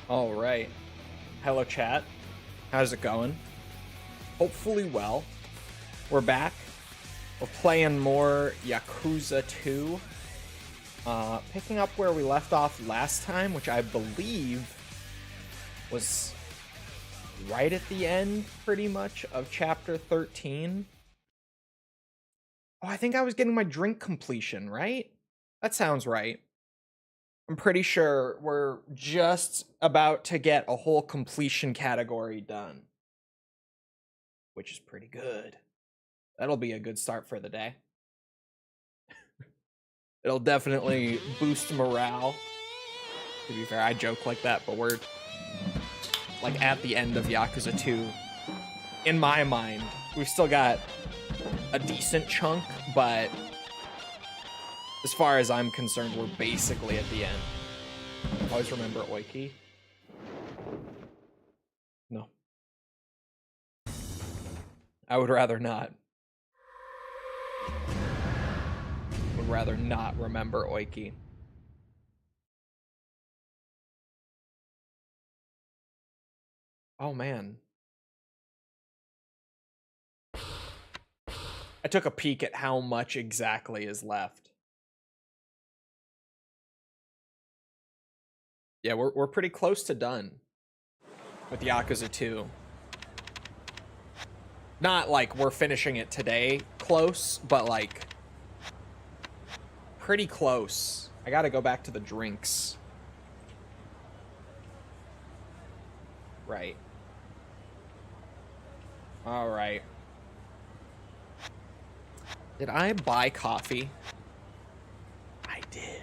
All right. Hello, chat. How's it going? Hopefully well. We're back. We're playing more Yakuza 2. Picking up where we left off last time, which I believe was right at the end, pretty much, of Chapter 13. Oh, I think I was getting my drink completion, right? That sounds right. I'm pretty sure we're just about to get a whole completion category done, which is pretty good. That'll be a good start for the day. It'll definitely boost morale. To be fair, I joke like that, but we're like at the end of Yakuza 2. In my mind, we've still got a decent chunk, but as far as I'm concerned, we're basically at the end. Always remember Oiki. No. I would rather not. Would rather not remember Oiki. Oh man. I took a peek at how much exactly is left. Yeah, we're pretty close to done with Yakuza 2. Not like we're finishing it today close, but like pretty close. I gotta go back to the drinks. Right. All right. Did I buy coffee? I did.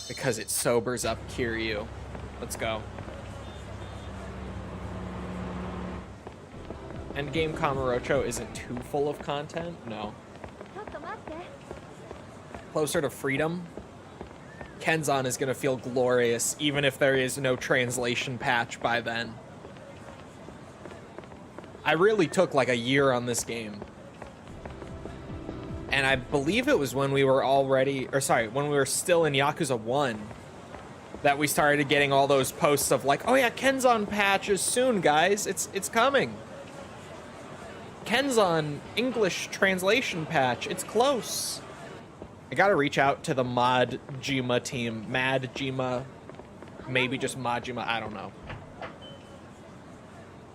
Because it sobers up Kiryu. Let's go. Endgame Kamurocho isn't too full of content? No. Closer to freedom? Kenzan is gonna feel glorious, even if there is no translation patch by then. I really took like a year on this game. And I believe it was when we were already, or sorry, when we were still in Yakuza 1 that we started getting all those posts of like, oh yeah, Kenzan patch is soon, guys. It's coming. Kenzan English translation patch, it's close. I gotta reach out to the Majima team. Majima, maybe just Majima, I don't know.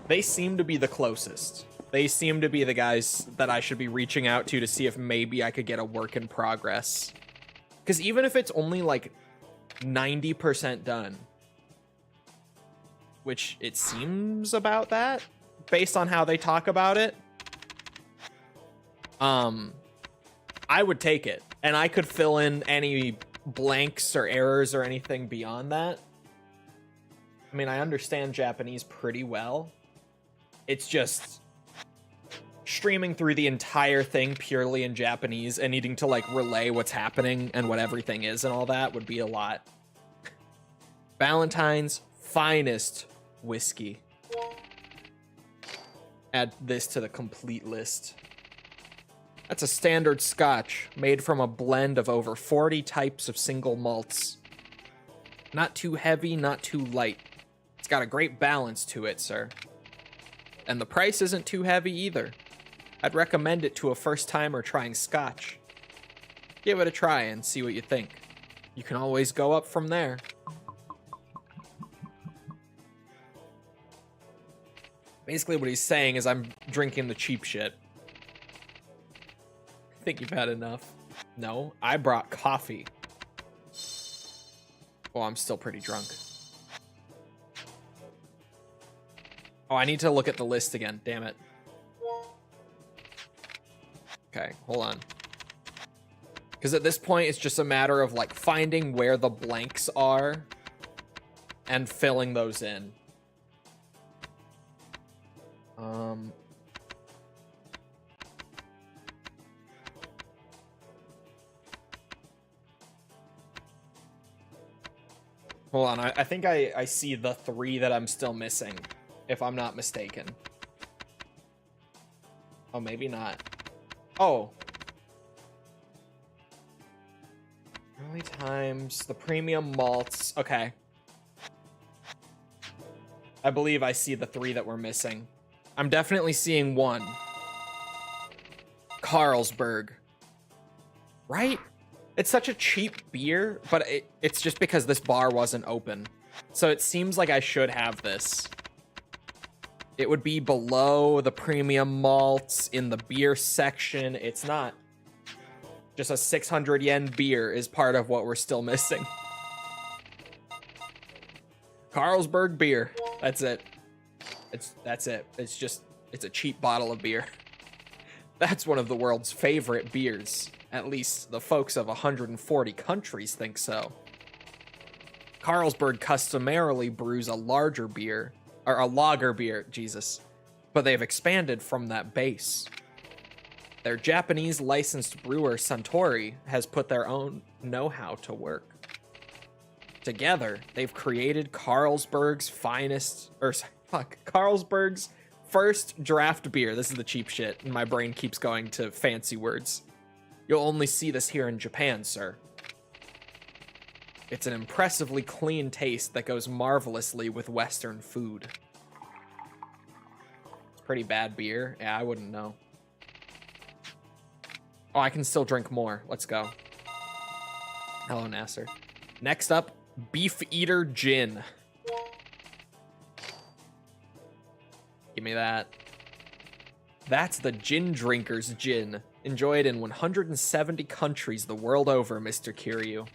They seem to be the closest. They seem to be the guys that I should be reaching out to see if maybe I could get a work in progress. Because even if it's only like 90% done, which it seems about that, based on how they talk about it, I would take it. And I could fill in any blanks or errors or anything beyond that. I mean, I understand Japanese pretty well. It's just streaming through the entire thing purely in Japanese and needing to like relay what's happening and what everything is and all that would be a lot. Valentine's finest whiskey. Add this to the complete list. That's a standard scotch made from a blend of over 40 types of single malts. Not too heavy, not too light. It's got a great balance to it, sir. And the price isn't too heavy either. I'd recommend it to a first-timer trying scotch. Give it a try and see what you think. You can always go up from there. Basically what he's saying is I'm drinking the cheap shit. I think you've had enough. No, I brought coffee. Oh, I'm still pretty drunk. Oh, I need to look at the list again, damn it. Okay, hold on. Because at this point, it's just a matter of like finding where the blanks are and filling those in. Hold on, I think I see the 3 that I'm still missing, if I'm not mistaken. Oh, maybe not. Oh. Early times, the premium malts. Okay. I believe I see the 3 that we're missing. I'm definitely seeing 1. Carlsberg. Right? It's such a cheap beer, but it's just because this bar wasn't open. So it seems like I should have this. It would be below the premium malts in the beer section. It's not. Just a 600 yen beer is part of what we're still missing. Carlsberg beer. That's it. That's it. It's a cheap bottle of beer. That's one of the world's favorite beers. At least the folks of 140 countries think so. Carlsberg customarily brews a larger beer, or a lager beer, Jesus, but they've expanded from that base. Their Japanese licensed brewer Suntory has put their own know-how to work. Together, they've created Carlsberg's Carlsberg's first draft beer. This is the cheap shit, and my brain keeps going to fancy words. You'll only see this here in Japan, sir. It's an impressively clean taste that goes marvelously with Western food. It's pretty bad beer. Yeah, I wouldn't know. Oh, I can still drink more. Let's go. Hello, Nasser. Next up, Beef Eater Gin. Give me that. That's the gin drinker's gin. Enjoyed in 170 countries the world over, Mr. Kiryu.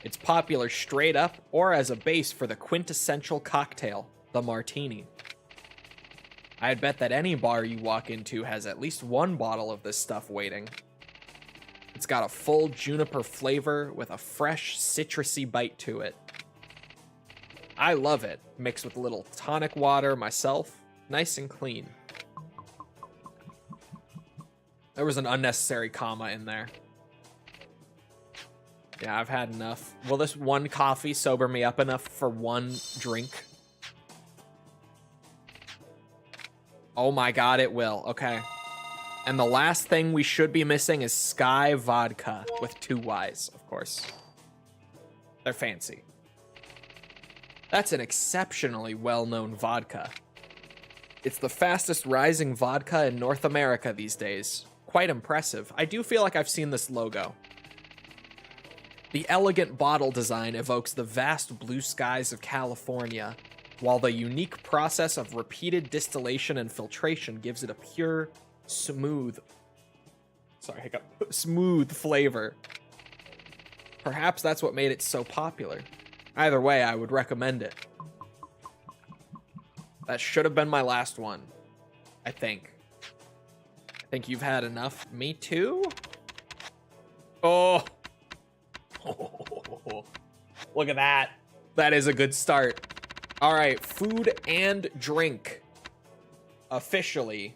It's popular straight up or as a base for the quintessential cocktail, the martini. I'd bet that any bar you walk into has at least 1 bottle of this stuff waiting. It's got a full juniper flavor with a fresh, citrusy bite to it. I love it, mixed with a little tonic water myself, nice and clean. There was an unnecessary comma in there. Yeah, I've had enough. Will this 1 coffee sober me up enough for 1 drink? Oh my god, it will. Okay. And the last thing we should be missing is Sky Vodka with 2 Ys, of course. They're fancy. That's an exceptionally well-known vodka. It's the fastest rising vodka in North America these days. Quite impressive. I do feel like I've seen this logo. The elegant bottle design evokes the vast blue skies of California, while the unique process of repeated distillation and filtration gives it a pure, smooth flavor. Perhaps that's what made it so popular. Either way, I would recommend it. That should have been my last one, I think. I think you've had enough. Me too? Oh. Look at that. That is a good start. All right, food and drink. Officially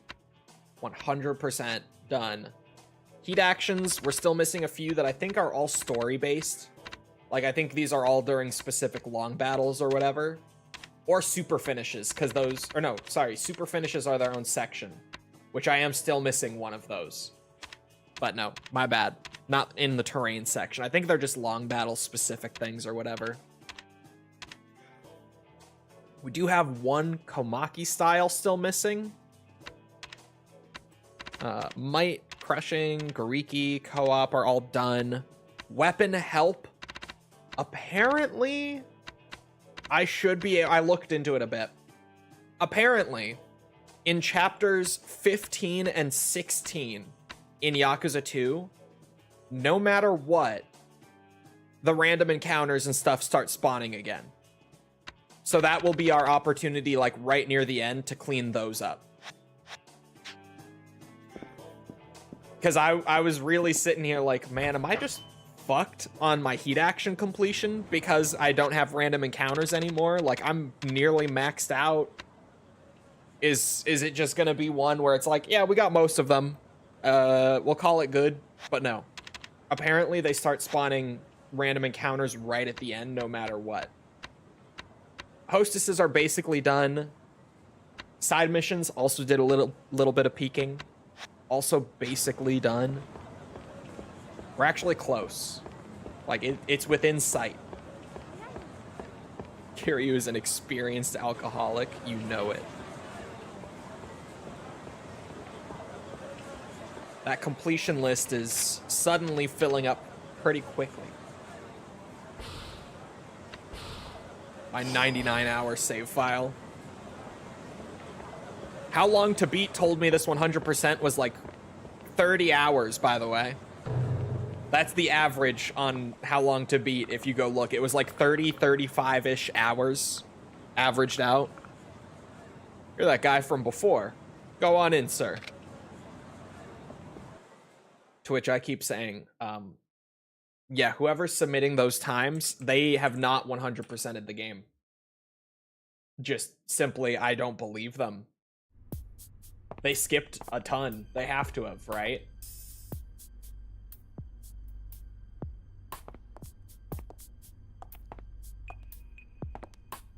100% done. Heat actions, we're still missing a few that I think are all story-based. Like, I think these are all during specific long battles or whatever. Or super finishes, because those... Or no, sorry, super finishes are their own section. Which I am still missing one of those. But no, my bad. Not in the terrain section. I think they're just long battle specific things or whatever. We do have 1 Komaki style still missing. Might, Crushing, Gariki, Co-op are all done. Weapon Help. Apparently, I looked into it a bit. Apparently, in chapters 15 and 16 in Yakuza 2, no matter what, the random encounters and stuff start spawning again. So that will be our opportunity, like, right near the end to clean those up. Because I was really sitting here like, man, am I just fucked on my heat action completion because I don't have random encounters anymore? Like, I'm nearly maxed out. Is it just gonna be one where it's like, yeah, we got most of them. We'll call it good. But no. Apparently they start spawning random encounters right at the end, no matter what. Hostesses are basically done. Side missions also did a little bit of peeking. Also basically done. We're actually close. Like, it's within sight. Kiryu is an experienced alcoholic. You know it. That completion list is suddenly filling up pretty quickly. My 99-hour save file. How Long to Beat told me this 100% was like 30 hours, by the way. That's the average on How Long to Beat if you go look. It was like 30, 35-ish hours averaged out. You're that guy from before. Go on in, sir. To which I keep saying, yeah, whoever's submitting those times, they have not 100%ed the game. Just simply, I don't believe them. They skipped a ton. They have to have, right?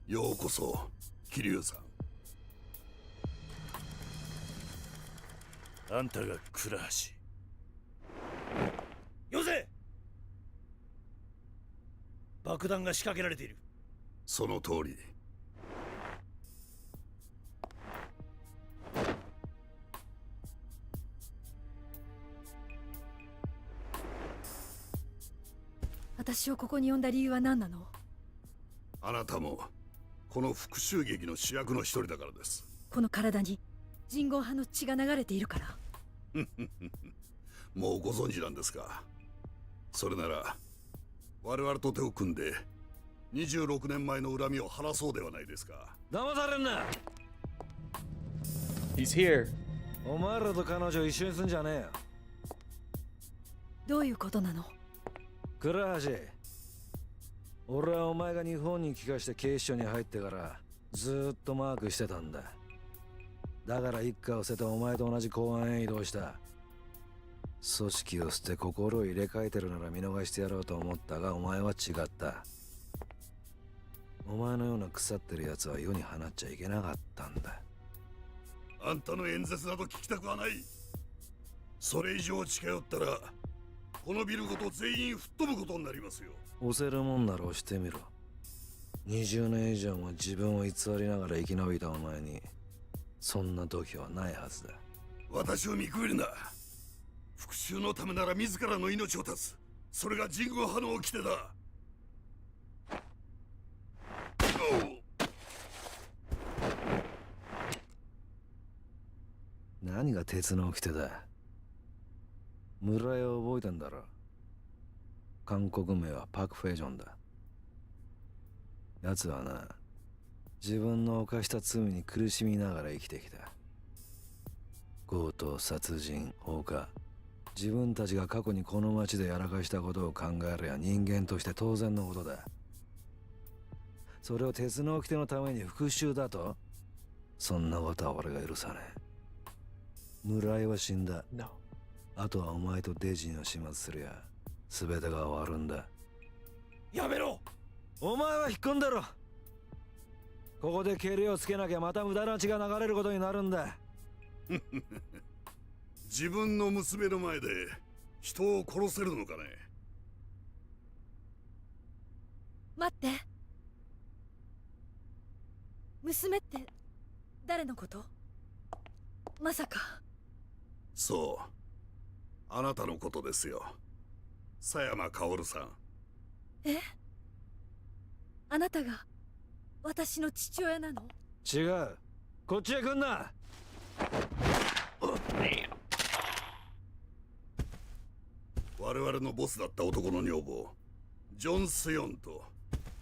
Yokoso, Kiryu-san. あんたが倉橋。よせ！爆弾が仕掛けられている。その通り。私をここに呼んだ理由は何なの？あなたもこの復讐劇の主役の一人だからです。この体に人言派の血が流れているから。もうご存知なんですか。それなら我々と手を組んで26年前の恨みを晴らそうではないですか。騙されんな。 He's here. お前らと彼女一緒にすんじゃねえよ。どういうことなの？倉橋、俺はお前が日本に帰化して警視庁に入ってからずーっとマークしてたんだ。だから一家を捨ててお前と同じ公安へ移動した。組織を捨て心を入れ替えてるなら見逃してやろうと思ったが、お前は違った。お前のような腐ってる奴は世に放っちゃいけなかったんだ。あんたの演説など聞きたくはない。それ以上近寄ったらこのビルごと全員吹っ飛ぶことになりますよ。押せるもんなら押してみろ。20年以上も自分を偽りながら生き延びたお前にそんな度胸はないはずだ。私を見くびるな。復讐のためなら自らの命を絶つ。それが人軍派の掟だ。何が鉄の掟だ。村屋を覚えてんだろ。韓国名はパク・フェジョンだ。奴はな、自分の犯した罪に苦しみながら生きてきた。強盗、殺人、放火、自分たちが過去にこの町でやらかしたことを考えりゃ人間として当然のことだ。それを鉄の掟のために復讐だと？そんなことは俺が許さねえ。村井は死んだ。No. あとはお前とデジンを始末すりゃ全てが終わるんだ。やめろ！お前は引っ込んでろ。ここでケリをつけなきゃまた無駄な血が流れることになるんだ。自分の娘の前で人を殺せるのかね。待って。娘って誰のこと？まさか。そう。あなたのことですよ。佐山薫さん。え？あなたが私の父親なの？違う。こっちへ来んな。我々のボスだった男の女房ジョン・スヨンと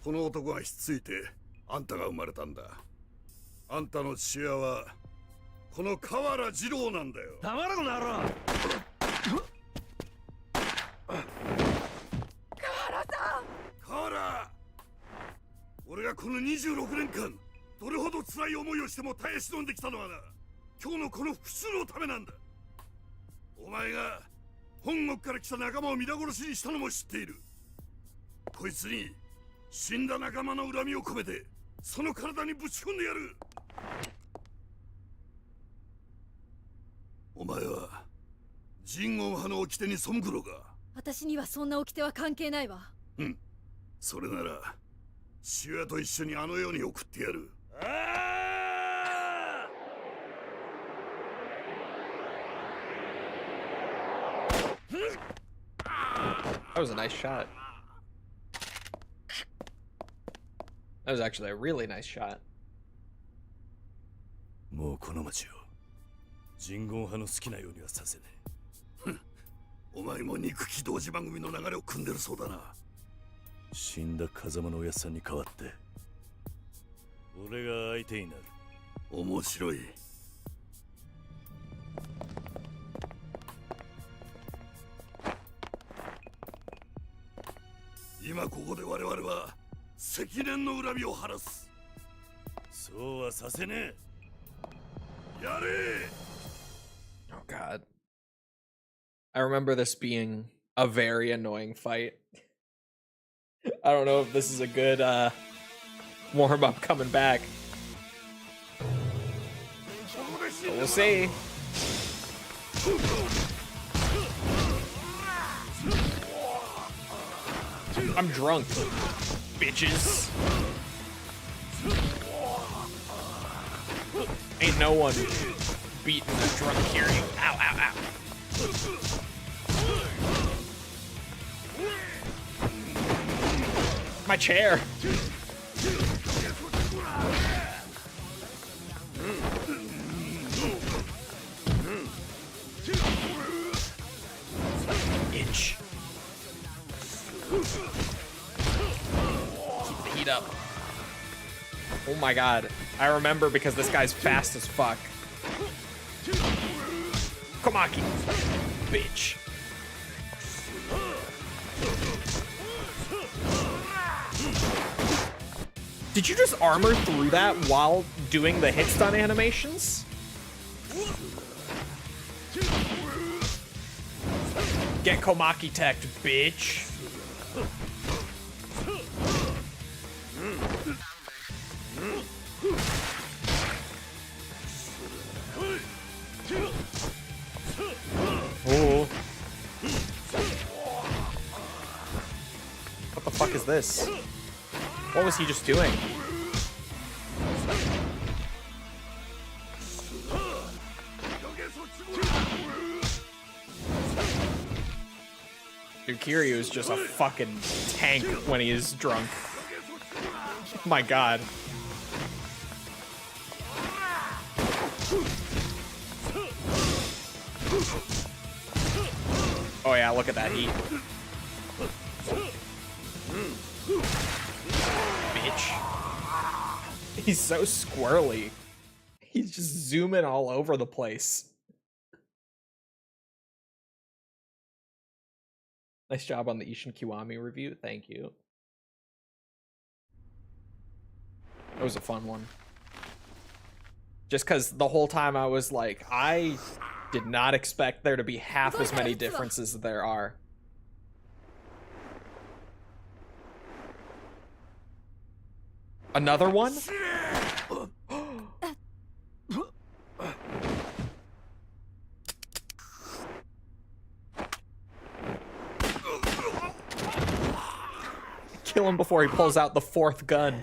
この男がひっついてあんたが生まれたんだ。あんたの父親はこの河原二郎なんだよ。黙れこの野郎。河原、俺がこの26年間どれほど辛い思いをしても耐え忍んできたのはな、今日のこの復讐のためなんだ。お前が本国から来た仲間を皆殺しにしたのも知っている。こいつに死んだ仲間の恨みを込めてその体にぶち込んでやる。お前は人言派の掟に背くのか。私にはそんな掟は関係ないわ。それなら父親と一緒にあの世に送ってやる。 That was a nice shot. That was actually a really nice shot. もうこの町を人言派の好きなようにはさせねえ。お前も憎き同時番組の流れを組んでるそうだな。死んだ風間のおやっさんに代わって俺が相手になる。面白い。今ここで我々は積年の恨みを晴らす。そうはさせねえ。やれ。 Oh god. I remember this being a very annoying fight. I don't know if this is a good warm-up coming back. But we'll see. I'm drunk, bitches. Ain't no one beating a drunk Kiryu. Ow, ow, ow. My chair. Itch. Keep the heat up. Oh my god. I remember because this guy's fast as fuck. Komaki. Bitch. Did you just armor through that while doing the hit stun animations? Get Komaki teched, bitch. Oh. What the fuck is this? What was he just doing? Dude, Kiryu is just a fucking tank when he is drunk. My god. Oh yeah, look at that heat. Bitch. He's so squirrely. He's just zooming all over the place. Nice job on the Ishin Kiwami review. Thank you. That was a fun one. Just because the whole time I was like, I did not expect there to be half as many differences as there are. Another one? Kill him before he pulls out the fourth gun.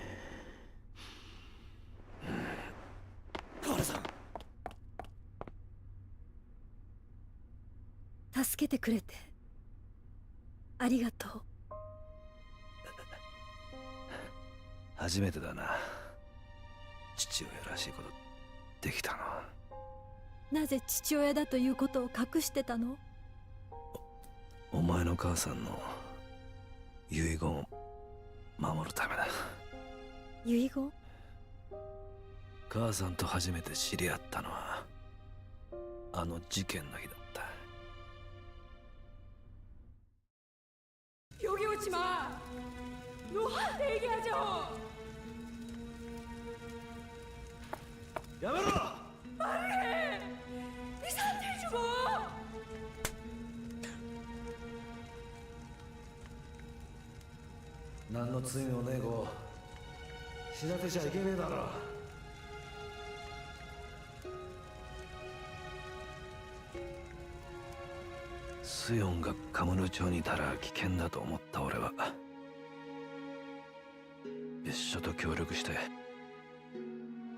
別所と協力して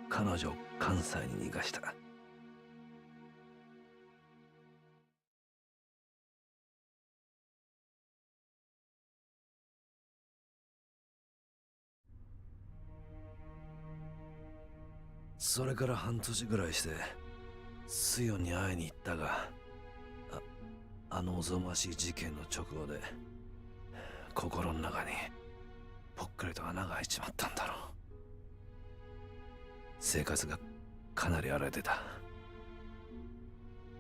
彼女を関西に逃がした。それから半年ぐらいしてスヨンに会いに行ったが、あのおぞましい事件の直後で心の中にぽっかりと穴が開いちまったんだろう。生活がかなり荒れてた。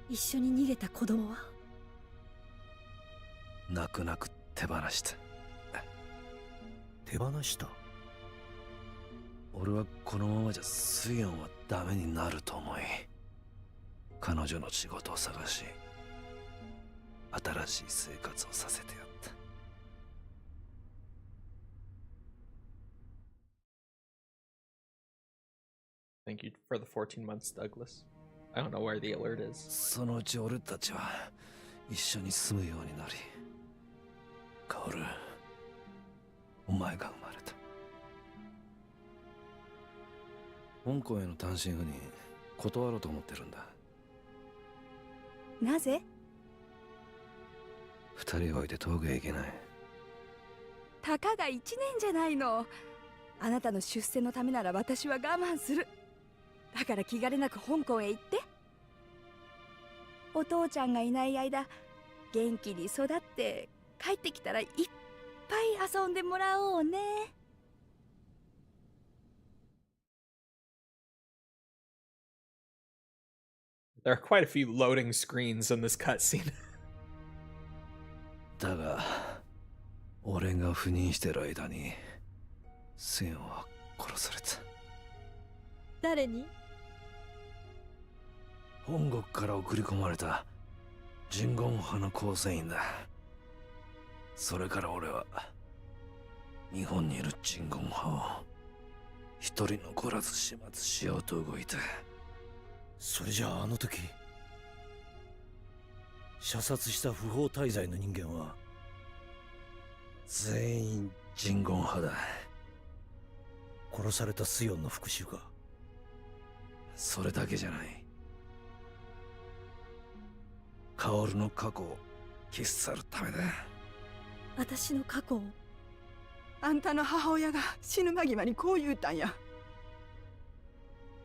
一緒に逃げた子供は泣く泣く手放した。手放した？俺はこのままじゃスヨンはダメになると思い、彼女の仕事を探し新しい生活をさせてやった。Thank you for the 14 months, Douglas. I don't know where the alert is. そのうち俺たちは一緒に住むようになり、カオル、お前が生まれた。香港への単身赴任断ろうと思ってるんだ。なぜ？二人を置いて遠くへ行けない。たかが1年じゃないの。あなたの出世のためなら私は我慢する。だから気兼ねなく香港へ行って。お父ちゃんがいない間元気に育って帰ってきたらいっぱい遊んでもらおうね。There are quite a few loading screens in this cutscene. だが俺が赴任してる間にセンは殺された。誰に？本国から送り込まれた人言派の構成員だ。それから俺は日本にいる人言派を一人残らず始末しようと動いた。それじゃああの時射殺した不法滞在の人間は全員人言派だ。殺されたスヨンの復讐か？それだけじゃない。カオルの過去を消し去るためだ。私の過去を？あんたの母親が死ぬ間際にこう言うたんや。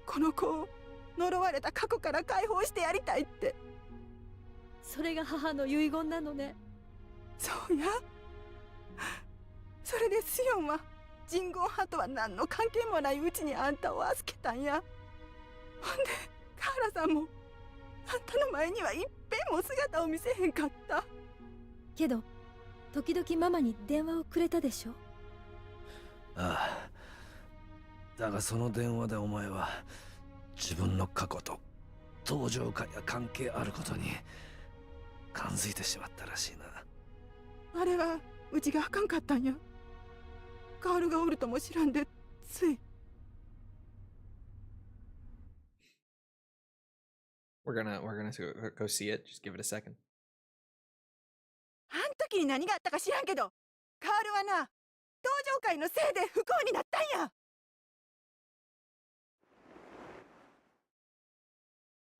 この子を呪われた過去から解放してやりたいって。それが母の遺言なのね。そうや。それでスヨンは人言派とは何の関係もないうちにあんたを預けたんや。ほんでカーラさんもあんたの前には一遍も姿を見せへんかった。けど時々ママに電話をくれたでしょ。ああ。だがその電話でお前は自分の過去と登場家には関係あることに感づいてしまったらしいな。あれはうちがあかんかったんや。カールがおるとも知らんでつい。We're gonna go see it. Just give it a second. あん時に何があったか知らんけど、カールはな、登場会のせいで不幸になったんや。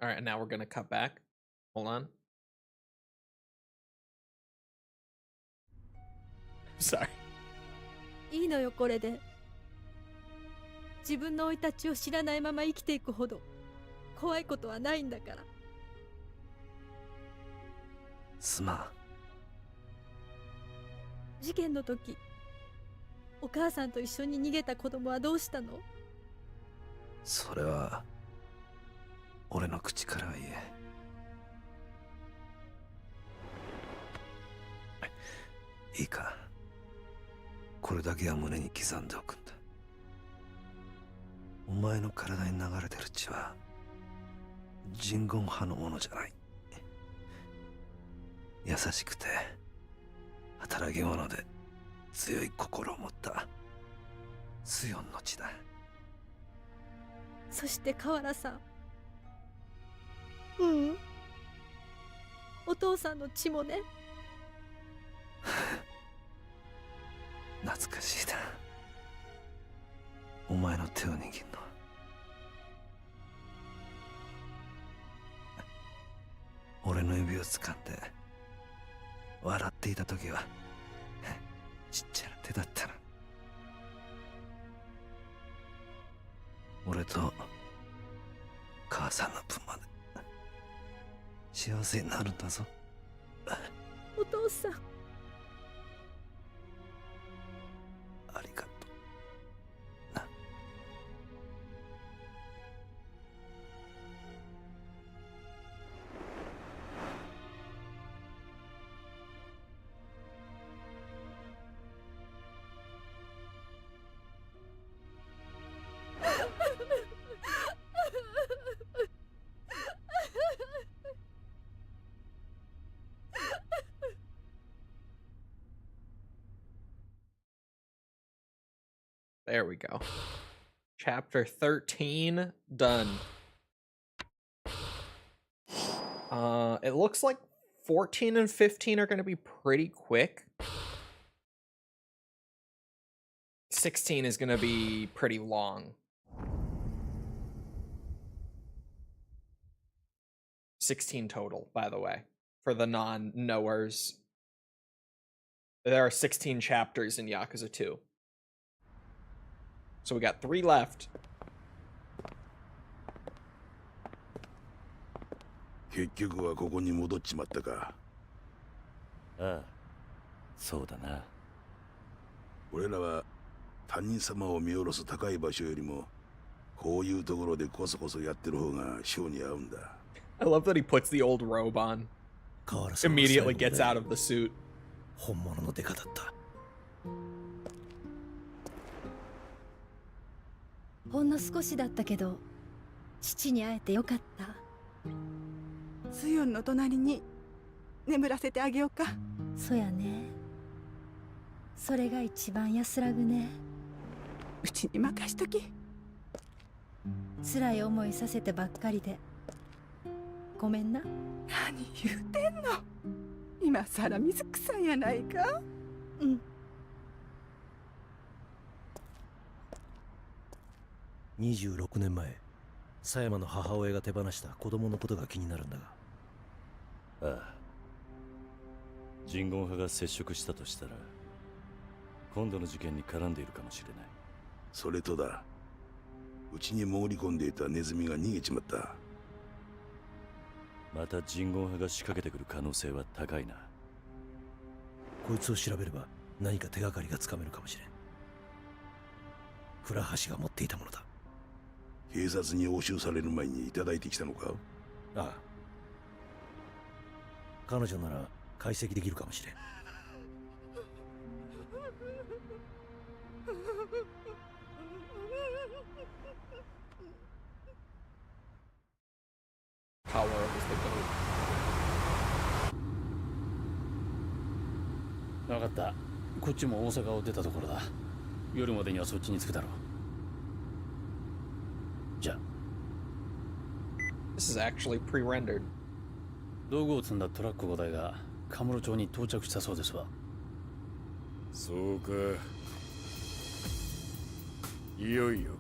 All right, now we're gonna cut back. Hold on. Sorry. いいのよこれで。自分の生い立ちを知らないまま生きていくほど怖いことはないんだから。すまん。事件の時お母さんと一緒に逃げた子供はどうしたの？それは俺の口からは言え。いいか、これだけは胸に刻んでおくんだ。お前の体に流れてる血は人言派のものじゃない。優しくて働き者で強い心を持ったスヨンの血だ。そして河原さん。お父さんの血もね。懐かしいな。お前の手を握るの。俺の指を掴んで笑っていた時はちっちゃな手だったの。俺と母さんの分まで幸せになるんだぞ。お父さん、ありがとうな。There we go. Chapter 13 done. It looks like 14 and 15 are going to be pretty quick. 16 is going to be pretty long. 16 total, by the way, for the non-knowers. There are 16 chapters in Yakuza 2. So we got 3 left. 結局はここに戻っちまったか。ああ、そうだな。俺らは他人様を見下ろす高い場所よりもこういうところでこそこそやってる方が性に合うんだ。I love that he puts the old robe on. Immediately gets out of the suit. 本物のデカだった。ほんの少しだったけど、父に会えてよかった。スヨンの隣に眠らせてあげようか。そやね。それが一番安らぐね。うちに任しとき。辛い思いさせてばっかりでごめんな。何言うてんの。今さら水臭いやないか。うん。26年前、狭山の母親が手放した子供のことが気になるんだが。ああ、人言派が接触したとしたら今度の事件に絡んでいるかもしれない。それとだ、うちに潜り込んでいたネズミが逃げちまった。また人言派が仕掛けてくる可能性は高いな。こいつを調べれば何か手がかりがつかめるかもしれん。倉橋が持っていたものだ。警察に押収される前にいただいてきたのか。ああ、彼女なら解析できるかもしれん。Power is the goat. 分かった。こっちも大阪を出たところだ。夜までにはそっちに着くだろう。じゃあ。This is actually pre-rendered. 道具を積んだトラック5台がカムロ町に到着したそうですわ。そうか。いよいよか。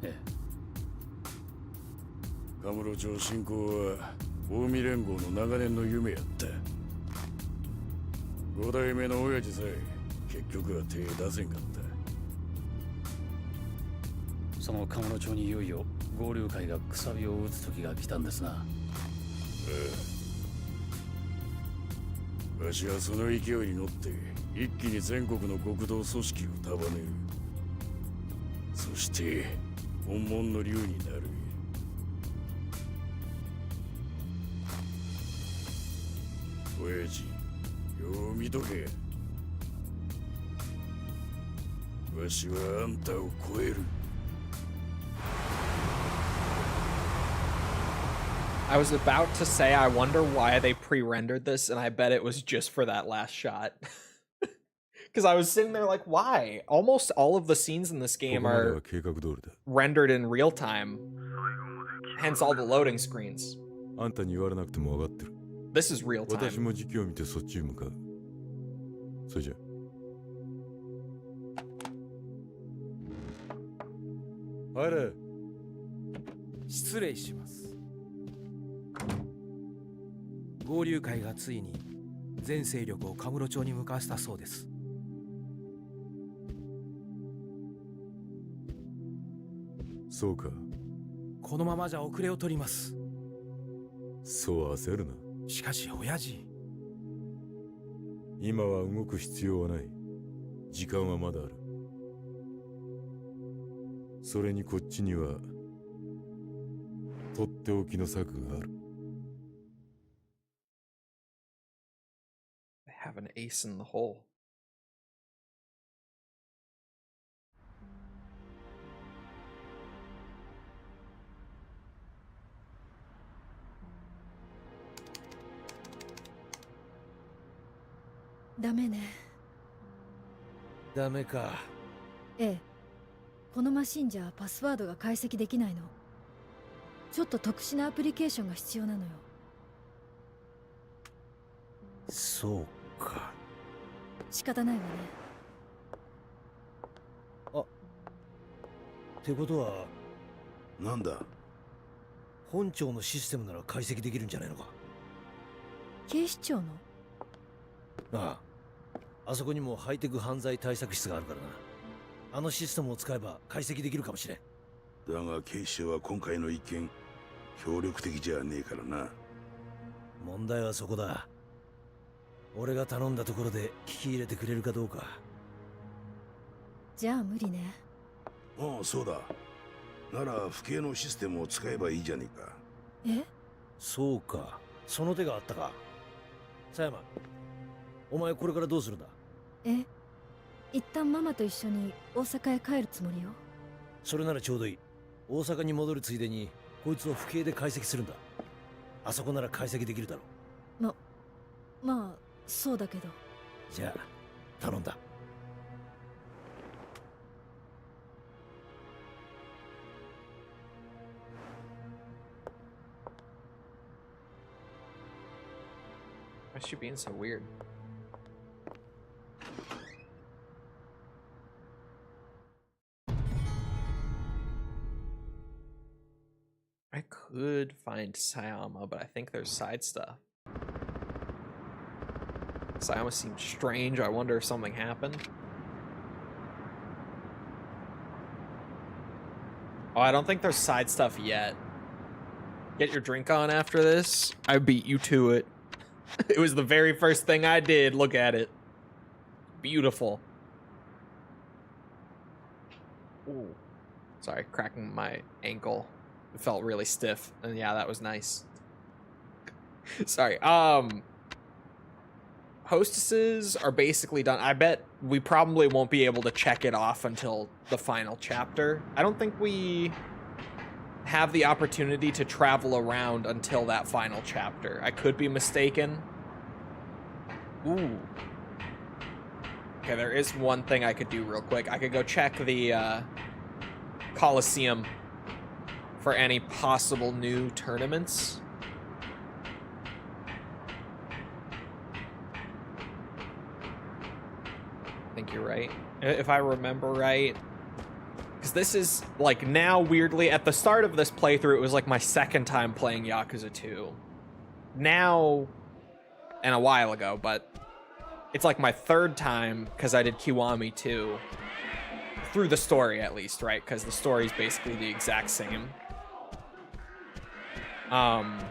ええ。カムロ町侵攻は近江連合の長年の夢やった。5代目の親父さえ結局は手出せんかった。そのカムロ町にいよいよ合流会がくさびを打つ時が来たんですな。ああ、わしはその勢いに乗って一気に全国の極道組織を束ねる。そして本物の竜になる。親父、よう見とけ。わしはあんたを超える。I was about to say, I wonder why they pre-rendered this, and I bet it was just for that last shot. Because I was sitting there like, why? Almost all of the scenes in this game are rendered in real time. Hence all the loading screens. This is real time. 入れ。失礼します。合流会がついに全勢力をカムロ町に向かわせたそうです。そうか。このままじゃ遅れを取ります。そう焦るな。しかし親父、今は動く必要はない。時間はまだある。それにこっちにはとっておきの策がある。They have an ace in the hole. ダメね。ダメか。ええ。このマシンじゃパスワードが解析できないの。ちょっと特殊なアプリケーションが必要なのよ。そうか。仕方ないわね。あ、ってことはなんだ。本庁のシステムなら解析できるんじゃないのか。警視庁の？ああ、あそこにもハイテク犯罪対策室があるからな。あのシステムを使えば解析できるかもしれん。だが警視庁は今回の一件協力的じゃねえからな。問題はそこだ。俺が頼んだところで聞き入れてくれるかどうか。じゃあ無理ね。ああ、そうだ。なら不敬のシステムを使えばいいじゃねえか。え？そうか、その手があったか。狭山、お前これからどうするんだ？え？一旦ママと一緒に大阪へ帰るつもりよ。それならちょうどいい。大阪に戻るついでにこいつを不敬で解析するんだ。あそこなら解析できるだろう。まあそうだけど。じゃあ頼んだ。Why is she being so weird? I could find Sayama, but I think there's side stuff. Sayama seems strange. I wonder if something happened. Oh, I don't think there's side stuff yet. Get your drink on after this. I beat you to it. It was the very first thing I did. Look at it. Beautiful. Ooh. Sorry, cracking my ankle. It felt really stiff. And yeah, that was nice. Sorry. Hostesses are basically done. I bet we probably won't be able to check it off until the final chapter. I don't think we have the opportunity to travel around until that final chapter. I could be mistaken. Ooh. Okay, there is one thing I could do real quick. I could go check the Coliseum for any possible new tournaments. I think you're right. If I remember right. Because this is, like, now, weirdly, at the start of this playthrough, it was, like, my second time playing Yakuza 2. Now, and a while ago, but it's, like, my third time, because I did Kiwami 2. Through the story, at least, right? Because the story is basically the exact same. And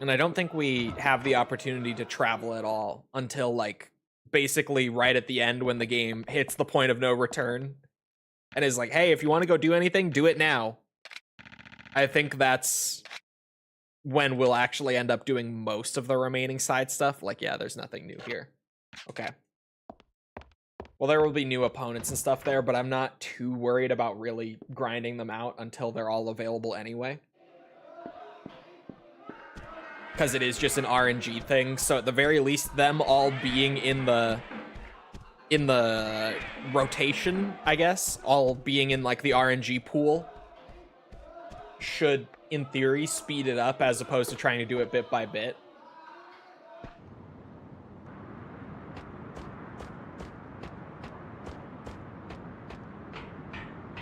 I don't think we have the opportunity to travel at all until, like, basically right at the end when the game hits the point of no return and is like, hey, if you want to go do anything, do it now. I think that's when we'll actually end up doing most of the remaining side stuff. Like, yeah, there's nothing new here. Okay. Well, there will be new opponents and stuff there, but I'm not too worried about really grinding them out until they're all available anyway. Because it is just an RNG thing, so at the very least, them all being in the rotation, I guess, all being in, like, the RNG pool should, in theory, speed it up as opposed to trying to do it bit by bit.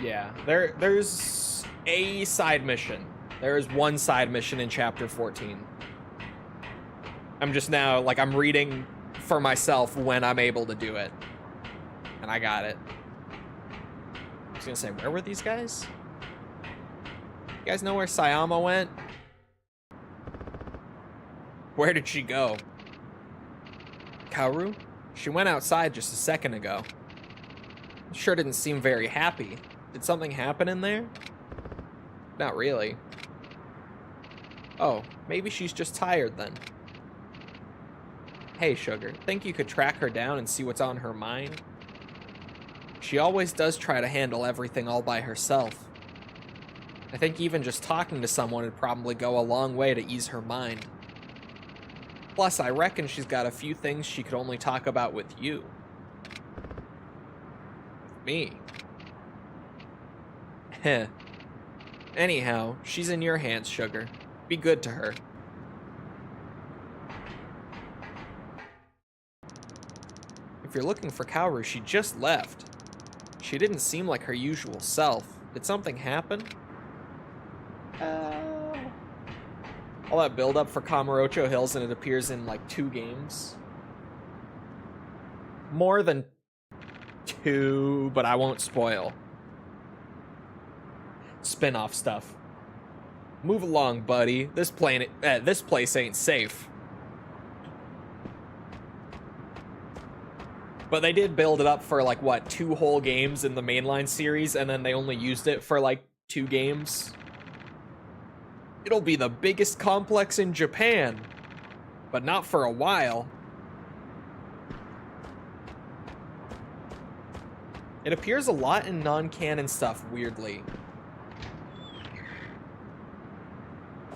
Yeah, there's a side mission. There is one side mission in chapter 14. I'm just now, like, I'm reading for myself when I'm able to do it. And I got it. I was gonna say, where were these guys? You guys know where Sayama went? Where did she go? Kaoru? She went outside just a second ago. Sure didn't seem very happy. Did something happen in there? Not really. Oh, maybe she's just tired then. Hey, Sugar, think you could track her down and see what's on her mind? She always does try to handle everything all by herself. I think even just talking to someone would probably go a long way to ease her mind. Plus, I reckon she's got a few things she could only talk about with you. Me. Heh. Anyhow, she's in your hands, Sugar. Be good to her. If you're looking for Kaoru, she just left. She didn't seem like her usual self. Did something happen? All that build-up for Kamurocho Hills and it appears in, like, 2 games. More than 2, but I won't spoil. Spin-off stuff. Move along, buddy. This place ain't safe. But they did build it up for, like, what, 2 whole games in the mainline series, and then they only used it for, like, 2 games. It'll be the biggest complex in Japan, but not for a while. It appears a lot in non-canon stuff, weirdly.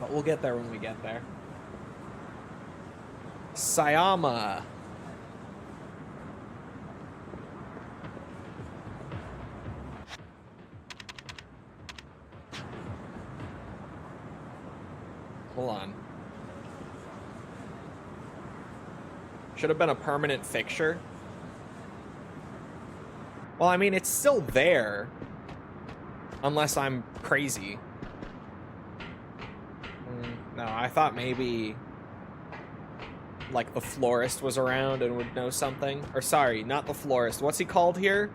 But we'll get there when we get there. Sayama. Hold on. Should have been a permanent fixture. Well, I mean, it's still there. Unless I'm crazy. No, I thought maybe... like, the florist was around and would know something. Or, sorry, not the florist. What's he called here?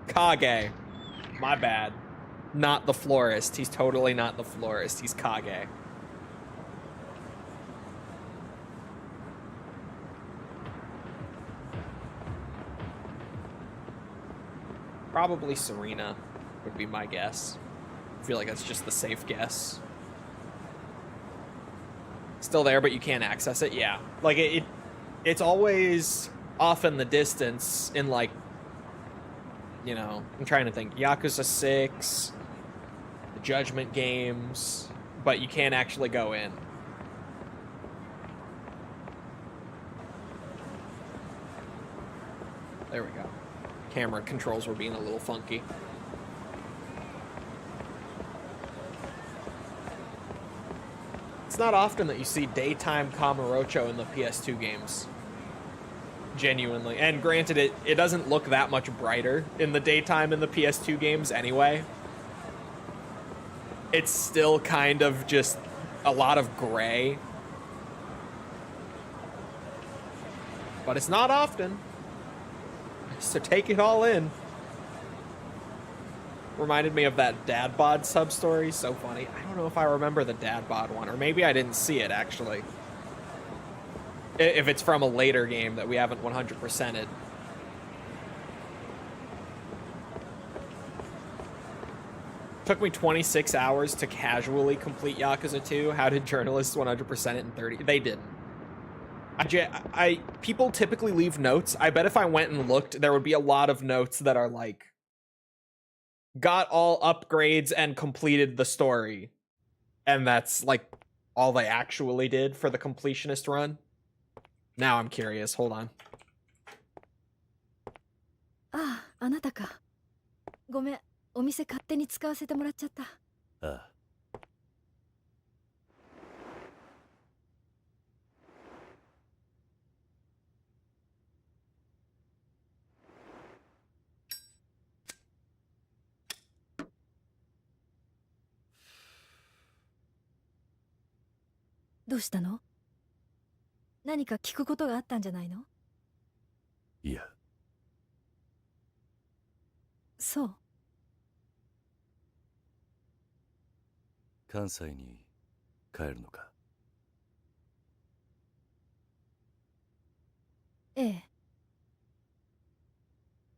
Kage. My bad. Not the florist. He's totally not the florist. He's Kage. Probably Serena would be my guess. I feel like that's just the safe guess. Still there, but you can't access it? Yeah. Like, it's always off in the distance in, like, you know, I'm trying to think. Yakuza 6, the Judgment games, but you can't actually go in. There we go. Camera controls were being a little funky. It's not often that you see daytime Kamurocho in the PS2 games. Genuinely. And granted, it doesn't look that much brighter in the daytime in the PS2 games anyway. It's still kind of just a lot of gray. But it's not often. So take it all in. Reminded me of that dad bod sub-story. So funny. I don't know if I remember the dad bod one, or maybe I didn't see it, actually. If it's from a later game that we haven't 100%ed. Took me 26 hours to casually complete Yakuza 2. How did journalists 100% it in 30? They didn't. People typically leave notes. I bet if I went and looked, there would be a lot of notes that are like, got all upgrades and completed the story. And that's like all they actually did for the completionist run. Now I'm curious. Hold on. ああ、あなたか。ごめん、お店勝手に使わせてもらっちゃった。ああ。どうしたの？何か聞くことがあったんじゃないの？いや、そう。関西に帰るのか？ええ。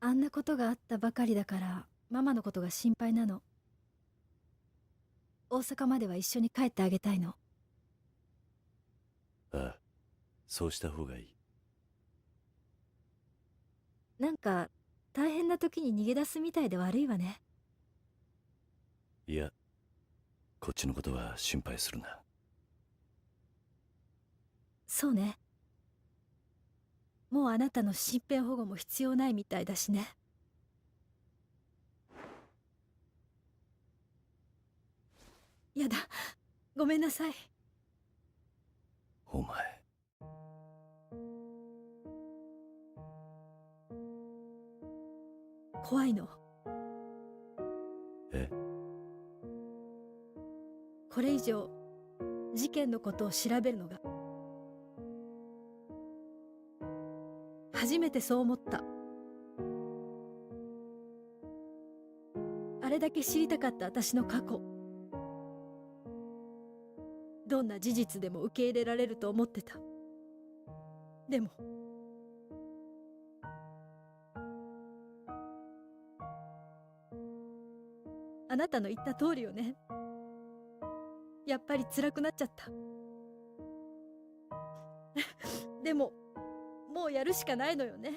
あんなことがあったばかりだからママのことが心配なの。大阪までは一緒に帰ってあげたいの。ああ、そうした方がいい。なんか大変な時に逃げ出すみたいで悪いわね。いや、こっちのことは心配するな。そうね。もうあなたの身辺保護も必要ないみたいだしね。やだ、ごめんなさい。お前、怖いの。え？これ以上事件のことを調べるのが。初めてそう思った。あれだけ知りたかった私の過去。どんな事実でも受け入れられると思ってた。でもあなたの言った通りよね。やっぱり辛くなっちゃったでももうやるしかないのよね。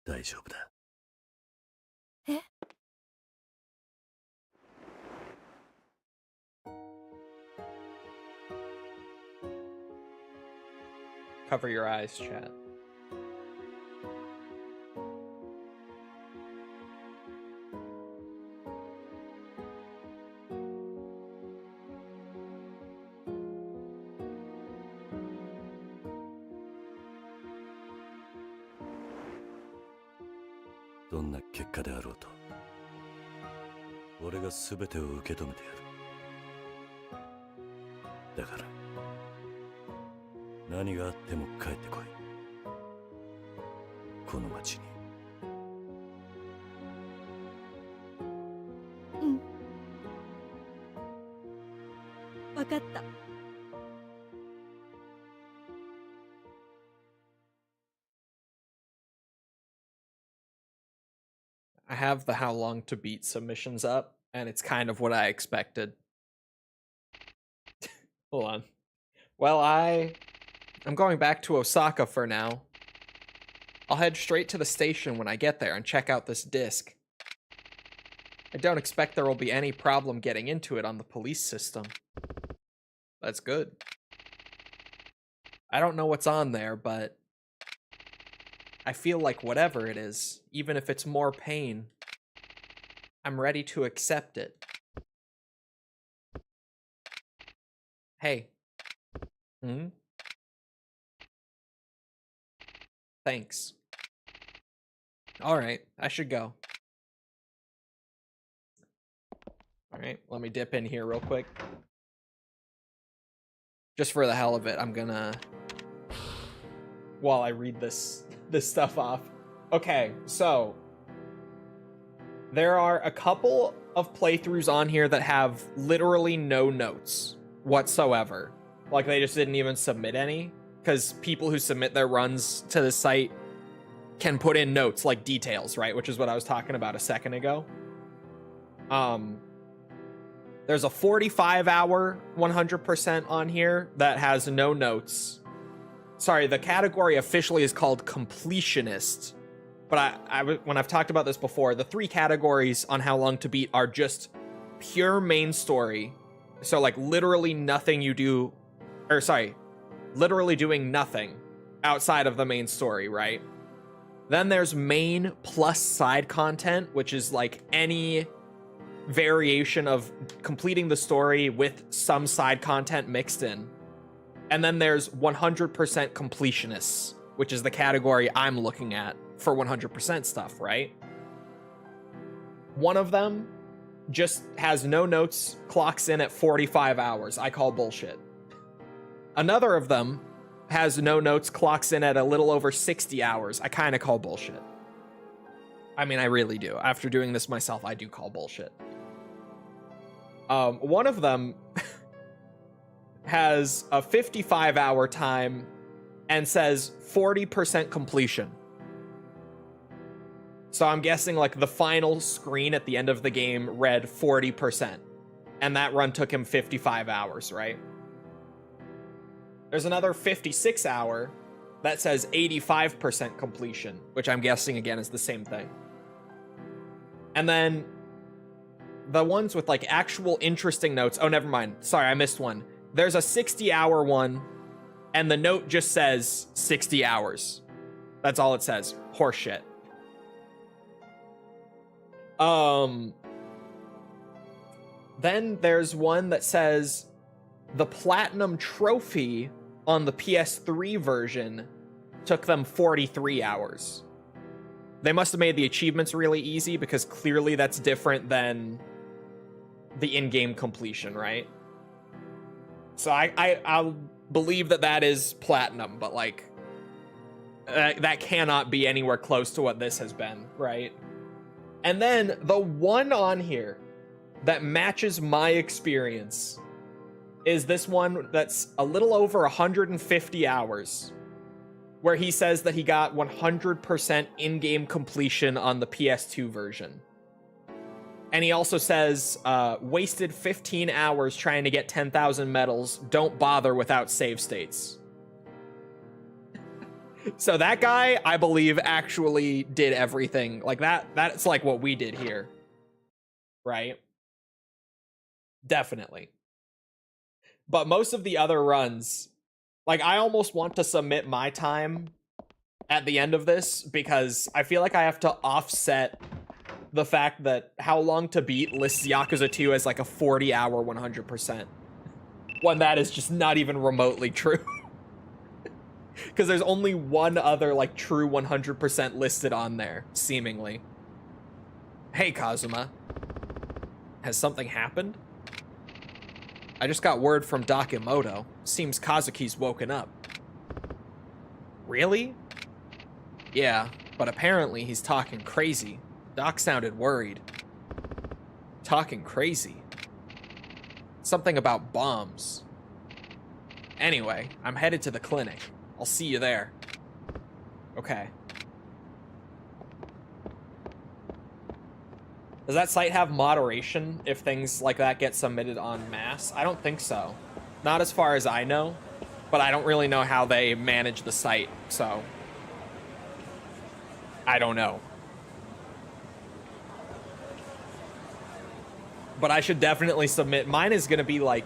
大丈夫だ。え？Cover your eyes, chat. .どんな結果であろうと、俺が全てを受け止めてやる。だから何があっても帰ってこい。この町に。うん。わかった。I have the how long to beat submissions up, and it's kind of what I expected. Hold on. Well, I'm going back to Osaka for now. I'll head straight to the station when I get there and check out this disc. I don't expect there will be any problem getting into it on the police system. That's good. I don't know what's on there, but I feel like whatever it is, even if it's more pain, I'm ready to accept it. Hey. Hmm? Thanks. Alright, I should go. Alright, let me dip in here real quick. Just for the hell of it, I'm gonna... while I read this stuff off. Okay, so... there are a couple of playthroughs on here that have literally no notes whatsoever. Like, they just didn't even submit any. Because people who submit their runs to the site can put in notes, like details, right? Which is what I was talking about a second ago. There's a 45-hour 100% on here that has no notes. Sorry, the category officially is called completionist. But when I've talked about this before, the 3 categories on how long to beat are just pure main story. So, like, literally nothing you do... or, sorry, literally doing nothing outside of the main story, right? Then there's main plus side content, which is, like, any variation of completing the story with some side content mixed in. And then there's 100% completionists, which is the category I'm looking at for 100% stuff, right? One of them just has no notes, clocks in at 45 hours. I call bullshit. Another of them has no notes, clocks in at a little over 60 hours. I kind of call bullshit. I mean, I really do. After doing this myself, I do call bullshit. One of them has a 55-hour time and says 40% completion. So I'm guessing like the final screen at the end of the game read 40%. And that run took him 55 hours, right? There's another 56-hour that says 85% completion, which I'm guessing again is the same thing. And then the ones with like actual interesting notes. Oh, never mind. Sorry, I missed one. There's a 60-hour one, and the note just says 60 hours. That's all it says. Horseshit. Then there's one that says the platinum trophy on the PS3 version took them 43 hours. They must have made the achievements really easy because clearly that's different than the in-game completion, right? So I'll believe that that is platinum, but like that cannot be anywhere close to what this has been, right? And then the one on here that matches my experience is this one that's a little over 150 hours, where he says that he got 100% in-game completion on the PS2 version. And he also says, wasted 15 hours trying to get 10,000 medals, don't bother without save states. So that guy, I believe, actually did everything. Like that's like what we did here. Right? Definitely. But most of the other runs, like I almost want to submit my time at the end of this because I feel like I have to offset the fact that How Long to Beat lists Yakuza 2 as like a 40-hour 100%. When that is just not even remotely true. Because there's only one other like true 100% listed on there, seemingly. Hey, Kazuma. Has something happened? I just got word from Doc Emoto. Seems Kazuki's woken up. Really? Yeah, but apparently he's talking crazy. Doc sounded worried. Talking crazy. Something about bombs. Anyway, I'm headed to the clinic. I'll see you there. Okay. Does that site have moderation if things like that get submitted en masse? I don't think so. Not as far as I know, but I don't really know how they manage the site, so I don't know. But I should definitely submit. Mine is going to be like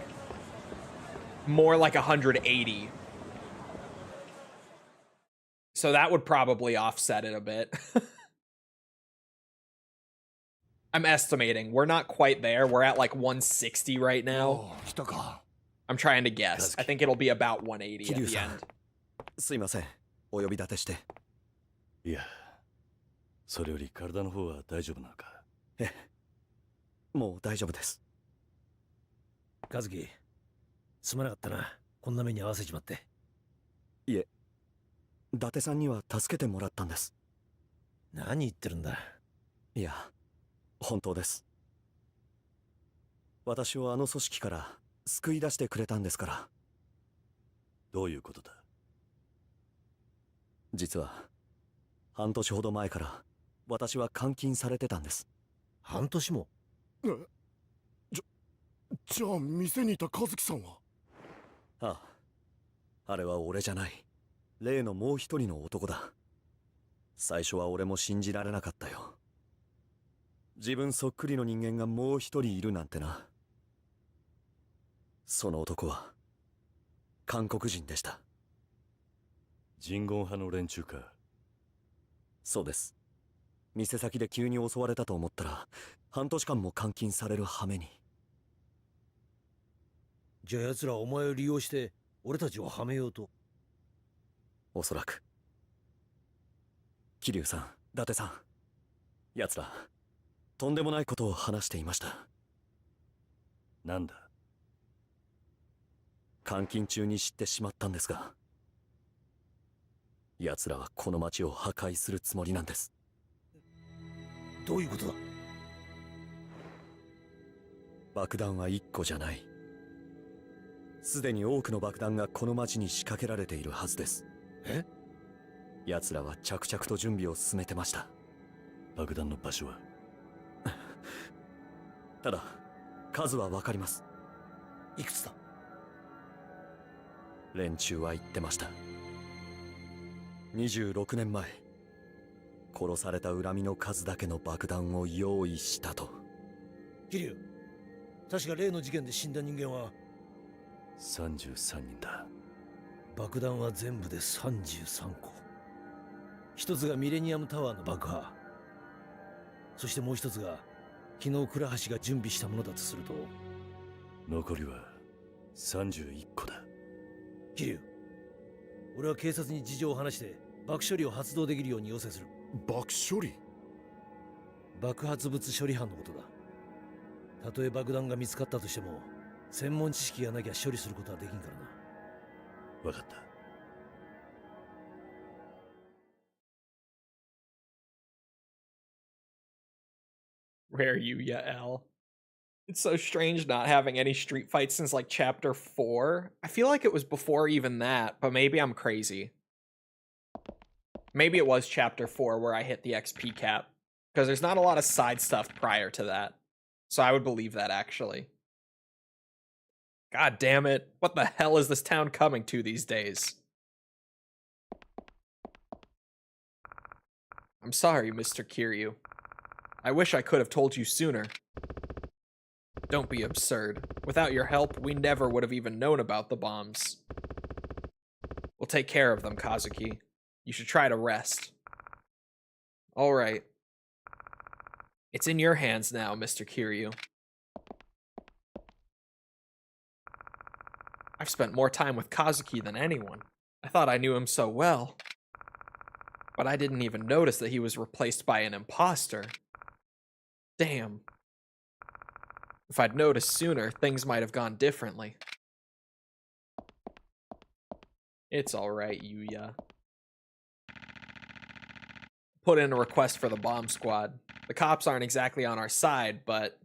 more like 180. So that would probably offset it a bit. I'm estimating. We're not quite there. We're at like 160 right now. I'm trying to guess. I think it'll be about 180 at the end. すいません。お呼び立てして。いや、それより体の方は大丈夫なのか。ええ、もう大丈夫です。和樹、すまなかったな。こんな目に合わせちまって。いえ、伊達さんには助けてもらったんです。何言ってるんだ。いや、本当です。私をあの組織から救い出してくれたんですから。どういうことだ。実は半年ほど前から私は監禁されてたんです。半年も。じゃあ店にいた和樹さんは。ああ、あれは俺じゃない。例のもう一人の男だ。最初は俺も信じられなかったよ。自分そっくりの人間がもう一人いるなんてな。その男は韓国人でした。人言派の連中か。そうです。店先で急に襲われたと思ったら半年間も監禁される羽目に。じゃあ奴らお前を利用して俺たちをはめようと。おそらく。桐生さん、伊達さん、奴らとんでもないことを話していました。なんだ？監禁中に知ってしまったんですが、奴らはこの町を破壊するつもりなんです。どういうことだ？爆弾は1個じゃない。すでに多くの爆弾がこの町に仕掛けられているはずです。え？奴らは着々と準備を進めてました。爆弾の場所は？ただ、数はわかります。いくつだ？連中は言ってました。26年前、殺された恨みの数だけの爆弾を用意したと。桐生、確か例の事件で死んだ人間は33人だ。爆弾は全部で33個。一つがミレニアムタワーの爆破、そしてもう一つが昨日倉橋が準備したものだとすると、残りは31個だ。桐生、俺は警察に事情を話して爆処理を発動できるように要請する。爆処理？爆発物処理班のことだ。たとえ爆弾が見つかったとしても、専門知識がなきゃ処理することはできんからな。わかった。Rare Yuya L. It's so strange not having any street fights since like chapter 4. I feel like it was before even that, but maybe I'm crazy. Maybe it was chapter 4 where I hit the XP cap, because there's not a lot of side stuff prior to that. So I would believe that, actually. God damn it. What the hell is this town coming to these days? I'm sorry, Mr. Kiryu. I wish I could have told you sooner. Don't be absurd. Without your help, we never would have even known about the bombs. We'll take care of them, Kazuki. You should try to rest. All right. It's in your hands now, Mr. Kiryu. I've spent more time with Kazuki than anyone. I thought I knew him so well. But I didn't even notice that he was replaced by an imposter. Damn. If I'd noticed sooner, things might have gone differently. It's alright, Yuya. Put in a request for the bomb squad. The cops aren't exactly on our side, but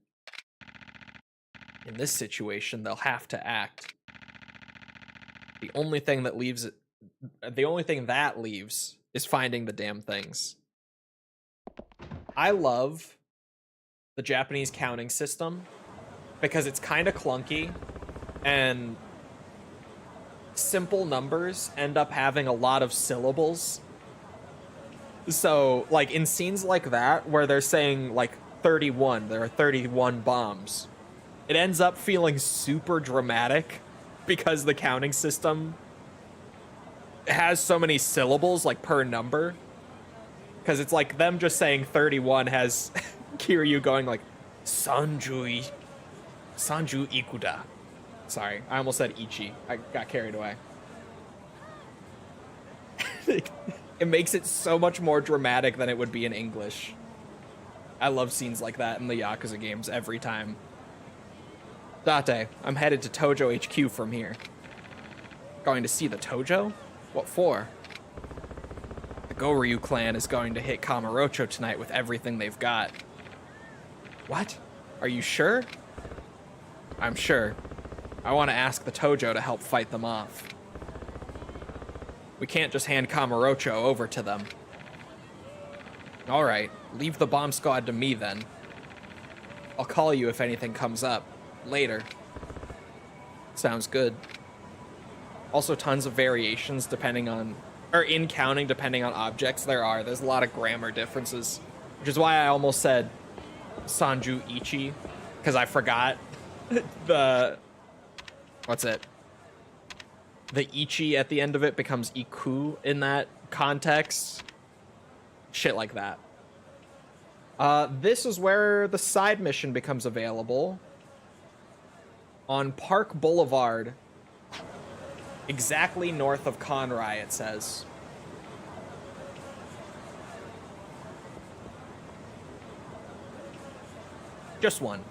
in this situation, they'll have to act. The only thing that leaves is finding the damn things. I love the Japanese counting system because it's kind of clunky and simple numbers end up having a lot of syllables. So, like, in scenes like that, where they're saying, like, 31, there are 31 bombs, it ends up feeling super dramatic because the counting system has so many syllables, like, per number. Because it's like them just saying 31 has Kiryu going, like, Sanju Ikuda. Sorry, I almost said Ichi. I got carried away. It makes it so much more dramatic than it would be in English. I love scenes like that in the Yakuza games every time. Date, I'm headed to Tojo HQ from here. Going to see the Tojo? What for? The Goryu clan is going to hit Kamurocho tonight with everything they've got. What? Are you sure? I'm sure. I want to ask the Tojo to help fight them off. We can't just hand Kamurocho over to them. Alright, leave the bomb squad to me then. I'll call you if anything comes up. Later. Sounds good. Also tons of variations depending on... or in counting depending on objects there's a lot of grammar differences. Which is why I almost said Sanju Ichi. Because I forgot the... what's it? The Ichi at the end of it becomes Iku in that context. Shit like that. This is where the side mission becomes available. On Park Boulevard. Exactly north of Conrai, it says. Just one.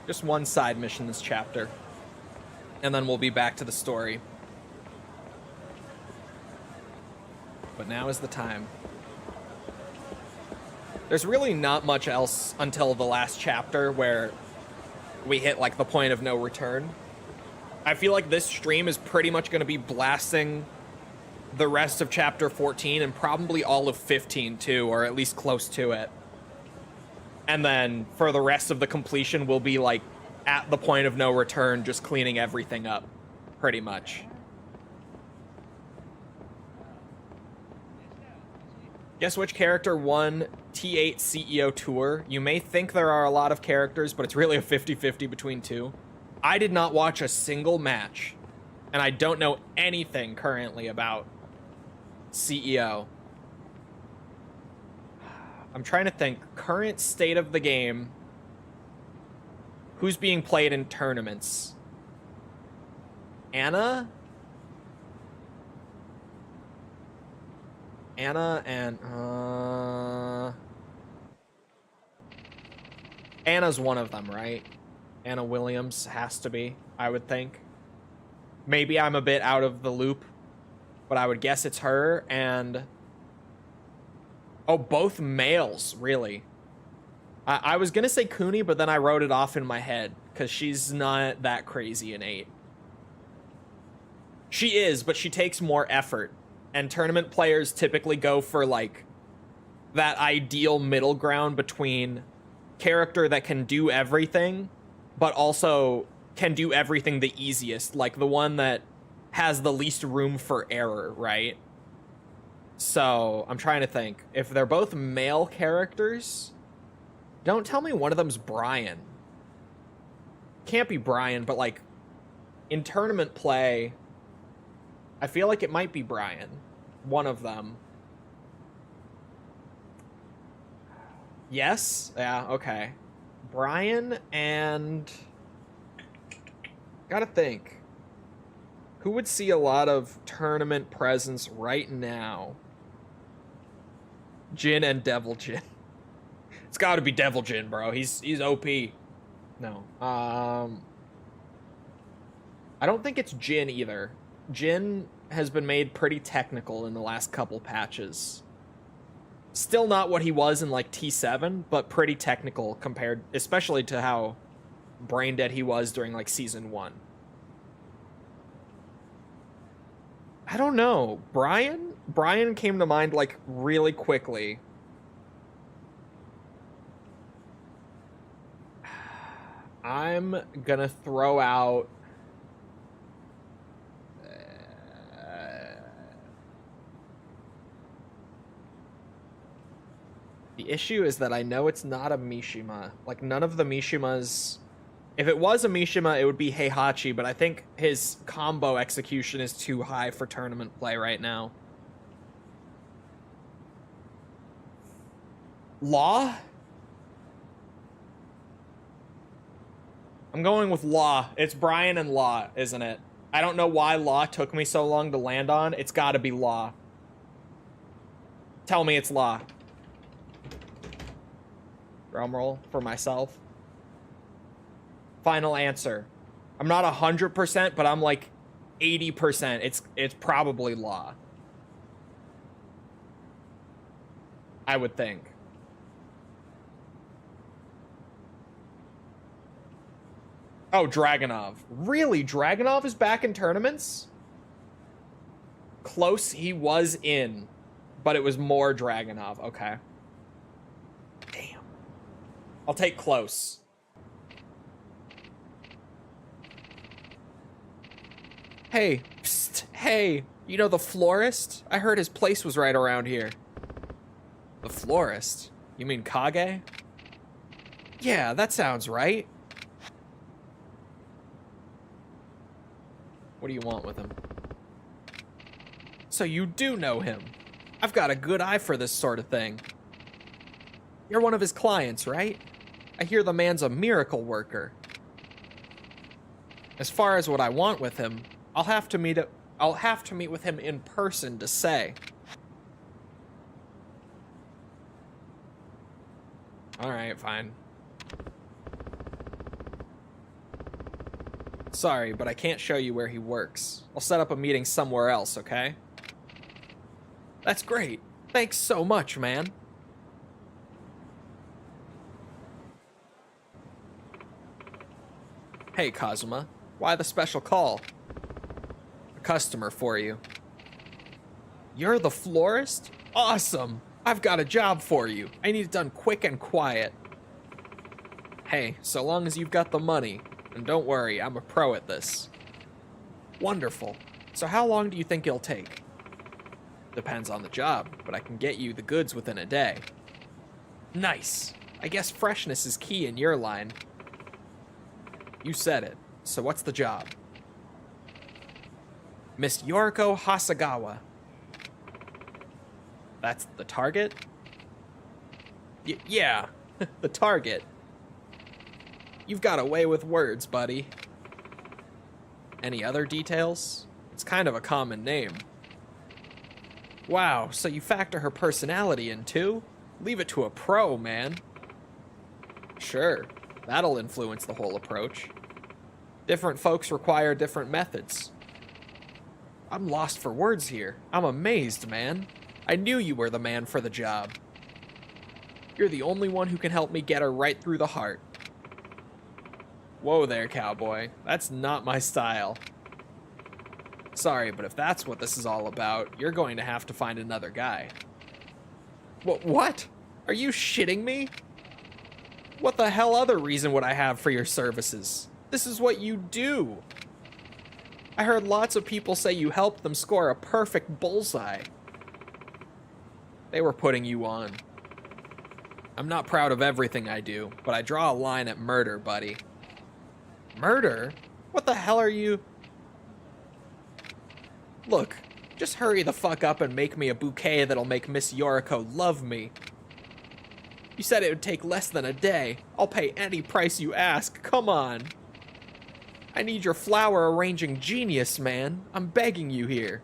Just one side mission this chapter. And then we'll be back to the story. But now is the time. There's really not much else until the last chapter where we hit like the point of no return. I feel like this stream is pretty much going to be blasting the rest of chapter 14 and probably all of 15 too, or at least close to it. And then for the rest of the completion, we'll be like at the point of no return, just cleaning everything up, pretty much. Guess which character won T8 CEO Tour? You may think there are a lot of characters, but it's really a 50-50 between two. I did not watch a single match, and I don't know anything currently about CEO. I'm trying to think. Current state of the game. Who's being played in tournaments? Anna? Anna and... Anna's one of them, right? Anna Williams has to be, I would think. Maybe I'm a bit out of the loop, but I would guess it's her, and... Oh, both males, really. I was gonna say Kuni, but then I wrote it off in my head, because she's not that crazy in 8. She is, but she takes more effort. And tournament players typically go for, like, that ideal middle ground between character that can do everything, but also can do everything the easiest. Like, the one that has the least room for error, right? So, I'm trying to think. If they're both male characters, don't tell me one of them's Brian. Can't be Brian, but, like, in tournament play, I feel like it might be Brian. One of them. Yes? Yeah, okay. Brian and... Gotta think. Who would see a lot of tournament presence right now? Jin and Devil Jin. It's gotta be Devil Jin, bro. He's OP. No. I don't think it's Jin either. Jin has been made pretty technical in the last couple patches. Still not what he was in like T7, but pretty technical compared, especially to how brain dead he was during like season 1. I don't know. Brian came to mind like really quickly. I'm gonna throw out the issue is that I know it's not a Mishima. Like, none of the Mishimas... If it was a Mishima, it would be Heihachi, but I think his combo execution is too high for tournament play right now. Law? I'm going with Law. It's Brian and Law, isn't it? I don't know why Law took me so long to land on. It's gotta be Law. Tell me it's Law. Drum roll for myself. Final answer. I'm not 100%, but I'm like 80%. It's probably Law. I would think. Oh, Dragunov. Really? Dragunov is back in tournaments? Close he was in, but it was more Dragunov. Okay. Damn. I'll take close. Hey, psst, hey, you know the florist? I heard his place was right around here. The florist? You mean Kage? Yeah, that sounds right. What do you want with him? So you do know him. I've got a good eye for this sort of thing. You're one of his clients, right? I hear the man's a miracle worker. As far as what I want with him, I'll have to meet with him in person to say. Alright, fine. Sorry, but I can't show you where he works. I'll set up a meeting somewhere else, okay? That's great. Thanks so much, man. Hey, Kazuma. Why the special call? A customer for you. You're the florist? Awesome! I've got a job for you. I need it done quick and quiet. Hey, so long as you've got the money. And don't worry, I'm a pro at this. Wonderful. So how long do you think it'll take? Depends on the job, but I can get you the goods within a day. Nice. I guess freshness is key in your line. You said it. So what's the job? Miss Yoriko Hasagawa. That's the target? Yeah, the target. You've got a way with words, buddy. Any other details? It's kind of a common name. Wow, so you factor her personality in too? Leave it to a pro, man. Sure, that'll influence the whole approach. Different folks require different methods. I'm lost for words here. I'm amazed, man. I knew you were the man for the job. You're the only one who can help me get her right through the heart. Whoa there, cowboy. That's not my style. Sorry, but if that's what this is all about, you're going to have to find another guy. What? Are you shitting me? What the hell other reason would I have for your services? This is what you do. I heard lots of people say you helped them score a perfect bullseye. They were putting you on. I'm not proud of everything I do, but I draw a line at murder, buddy. Murder? What the hell are you? Look, just hurry the fuck up and make me a bouquet that'll make Miss Yoriko love me. You said it would take less than a day. I'll pay any price you ask. Come on. I need your flower arranging genius, man. I'm begging you here.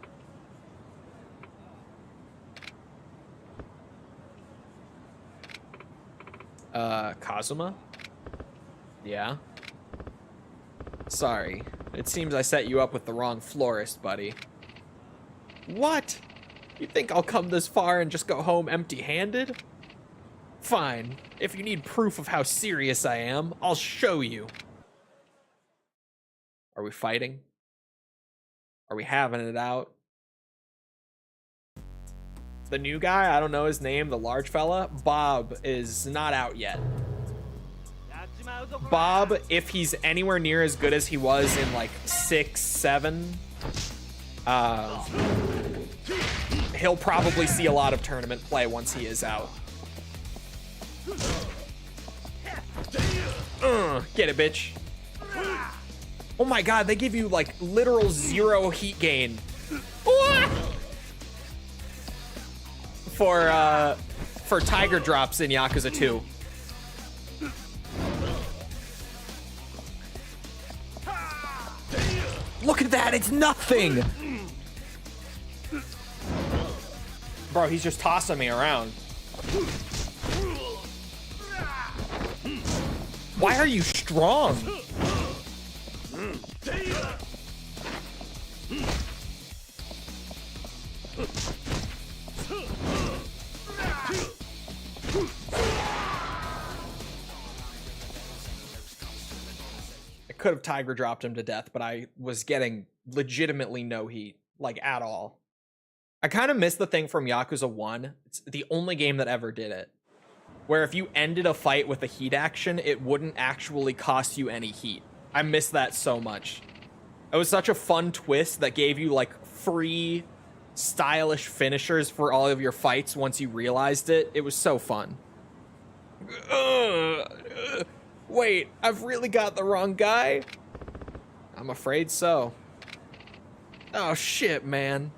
Kazuma? Yeah? Sorry. It seems I set you up with the wrong florist, buddy. What? You think I'll come this far and just go home empty-handed? Fine. If you need proof of how serious I am, I'll show you. Are we fighting? Are we having it out? The new guy, I don't know his name, the large fella, Bob, is not out yet. Bob, if he's anywhere near as good as he was in like 6, 7, he'll probably see a lot of tournament play once he is out. Get it, bitch. Oh my god, they give you like literal 0 heat gain. For tiger drops in Yakuza 2. Look at that, it's nothing! Bro, he's just tossing me around. Why are you strong? I could have tiger dropped him to death, but I was getting legitimately no heat, like at all. I kind of miss the thing from Yakuza 1. It's the only game that ever did it. Where if you ended a fight with a heat action, it wouldn't actually cost you any heat. I miss that so much. It was such a fun twist that gave you like free, stylish finishers for all of your fights once you realized it. It was so fun. Wait, I've really got the wrong guy? I'm afraid so. Oh shit, man.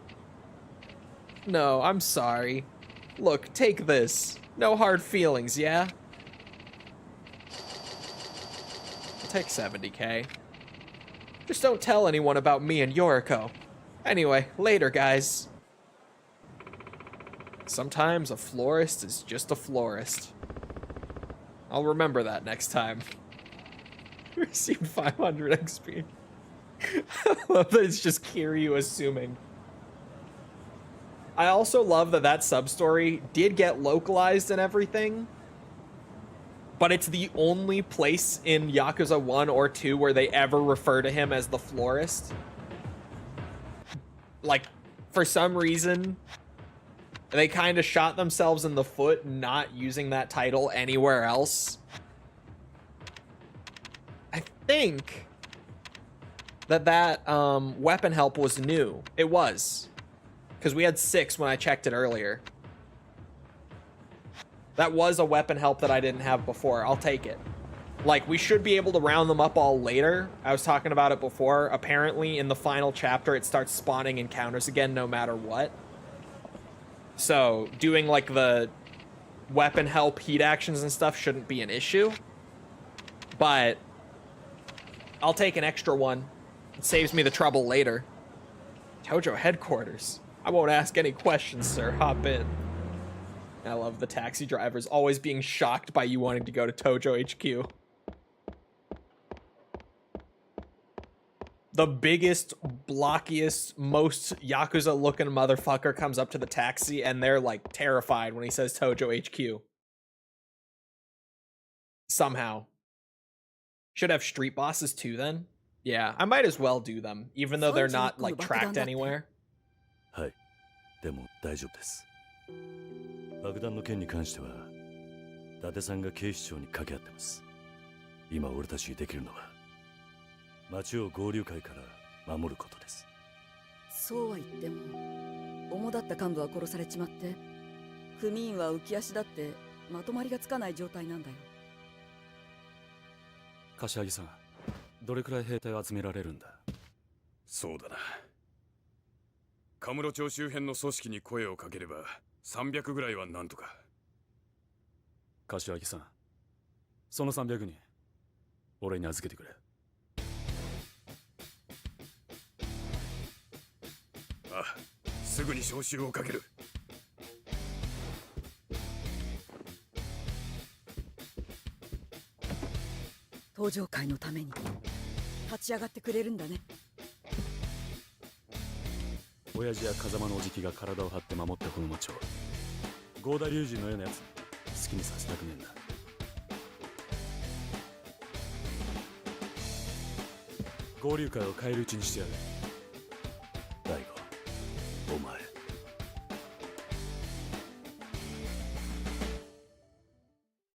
No, I'm sorry. Look, take this. No hard feelings, yeah? I'll take 70K. Just don't tell anyone about me and Yoriko. Anyway, later, guys. Sometimes a florist is just a florist. I'll remember that next time. Received 500 XP. I love that it's just Kiryu assuming. I also love that that sub-story did get localized and everything, but it's the only place in Yakuza 1 or 2 where they ever refer to him as the florist. Like, for some reason, they kind of shot themselves in the foot not using that title anywhere else. I think that weapon help was new. It was. Because we had 6 when I checked it earlier. That was a weapon help that I didn't have before. I'll take it. Like, we should be able to round them up all later. I was talking about it before. Apparently, in the final chapter, it starts spawning encounters again no matter what. So, doing, like, the weapon help heat actions and stuff shouldn't be an issue. But I'll take an extra one. It saves me the trouble later. Tojo headquarters. I won't ask any questions, sir. Hop in. I love the taxi drivers always being shocked by you wanting to go to Tojo HQ. The biggest, blockiest, most Yakuza-looking motherfucker comes up to the taxi and they're, like, terrified when he says Tojo HQ. Somehow. Should have street bosses too, then? Yeah, I might as well do them, even though they're not, like, tracked anywhere. はい、でも大丈夫です。爆弾の件に関しては、伊達さんが警視庁に掛け合ってます。今俺たちにできるのは、町を合流会から守ることです。そうは言っても、主だった幹部は殺されちまって、組員は浮き足だってまとまりがつかない状態なんだよ。柏木さん、どれくらい兵隊を集められるんだ？そうだな。カムロ町周辺の組織に声をかければ300ぐらいはなんとか。柏木さん、その300人俺に預けてくれ。ああ、すぐに招集をかける。登場会のために立ち上がってくれるんだね。親父や風間のおじきが体を張って守ったこの町をゴーダ龍二のようなやつ好きにさせたくねえんだ。合流会を返り討ちにしてやる。大悟、お前。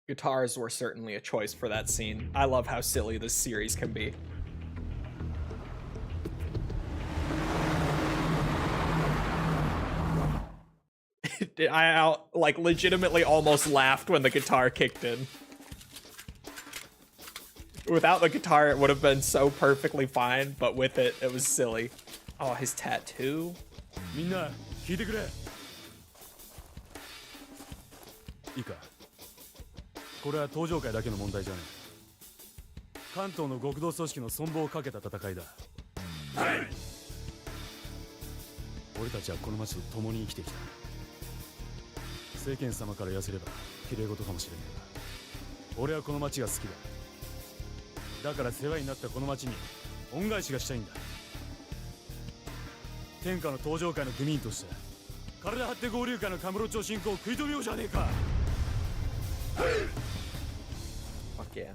Guitars were certainly a choice for that scene. I love how silly this series can be. I like legitimately almost laughed when the guitar kicked in. Without the guitar, it would have been so perfectly fine, but with it, it was silly. Oh, his tattoo. みんな聞いてくれ。いいか。これは登場会だけの問題じゃねえ。関東の極道組織の存亡をかけた戦いだ。はい。俺たちはこの町と共に生きてきた。世間様から言わせれば綺麗事かもしれねえが、俺はこの町が好きだ。だから世話になったこの町に恩返しがしたいんだ。天下の登場会の組員として体張って合流会のカムロ町進行を食い止めようじゃねえか。Fuck yeah.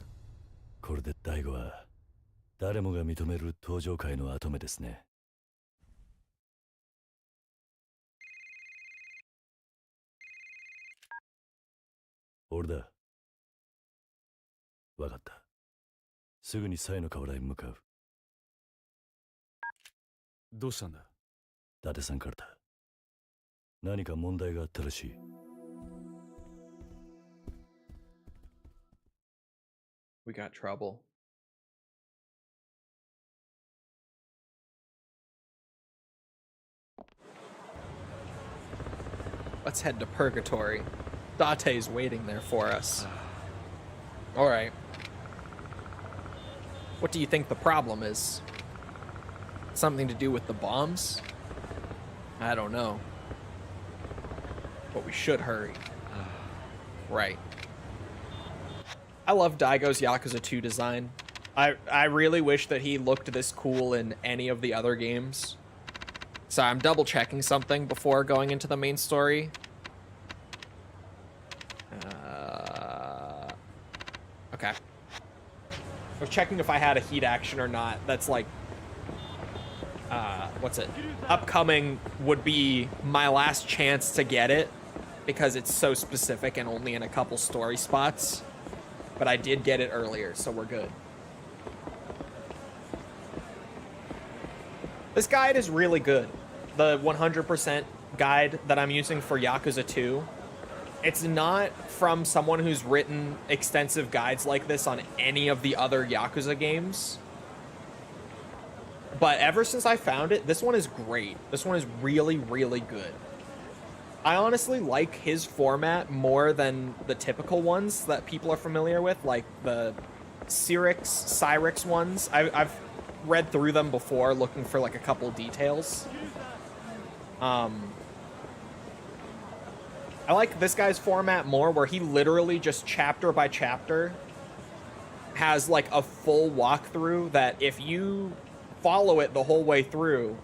これで大悟は誰もが認める登場会の跡目ですね。俺だ。わかった。すぐにサイの河原へ向かう。どうしたんだ？伊達さんからだ。何か問題があったらしい。We got trouble. Let's head to Purgatory. Date's waiting there for us. Alright. What do you think the problem is? Something to do with the bombs? I don't know. But we should hurry. Right. I love Daigo's Yakuza 2 design. I really wish that he looked this cool in any of the other games. So I'm double checking something before going into the main story. Okay. I was checking if I had a heat action or not. That's like, what's it? Upcoming would be my last chance to get it because it's so specific and only in a couple story spots. But I did get it earlier, so we're good. This guide is really good. The 100% guide that I'm using for Yakuza 2. It's not from someone who's written extensive guides like this on any of the other Yakuza games. But ever since I found it, this one is great. This one is really, really good. I honestly like his format more than the typical ones that people are familiar with, like the Cyrix ones. I've read through them before looking for like a couple details. I like this guy's format more, where he literally just chapter by chapter has like a full walkthrough that if you follow it the whole way through,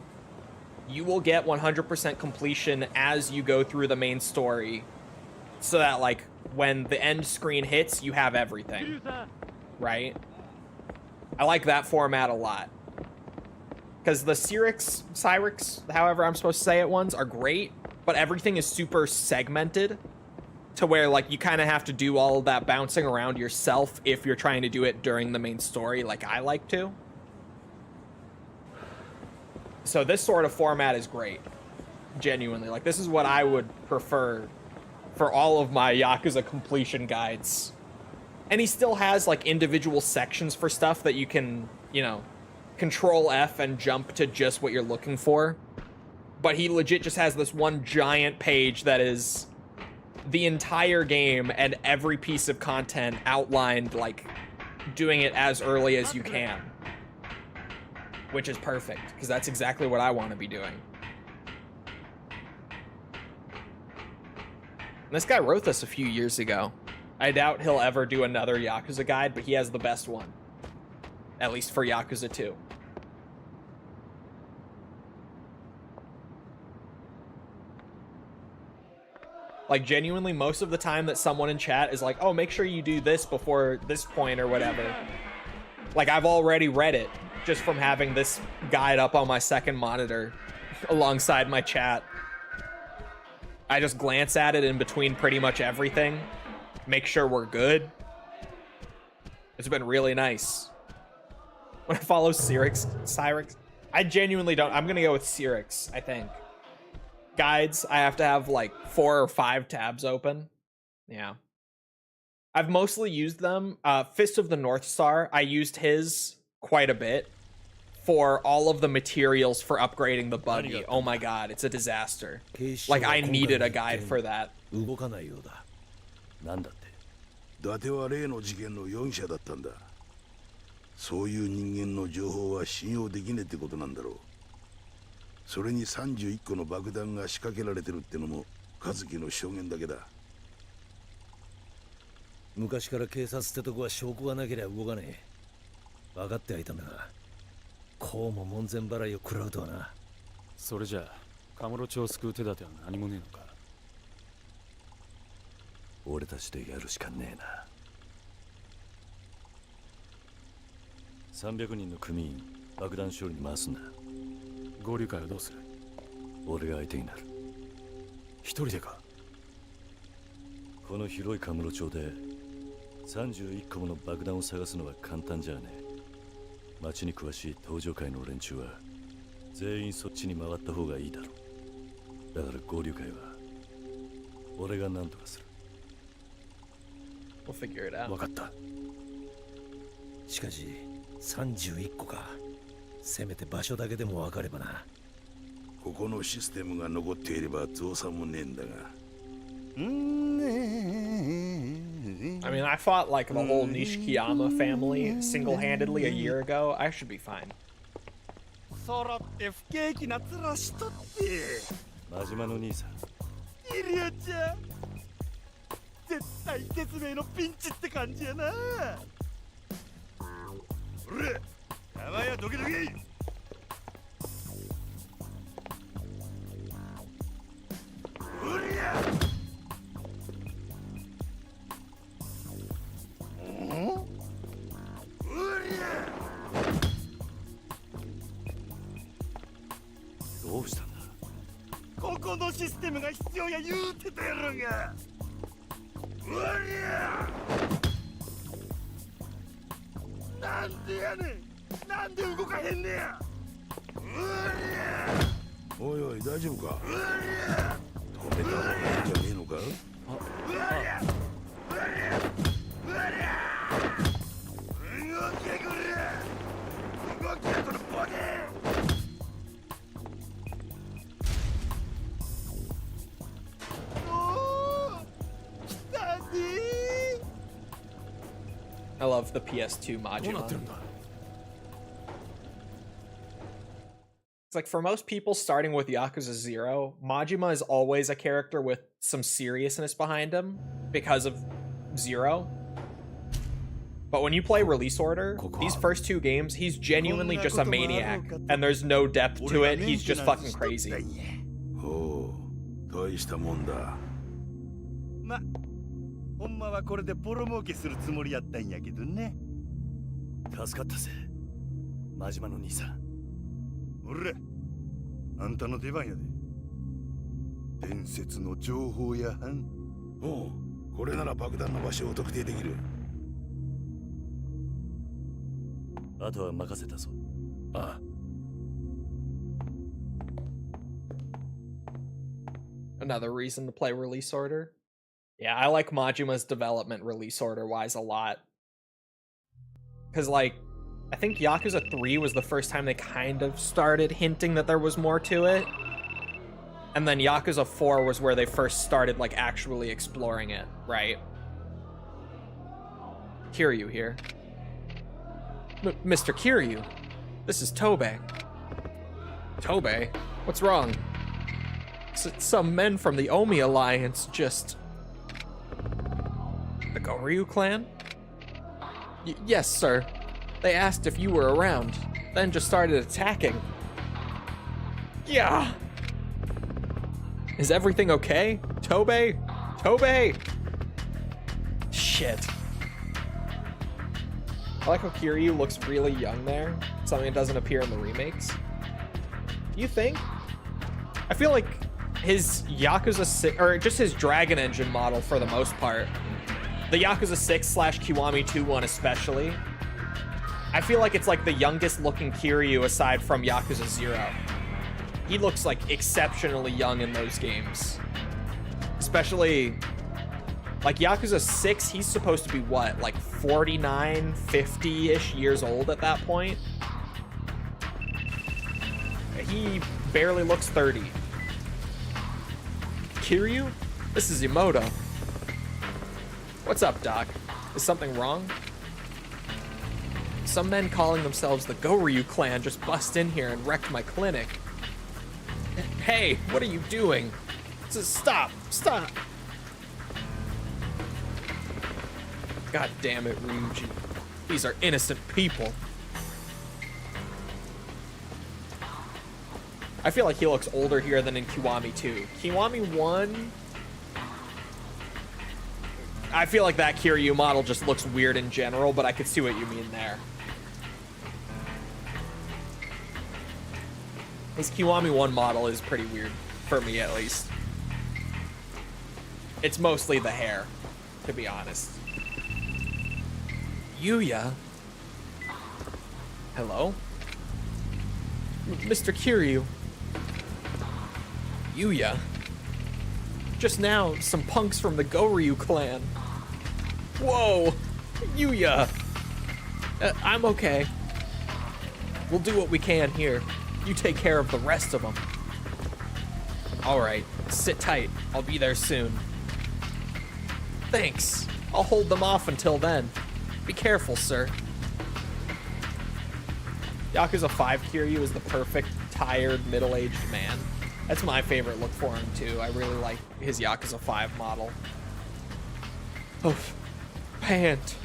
you will get 100% completion as you go through the main story, so that like when the end screen hits, you have everything, right? I like that format a lot. Because the Cyrix, however I'm supposed to say it, ones are great, but everything is super segmented to where like you kind of have to do all of that bouncing around yourself if you're trying to do it during the main story like I like to. So this sort of format is great. Genuinely. Like, this is what I would prefer for all of my Yakuza completion guides. And he still has like individual sections for stuff that you can, you know, Control F and jump to just what you're looking for. But he legit just has this one giant page that is the entire game and every piece of content outlined, like doing it as early as you can. Which is perfect, because that's exactly what I want to be doing. And this guy wrote this a few years ago. I doubt he'll ever do another Yakuza guide, but he has the best one. At least for Yakuza 2. Like, genuinely, most of the time that someone in chat is like, oh, make sure you do this before this point or whatever. Like, I've already read it just from having this guide up on my second monitor alongside my chat. I just glance at it in between pretty much everything. Make sure we're good. It's been really nice. When I follow Cyrix, I genuinely don't. I'm gonna go with Cyrix, I think. Guides, I have to have like 4 or 5 tabs open. Yeah. I've mostly used them. Fist of the North Star, I used his quite a bit for all of the materials for upgrading the buggy. Oh my god, it's a disaster. Like, I needed a guide for that. なんだって。伊達は例の事件の容疑者だったんだ。そういう人間の情報は信用できねえってことなんだろう。それに31個の爆弾が仕掛けられてるってのも和樹の証言だけだ。昔から警察ってとこは証拠がなければ動かねえ。分かってはいたんだが、こうも門前払いを食らうとはな。それじゃあ、カムロ町を救う手立ては何もねえのか。俺たちでやるしかねえな。300人の組員、爆弾処理に回すんだ。合流会はどうする？俺が相手になる。一人でか？この広いカムロ町で31個もの爆弾を探すのは簡単じゃねえ。町に詳しい東条会の連中は全員そっちに回った方がいいだろう。だから合流会は俺が何とかする。We'll figure it out. 分かった。しかし31個か。せめて場所だけでも分かればな。ここのシステムが残っていれば造作もねえんだが。I mean, I fought like the whole Nishikiyama family single-handedly a year ago. I should be fine. 揃って不景気な面しとって真島の兄さん。キリュウちゃん絶対絶命のピンチって感じやな。おれ山やどけどけ。おりゃどうしたんだ。ここのシステムが必要や言うてたやろが。おりゃなんでやねん。なんで動かへんねや。おいおい大丈夫か。止めた方がいいんじゃねえのか。動けこれ。動けこのボケ。I love the PS2 Majima. It's like for most people starting with Yakuza 0, Majima is always a character with some seriousness behind him because of 0. But when you play Release Order, these first 2 games, he's genuinely just a maniac, and there's no depth to it. He's just fucking crazy. Oh, 大したもんだ。ま、ほんまはこれでボロ儲けするつもりやったんやけどね。助かったぜ、真島の兄さん。おれ、あんたの出番やで。伝説の情報やはん。おう、これなら爆弾の場所を特定できる。あとは任せたぞ。ああ。Another reason to play Release Order. Yeah, I like Majima's development Release Order wise a lot. Because, like, I think Yakuza 3 was the first time they kind of started hinting that there was more to it. And then Yakuza 4 was where they first started, like, actually exploring it, right? Kiryu here. Mr. Kiryu, this is Tobe. Tobe? What's wrong? Some men from the Omi Alliance just... The Goryu clan? Yes, sir. They asked if you were around, then just started attacking. Yeah! Is everything okay? Tobe? Tobe! Shit. I like how Kiryu looks really young there, something that doesn't appear in the remakes. Do you think? I feel like his Yakuza 6, or just his Dragon Engine model for the most part, the Yakuza 6 / Kiwami 2 one especially, I feel like it's like the youngest looking Kiryu aside from Yakuza 0. He looks like exceptionally young in those games. Especially, like Yakuza 6, he's supposed to be what, like 49, 50-ish years old at that point? He barely looks 30. Kiryu? This is Emoto. What's up, Doc? Is something wrong? Some men calling themselves the Goryu clan just bust in here and wrecked my clinic. Hey, what are you doing? Stop! Stop! God damn it, Ryuji. These are innocent people. I feel like he looks older here than in Kiwami 2. Kiwami 1... I feel like that Kiryu model just looks weird in general, but I could see what you mean there. His Kiwami 1 model is pretty weird, for me at least. It's mostly the hair, to be honest. Yuya? Hello? Mr. Kiryu? Yuya? Just now, some punks from the Goryu clan. Whoa! Yuya! I'm okay. We'll do what we can here. You take care of the rest of them. Alright, sit tight. I'll be there soon. Thanks. I'll hold them off until then. Be careful, sir. Yakuza 5 Kiryu is the perfect, tired, middle-aged man. That's my favorite look for him, too. I really like his Yakuza 5 model. Oh, pant.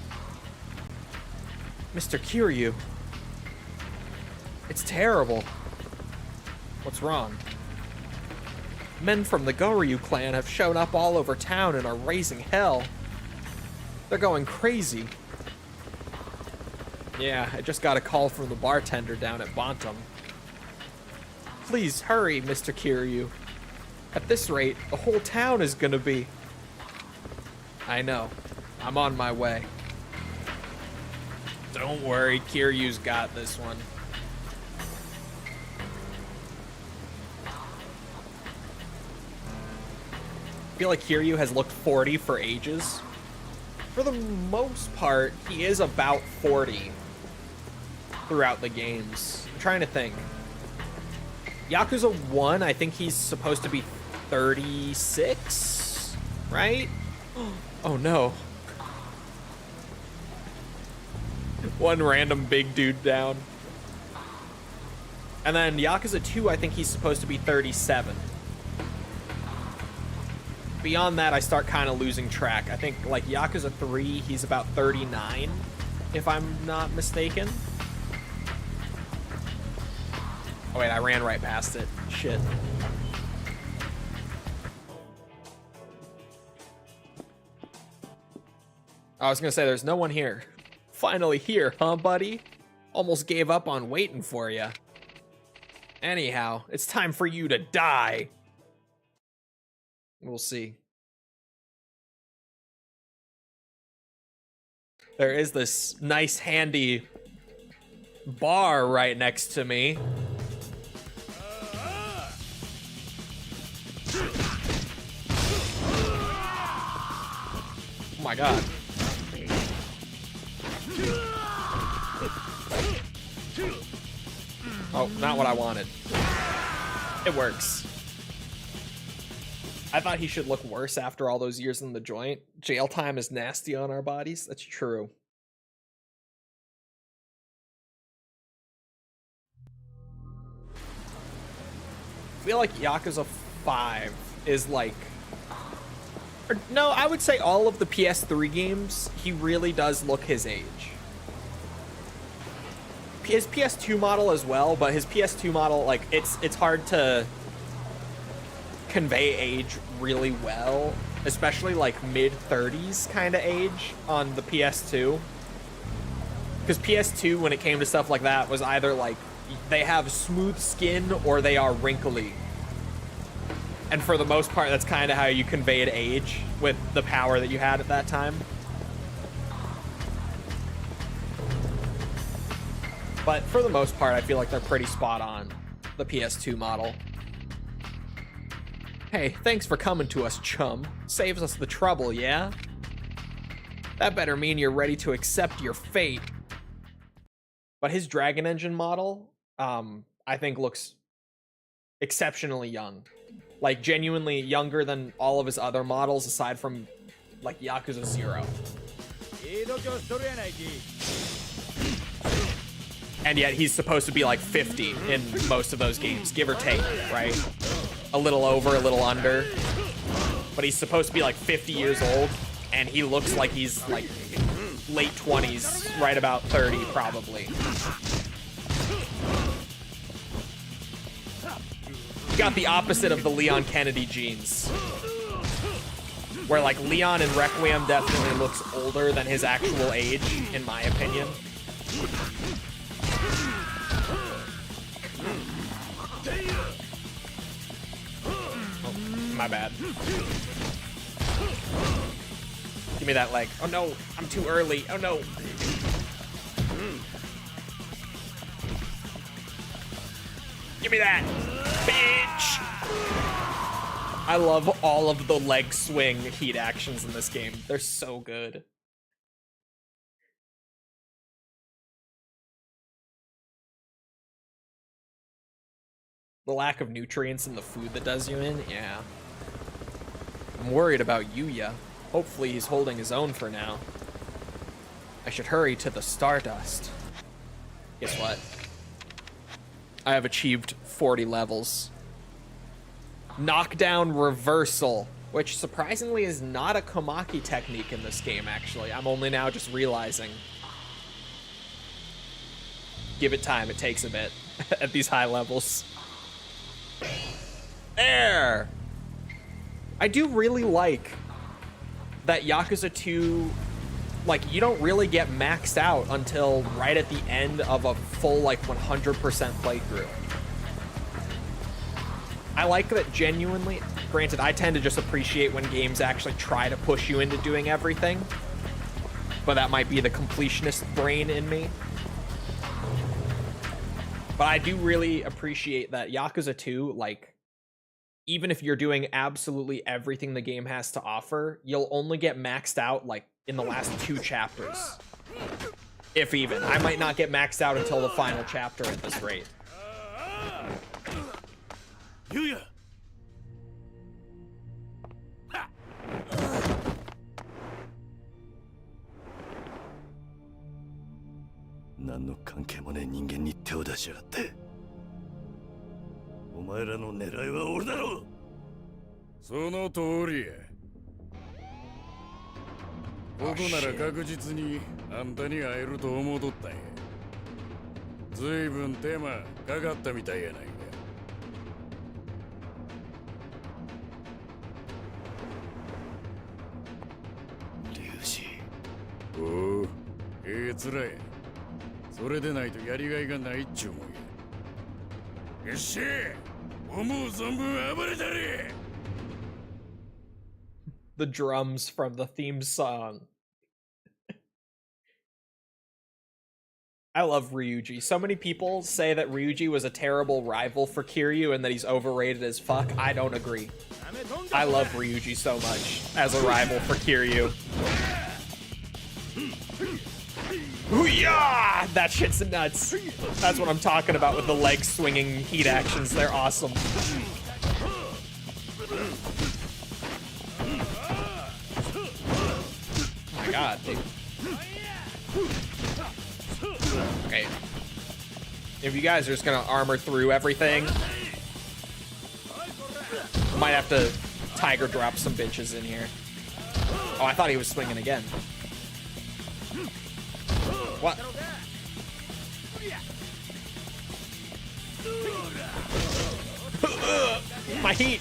Mr. Kiryu. It's terrible. What's wrong? Men from the Goryeo clan have shown up all over town and are raising hell. They're going crazy. Yeah, I just got a call from the bartender down at Bantam. Please hurry, Mr. Kiryu. At this rate, the whole town is gonna be... I know. I'm on my way. Don't worry, Kiryu's got this one. I feel like Kiryu has looked 40 for ages. For the most part, he is about 40 throughout the games. I'm trying to think. Yakuza 1, I think he's supposed to be 36, right? Oh no. One random big dude down. And then Yakuza 2, I think he's supposed to be 37. Beyond that, I start kind of losing track. I think, like, Yakuza 3, he's about 39, if I'm not mistaken. Oh, wait, I ran right past it. Shit. I was gonna say, there's no one here. Finally here, huh, buddy? Almost gave up on waiting for you. Anyhow, it's time for you to die. We'll see. There is this nice handy bar right next to me. Oh my god. Oh, not what I wanted. It works. I thought he should look worse after all those years in the joint. Jail time is nasty on our bodies. That's true. I feel like Yakuza 5 is like... No, I would say all of the PS3 games, he really does look his age. His PS2 model as well, but his PS2 model, like, it's hard to convey age really well, especially like mid-30s kind of age on the PS2. Because PS2, when it came to stuff like that, was either like they have smooth skin or they are wrinkly. And for the most part, that's kind of how you conveyed age with the power that you had at that time. But for the most part, I feel like they're pretty spot on, the PS2 model. Hey, thanks for coming to us, chum. Saves us the trouble, yeah? That better mean you're ready to accept your fate. But his Dragon Engine model, I think looks exceptionally young. Like, genuinely younger than all of his other models, aside from, like, Yakuza 0. And yet he's supposed to be like 50 in most of those games, give or take, right? A little over, a little under. But he's supposed to be like 50 years old, and he looks like he's like late 20s, right about 30 probably. Got the opposite of the Leon Kennedy genes. Where like Leon in Requiem definitely looks older than his actual age, in my opinion. Oh, my bad. Give me that leg. Oh no, I'm too early. Oh no. Give me that, bitch! I love all of the leg swing heat actions in this game. They're so good. The lack of nutrients in the food that does you in, yeah. I'm worried about Yuya. Hopefully he's holding his own for now. I should hurry to the Stardust. Guess what? I have achieved 40 levels. Knockdown reversal, which surprisingly is not a Komaki technique in this game, actually. I'm only now just realizing. Give it time, it takes a bit at these high levels. There! I do really like that Yakuza 2, like, you don't really get maxed out until right at the end of a full, like, 100% playthrough. I like that genuinely. Granted, I tend to just appreciate when games actually try to push you into doing everything, but that might be the completionist brain in me. But I do really appreciate that Yakuza 2, like, even if you're doing absolutely everything the game has to offer, you'll only get maxed out, like, in the last 2 chapters. If even. I might not get maxed out until the final chapter at this rate. Yuya! 何の関係もねえ人間に手を出しやがって。お前らの狙いは俺だろう。その通りや。ここなら確実にあんたに会えると思うとったんや。ずいぶん手間かかったみたいやないか。おお、ええつらや。それでないとやりがいがないっちゅうもんや。よっしゃ、思う存分暴れたれ。 The drums from the theme song. I love Ryuji. So many people say that Ryuji was a terrible rival for Kiryu and that he's overrated as fuck. I don't agree. I love Ryuji so much as a rival for Kiryu. Hoo-yah! That shit's nuts. That's what I'm talking about with the leg swinging heat actions. They're awesome. Oh my god, dude. Okay. If you guys are just gonna armor through everything, might have to tiger drop some bitches in here. Oh, I thought he was swinging again. What? My heat.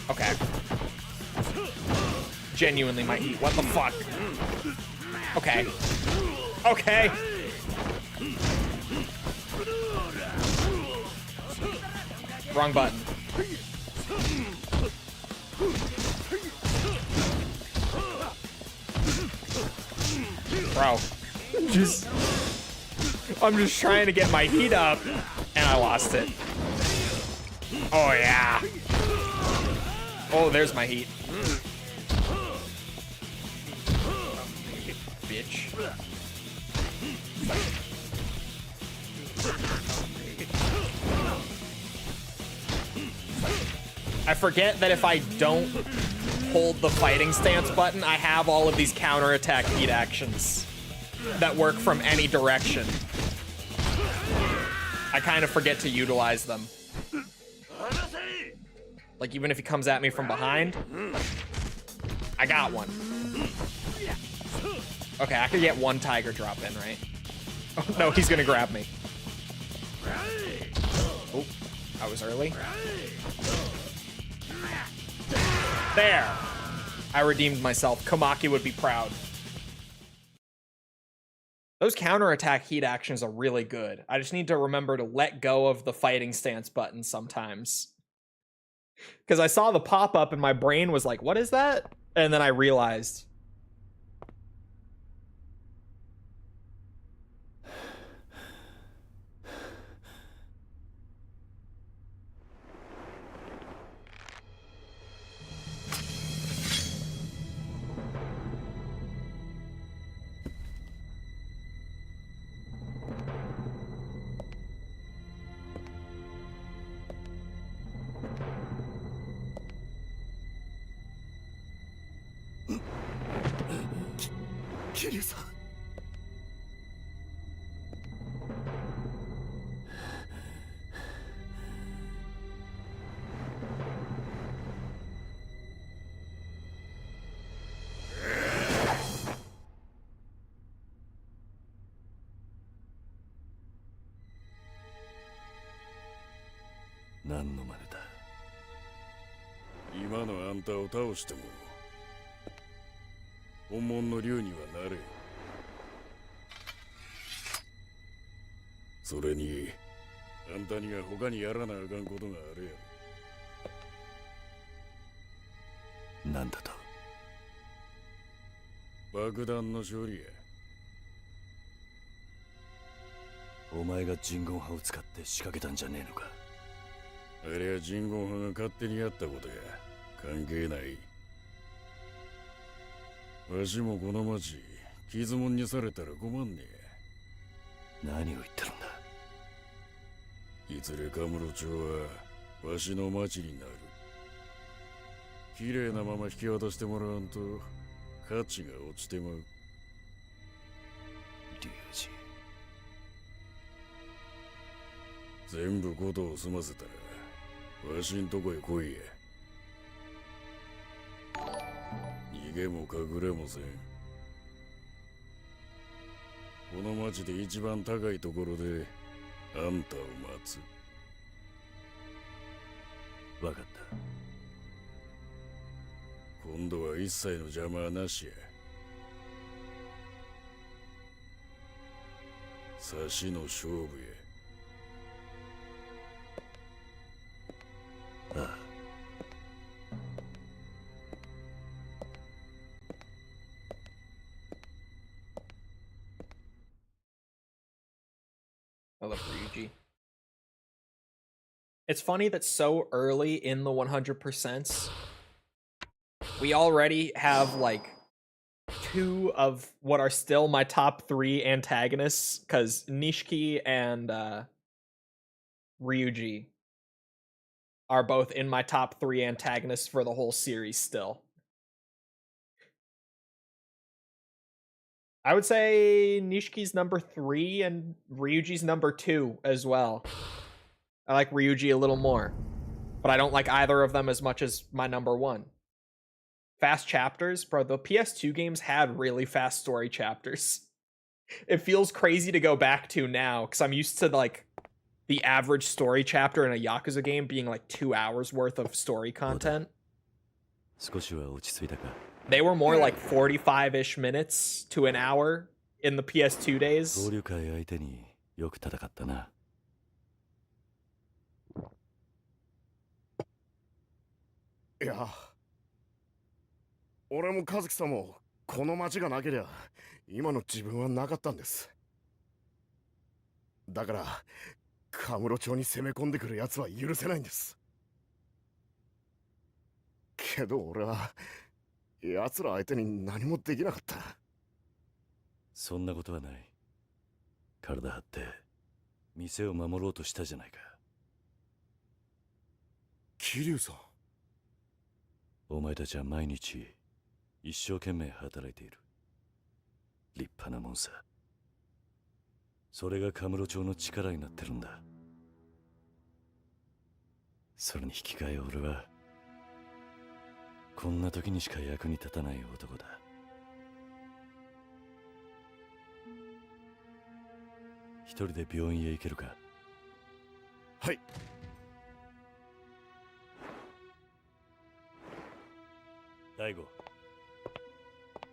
Okay. Genuinely my heat. What the fuck? Okay. Okay. Wrong button. Bro. I'm just trying to get my heat up, and I lost it. Oh yeah. Oh, there's my heat. Bitch. I forget that if I don't hold the fighting stance button, I have all of these counterattack heat actions that work from any direction. I kind of forget to utilize them. Like, even if he comes at me from behind, I got one. Okay, I could get one tiger drop in, right? Oh, no, he's gonna grab me. Oh, I was early. There! I redeemed myself. Komaki would be proud. Those counterattack heat actions are really good. I just need to remember to let go of the fighting stance button sometimes. Because I saw the pop-up and my brain was like, what is that? And then I realized. 何の真似だ。今のあんたを倒しても本物の竜にはなれん。それにあんたには他にやらなあかんことがあるやろ。なんだと。爆弾の処理や。お前が人言派を使って仕掛けたんじゃねえのか。あれは人言派が勝手にやったことや。関係ない。わしもこの町傷もんにされたら困んねえ。何を言ってるんだ。いずれカムロ町はわしの町になる。綺麗なまま引き渡してもらわんと価値が落ちてまう。龍二、全部ことを済ませたらわしんとこへ来いや。逃げも隠れもせん。この町で一番高いところであんたを待つ。わかった。今度は一切の邪魔はなしや。差しの勝負や。ああ。I love Ryuji. It's funny that so early in the 100%, we already have like 2 of what are still my top 3 antagonists, because Nishiki and Ryuji are both in my top 3 antagonists for the whole series still. I would say Nishiki's number 3 and Ryuji's number 2 as well. I like Ryuji a little more, but I don't like either of them as much as my number 1. Fast chapters, bro, the PS2 games had really fast story chapters. It feels crazy to go back to now, because I'm used to like the average story chapter in a Yakuza game being like 2 hours worth of story content. They were more like 45-ish minutes to an hour in the PS2 days. 交流会相手によく戦ったな。いや、俺も和樹さんもこの町がなけりゃ今の自分はなかったんです。だからカムロ町に攻め込んでくる奴は許せないんです。けど俺は奴ら相手に何もできなかった。そんなことはない。体張って店を守ろうとしたじゃないか。桐生さん、お前たちは毎日一生懸命働いている。立派なもんさ。それがカムロ町の力になってるんだ。それに引き換え俺はこんな時にしか役に立たない男だ。一人で病院へ行けるか？はい。大吾。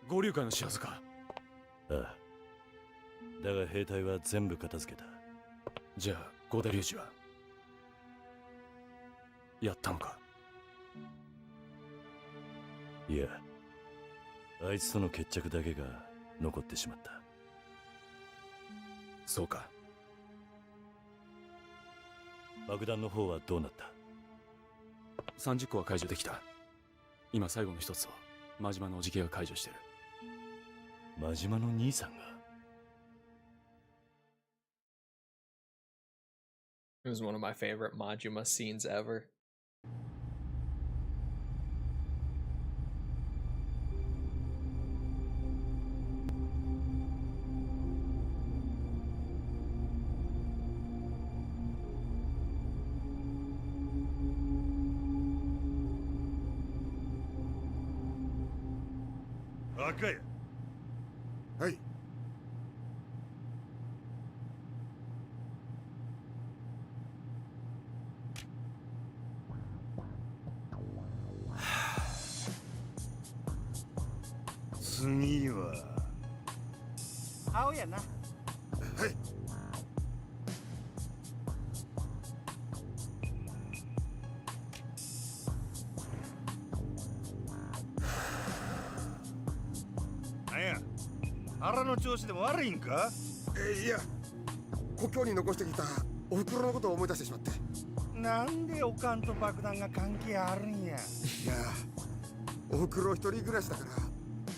合流会の知らせか？ああ。だが兵隊は全部片付けた。じゃあ合田隆二はやったのか？いや、あいつとの決着だけが残ってしまった。そうか。爆弾の方はどうなった？ 30個は解除できた。今最後の一つを真島のおじけが解除してる。真島の兄さんが？ It was one of my favorite Majima scenes ever. Okay. はい。青やな。はい。なんや、腹の調子でも悪いんか？いや、故郷に残してきたお袋のことを思い出してしまって。なんでおかんと爆弾が関係あるんや。いや、お袋一人暮らしだから、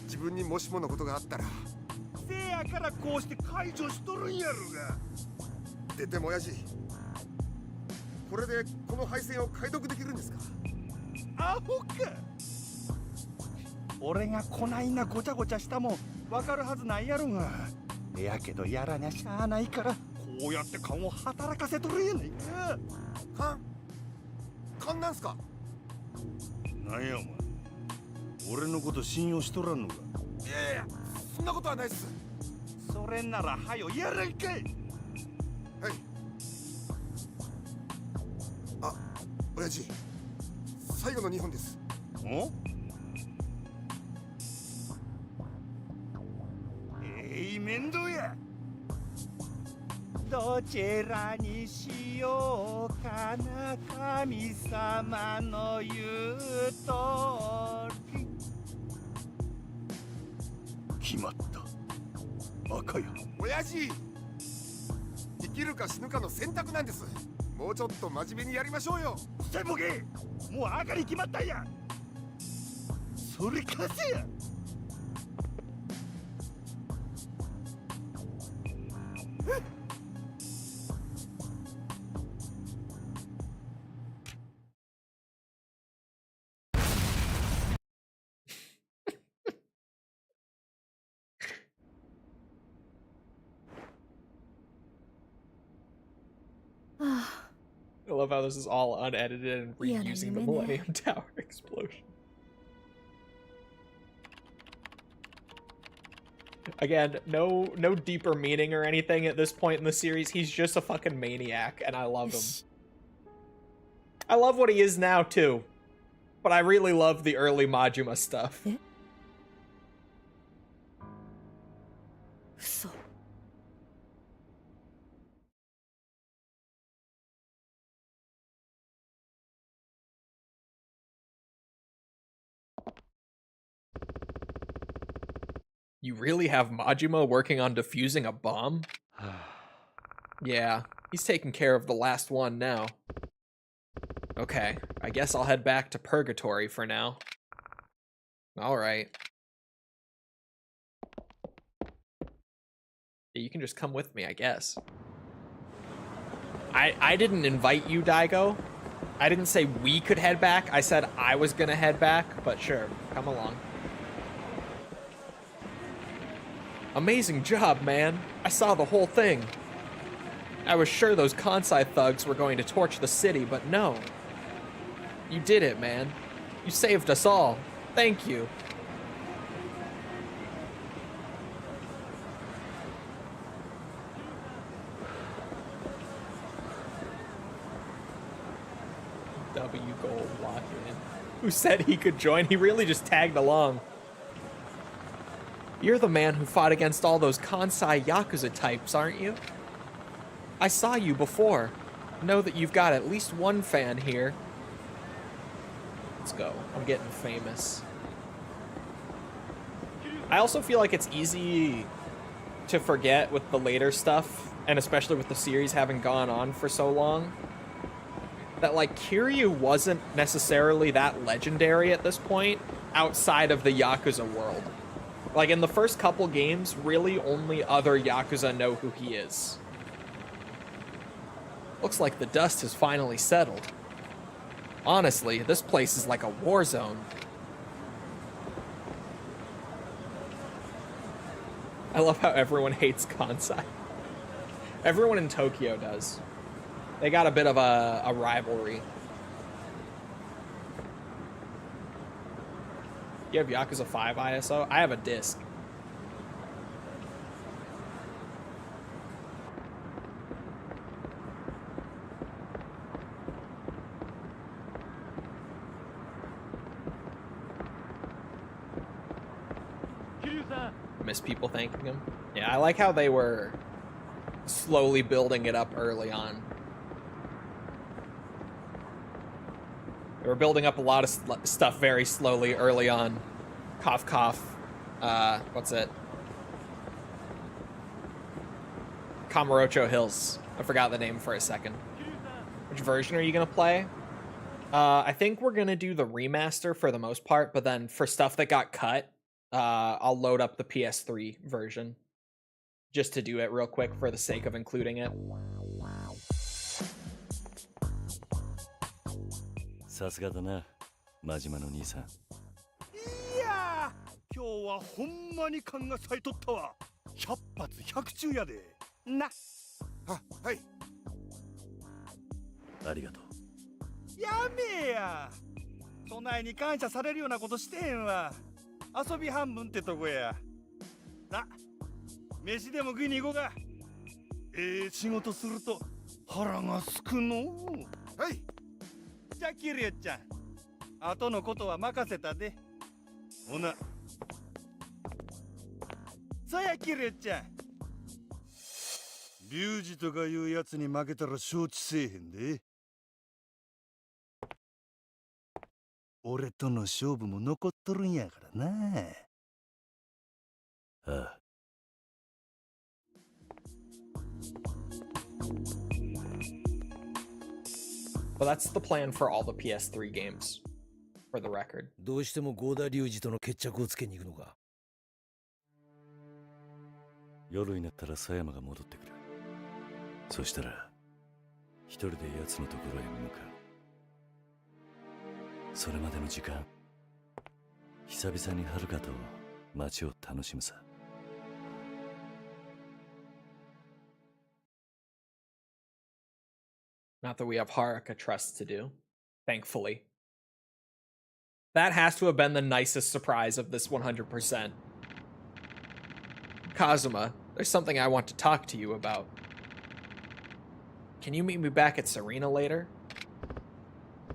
自分にもしものことがあったら。せやからこうして解除しとるんやろが。でも親父、これでこの配線を解読できるんですか？アホか。俺がこないなごちゃごちゃしたもんわかるはずないやろが。やけどやらにゃしゃあないから、こうやって勘を働かせとるんやないか。勘なんすか？なんやお前、俺のこと信用しとらんのか？いやいや、そんなことはないっす。それならはよやらんかい。はい。あ、親父、最後の2本です。お？面倒や。どちらにしようかな、神様の言う通り。決まった。赤や。親父、生きるか死ぬかの選択なんです。もうちょっと真面目にやりましょうよ。せボケ、もう赤に決まったんや。それかせや。I love how this is all unedited and reusing the Millennium Tower explosion. Again, no deeper meaning or anything at this point in the series. He's just a fucking maniac, and I love him. I love what he is now, too. But I really love the early Majima stuff. You really have Majima working on defusing a bomb? Yeah, he's taking care of the last one now. Okay, I guess I'll head back to Purgatory for now. Alright. Yeah, you can just come with me, I guess. I didn't invite you, Daigo. I didn't say we could head back. I said I was gonna head back, but sure, come along. Amazing job, man. I saw the whole thing. I was sure those Kansai thugs were going to torch the city, but no. You did it, man. You saved us all. Thank you. W Gold lock-in. Who said he could join? He really just tagged along. You're the man who fought against all those Kansai Yakuza types, aren't you? I saw you before. Know that you've got at least one fan here. Let's go. I'm getting famous. I also feel like it's easy to forget with the later stuff, and especially with the series having gone on for so long, that like Kiryu wasn't necessarily that legendary at this point outside of the Yakuza world. Like, in the first couple games, really only other Yakuza know who he is. Looks like the dust has finally settled. Honestly, this place is like a war zone. I love how everyone hates Kansai. Everyone in Tokyo does. They got a bit of a rivalry. You have Yakuza 5 ISO? I have a disc. Miss people thanking him. Yeah, I like how they were slowly building it up early on. They were building up a lot of stuff very slowly early on. Cough, cough. What's it? Kamurocho Hills. I forgot the name for a second. Which version are you going to play? I think we're going to do the remaster for the most part, but then for stuff that got cut, I'll load up the PS3 version just to do it real quick for the sake of including it. さすがだな、真島の兄さん。いやー、今日はほんまに勘がさいとったわ。100発100中やで。な。あ、はい。ありがとう。やめや。そないに感謝されるようなことしてへんわ。遊び半分ってとこや。な、飯でも食いに行こうか。仕事すると腹がすくの。はい。じゃあキリュウちゃん、後のことは任せたで。ほな。そやキリュウちゃん。リュウジとかいうやつに負けたら承知せえへんで。俺との勝負も残っとるんやからな。ああ。Well, that's the plan for all the PS3 games, for the record. どうしてもゴーダ・リュウジとの決着をつけに行くのか。夜になったら狭山が戻ってくる。そしたら一人で奴のところへ向かう。それまでの時間、久々に遥と街を楽しむさ。Not that we have Haruka Trust to do, thankfully. That has to have been the nicest surprise of this 100%. Kazuma, there's something I want to talk to you about. Can you meet me back at Serena later?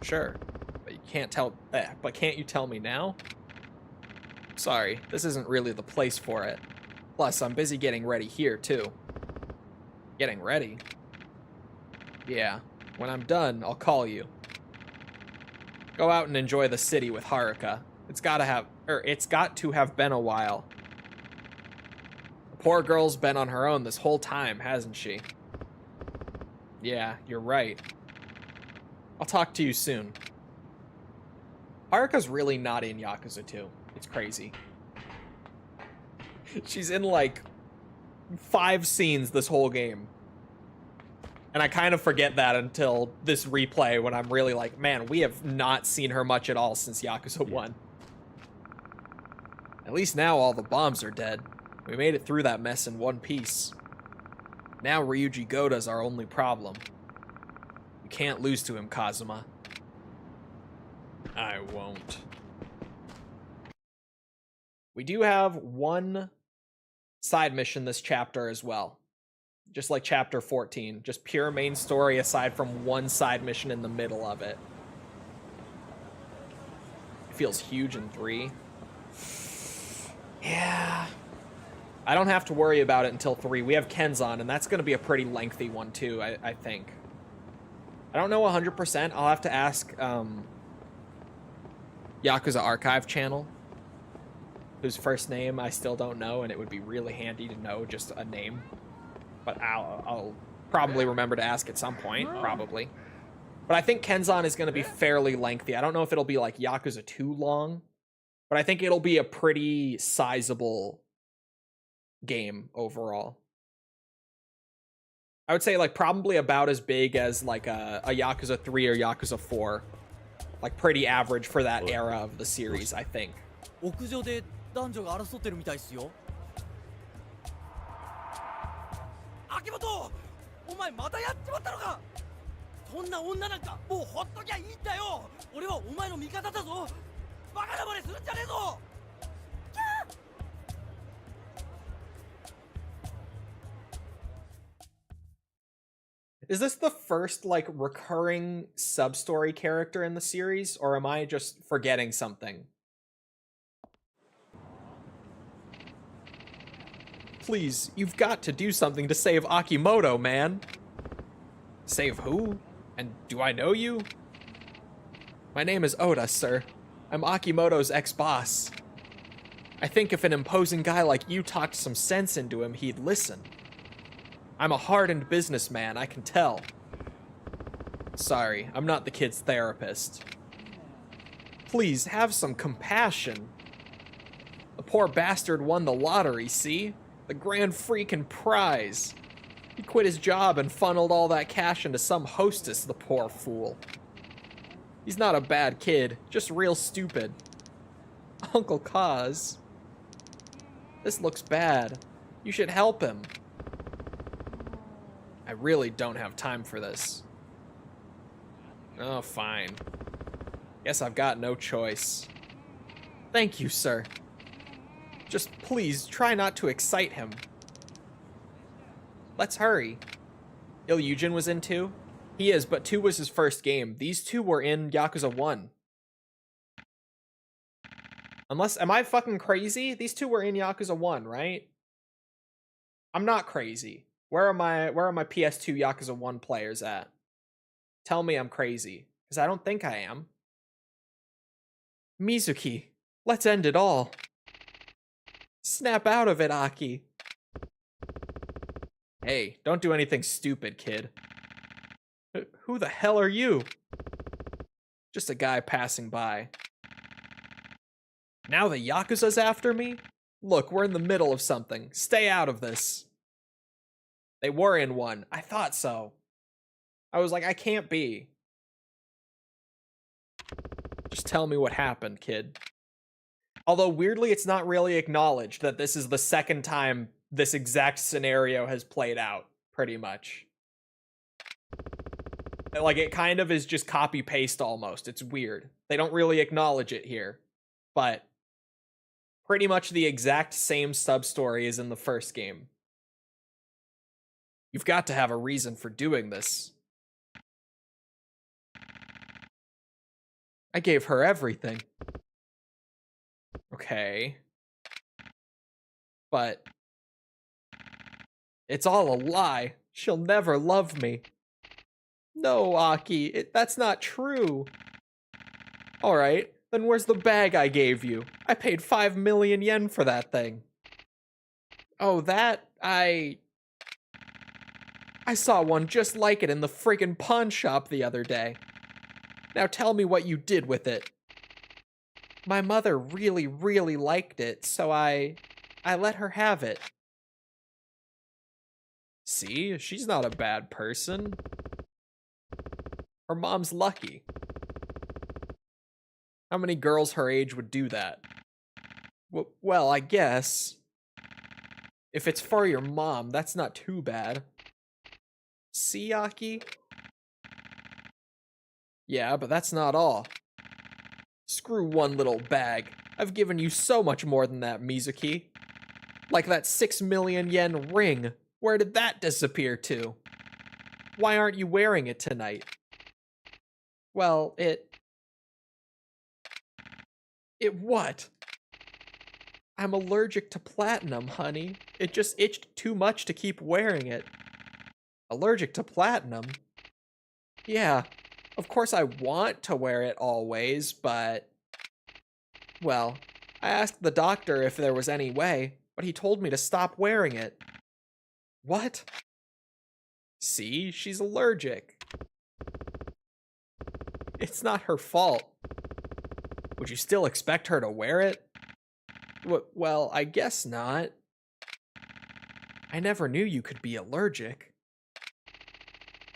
Sure, but you can't tell. But can't you tell me now? Sorry, this isn't really the place for it. Plus, I'm busy getting ready here too. Getting ready? Yeah. When I'm done, I'll call you. Go out and enjoy the city with Haruka. It's got to have been a while. The poor girl's been on her own this whole time, hasn't she? Yeah, you're right. I'll talk to you soon. Haruka's really not in Yakuza 2. It's crazy. She's in like 5 scenes this whole game. And I kind of forget that until this replay when I'm really like, man, we have not seen her much at all since Yakuza 1. At least now all the bombs are dead. We made it through that mess in one piece. Now Ryuji Goda's our only problem. You can't lose to him, Kazuma. I won't. We do have one side mission this chapter as well. Just like chapter 14, just pure main story aside from one side mission in the middle of it. It feels huge in 3. Yeah. I don't have to worry about it until 3. We have Kenzan, and that's going to be a pretty lengthy one too, I think. I don't know 100%. I'll have to ask Yakuza Archive channel, whose first name I still don't know, and it would be really handy to know just a name. But I'll probably remember to ask at some point, probably. But I think Kenzan is going to be fairly lengthy. I don't know if it'll be like Yakuza 2 long, but I think it'll be a pretty sizable game overall. I would say like probably about as big as like a Yakuza 3 or Yakuza 4. Like pretty average for that era of the series, I think. 屋上で男女が争ってるみたいっすよ。秋元、お前またやっちまったのか。そんな女なんかもうほっときゃいいんだよ。俺はお前の味方だぞ。バカなまねするんじゃねえぞ。Is this the first, like, recurring sub-story character in the series, or am I just forgetting something? Please, you've got to do something to save Akimoto, man. Save who? And do I know you? My name is Oda, sir. I'm Akimoto's ex-boss. I think if an imposing guy like you talked some sense into him, he'd listen. I'm a hardened businessman, I can tell. Sorry, I'm not the kid's therapist. Please, have some compassion. The poor bastard won the lottery, see? The grand freaking prize. He quit his job and funneled all that cash into some hostess, the poor fool. He's not a bad kid, just real stupid. Uncle Kaz. This looks bad. You should help him. I really don't have time for this. Oh, fine. Guess I've got no choice. Thank you, sir. Just please try not to excite him. Let's hurry. Ilyujin was in 2? He is, but 2 was his first game. These two were in Yakuza 1. Unless, am I fucking crazy? These two were in Yakuza 1, right? I'm not crazy. Where are my PS2 Yakuza 1 players at? Tell me I'm crazy, because I don't think I am. Mizuki, let's end it all. Snap out of it, Aki. Hey, don't do anything stupid, kid. Who the hell are you? Just a guy passing by. Now the Yakuza's after me? Look, we're in the middle of something. Stay out of this. They were in one. I thought so. I was like, I can't be. Just tell me what happened, kid. Although, weirdly, it's not really acknowledged that this is the second time this exact scenario has played out, pretty much. Like, it kind of is just copy-paste almost. It's weird. They don't really acknowledge it here. But pretty much the exact same sub-story is in the first game. You've got to have a reason for doing this. I gave her everything. Okay. But it's all a lie. She'll never love me. No, Aki, that's not true. Alright, then where's the bag I gave you? I paid 5 million yen for that thing. Oh, that, I saw one just like it in the friggin' pawn shop the other day. Now tell me what you did with it. My mother really, really liked it, so I let her have it. See, she's not a bad person. Her mom's lucky. How many girls her age would do that? Well, I guess. If it's for your mom, that's not too bad. See, Aki? Yeah, but that's not all. Screw one little bag. I've given you so much more than that, Mizuki. Like that 6 million yen ring. Where did that disappear to? Why aren't you wearing it tonight? Well, it what? I'm allergic to platinum, honey. It just itched too much to keep wearing it. Allergic to platinum? Yeah, of course I want to wear it always, but... Well, I asked the doctor if there was any way, but he told me to stop wearing it. What? See, she's allergic. It's not her fault. Would you still expect her to wear it? Well, I guess not. I never knew you could be allergic.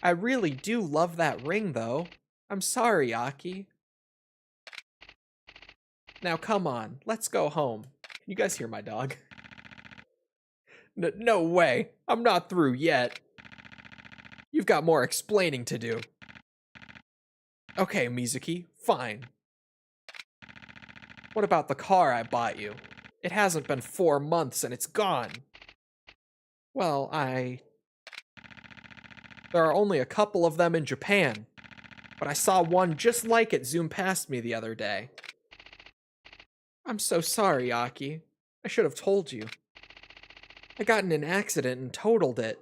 I really do love that ring, though. I'm sorry, Aki. Now, come on. Let's go home. Can you guys hear my dog? No way. I'm not through yet. You've got more explaining to do. Okay, Mizuki. Fine. What about the car I bought you? It hasn't been 4 months and it's gone. Well, there are only a couple of them in Japan, but I saw one just like it zoom past me the other day. I'm so sorry, Aki. I should have told you. I got in an accident and totaled it.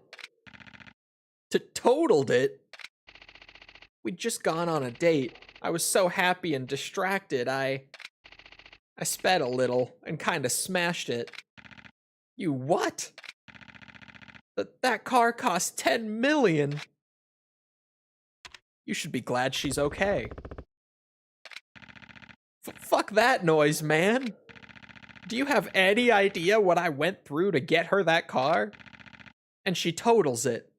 Totaled it? We'd just gone on a date. I was so happy and distracted, I sped a little and kinda smashed it. You what? That car cost 10 million. You should be glad she's okay. Fuck that noise, man. Do you have any idea what I went through to get her that car? And she totals it.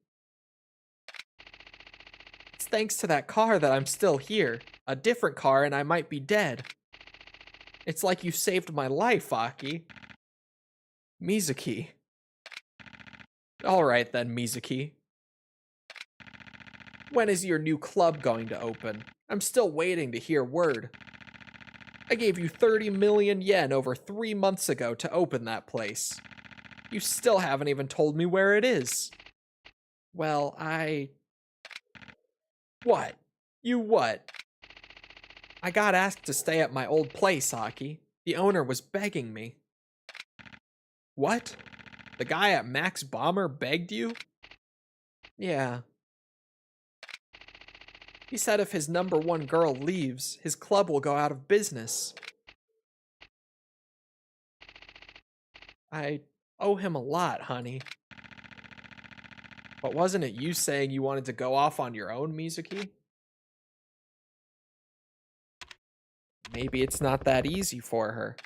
It's thanks to that car that I'm still here. A different car and I might be dead. It's like you saved my life, Aki. Mizuki. Alright then, Mizuki. When is your new club going to open? I'm still waiting to hear word. I gave you 30 million yen over 3 months ago to open that place. You still haven't even told me where it is. Well, What? You what? I got asked to stay at my old place, Aki. The owner was begging me. What? The guy at Max Bomber begged you? Yeah. He said if his #1 girl leaves, his club will go out of business. I owe him a lot, honey. But wasn't it you saying you wanted to go off on your own, Mizuki? Maybe it's not that easy for her.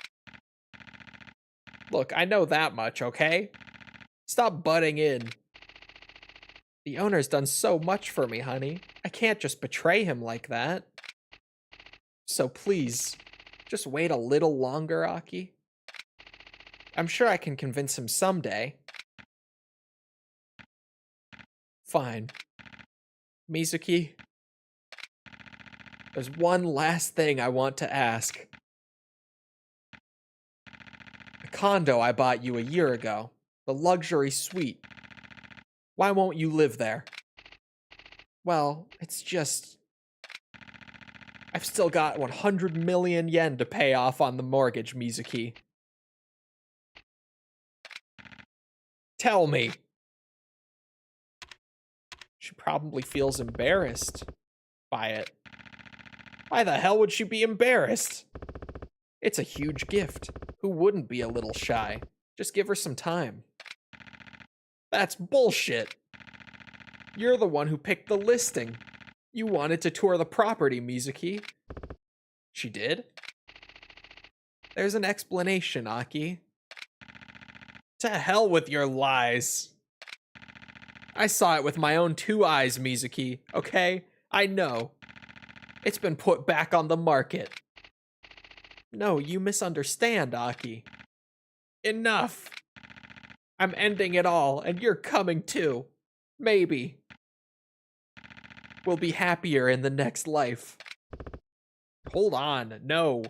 Look, I know that much, okay? Stop butting in. The owner's done so much for me, honey. I can't just betray him like that. So please, just wait a little longer, Aki. I'm sure I can convince him someday. Fine. Mizuki, there's one last thing I want to ask. The condo I bought you a year ago, the luxury suite. Why won't you live there? Well, it's just... I've still got 100 million yen to pay off on the mortgage, Mizuki. Tell me. She probably feels embarrassed by it. Why the hell would she be embarrassed? It's a huge gift. Who wouldn't be a little shy? Just give her some time. That's bullshit. You're the one who picked the listing. You wanted to tour the property, Mizuki. She did? There's an explanation, Aki. To hell with your lies. I saw it with my own 2 eyes, Mizuki, okay? I know. It's been put back on the market. No, you misunderstand, Aki. Enough. I'm ending it all, and you're coming too. Maybe. We'll be happier in the next life. Hold on, no.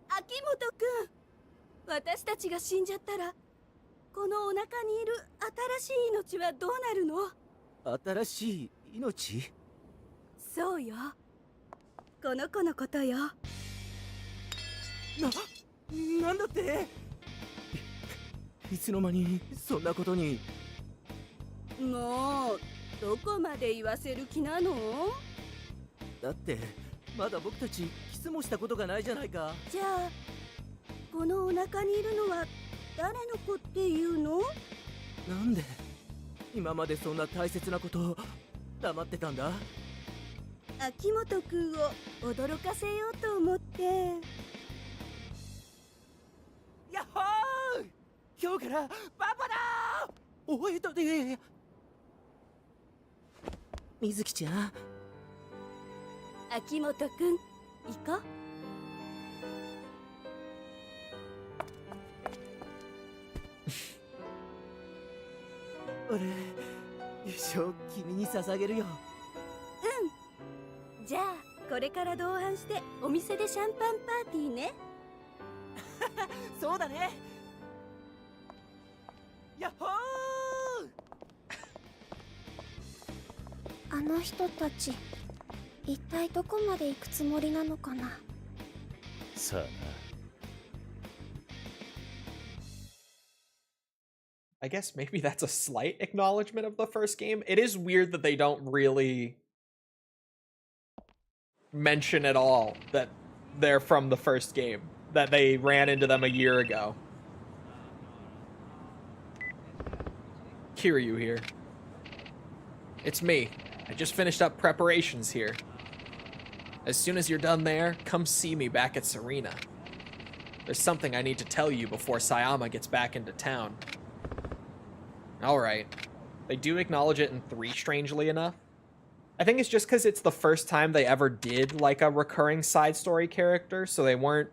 Akimoto君、私たちが死んじゃったら、このお腹にいる新しい命はどうなるの？新しい命？そうよ。この子のことよ。なんだって？いつの間にそんなことに。もうどこまで言わせる気なの？だってまだ僕たちキスもしたことがないじゃないか。じゃあこのお腹にいるのは誰の子っていうの？なんで今までそんな大切なことを黙ってたんだ？秋元くんを驚かせようと思って。やっほー！今日からパパだー！おいとで水木ちゃん。秋元くん、行こう。俺一生君に捧げるよ。うん。じゃあこれから同伴してお店でシャンパンパーティーね。そうだね。やっほー！あの人たち一体どこまで行くつもりなのかな。さあな。I guess maybe that's a slight acknowledgement of the first game. It is weird that they don't really mention at all that they're from the first game, that they ran into them a year ago. Kiryu here. It's me. I just finished up preparations here. As soon as you're done there, come see me back at Serena. There's something I need to tell you before Sayama gets back into town. Alright. They do acknowledge it in 3, strangely enough. I think it's just because it's the first time they ever did, like, a recurring side story character, so they weren't...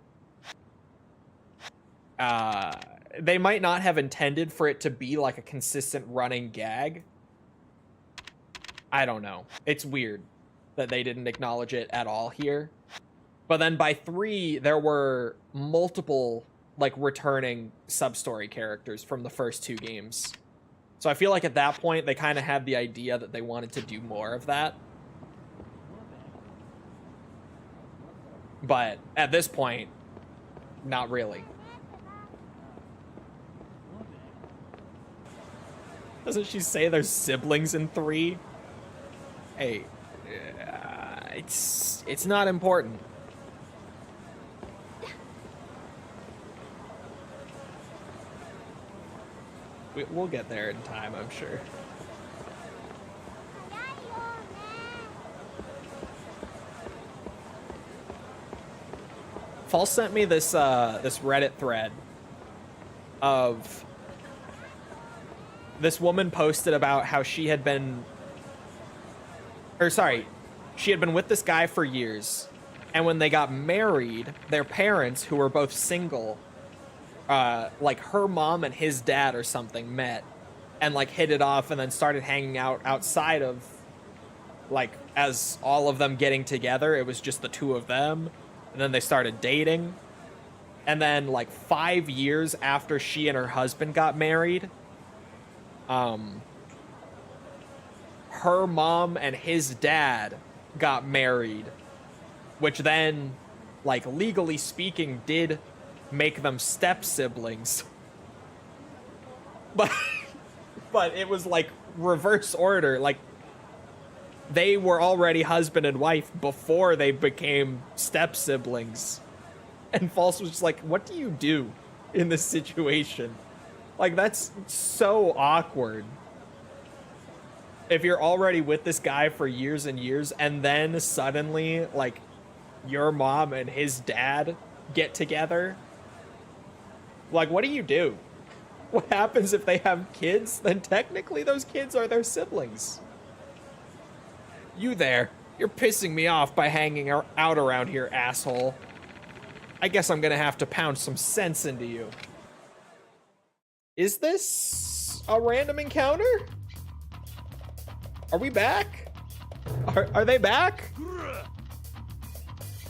they might not have intended for it to be, like, a consistent running gag. I don't know. It's weird that they didn't acknowledge it at all here. But then by 3, there were multiple, like, returning sub-story characters from the first 2 games. So I feel like at that point, they kind of had the idea that they wanted to do more of that. But at this point, not really. Doesn't she say there's siblings in 3? Hey, it's not important. We'll get there in time, I'm sure. False sent me this this Reddit thread of this woman posted about how she had been, she had been with this guy for years, and when they got married, their parents, who were both single, like her mom and his dad or something met and like hit it off and then started hanging out outside of, like, as all of them getting together, it was just the 2 of them, and then they started dating. And then like 5 years after she and her husband got married, her mom and his dad got married, which then, like, legally speaking, did make them step siblings. But it was like reverse order. Like, they were already husband and wife before they became step siblings. And False was just like, what do you do in this situation? Like, that's so awkward. If you're already with this guy for years and years, and then suddenly, like, your mom and his dad get together, like, what do you do? What happens if they have kids? Then technically those kids are their siblings. You there. You're pissing me off by hanging out around here, asshole. I guess I'm gonna have to pound some sense into you. Is this a random encounter? Are we back? Are they back?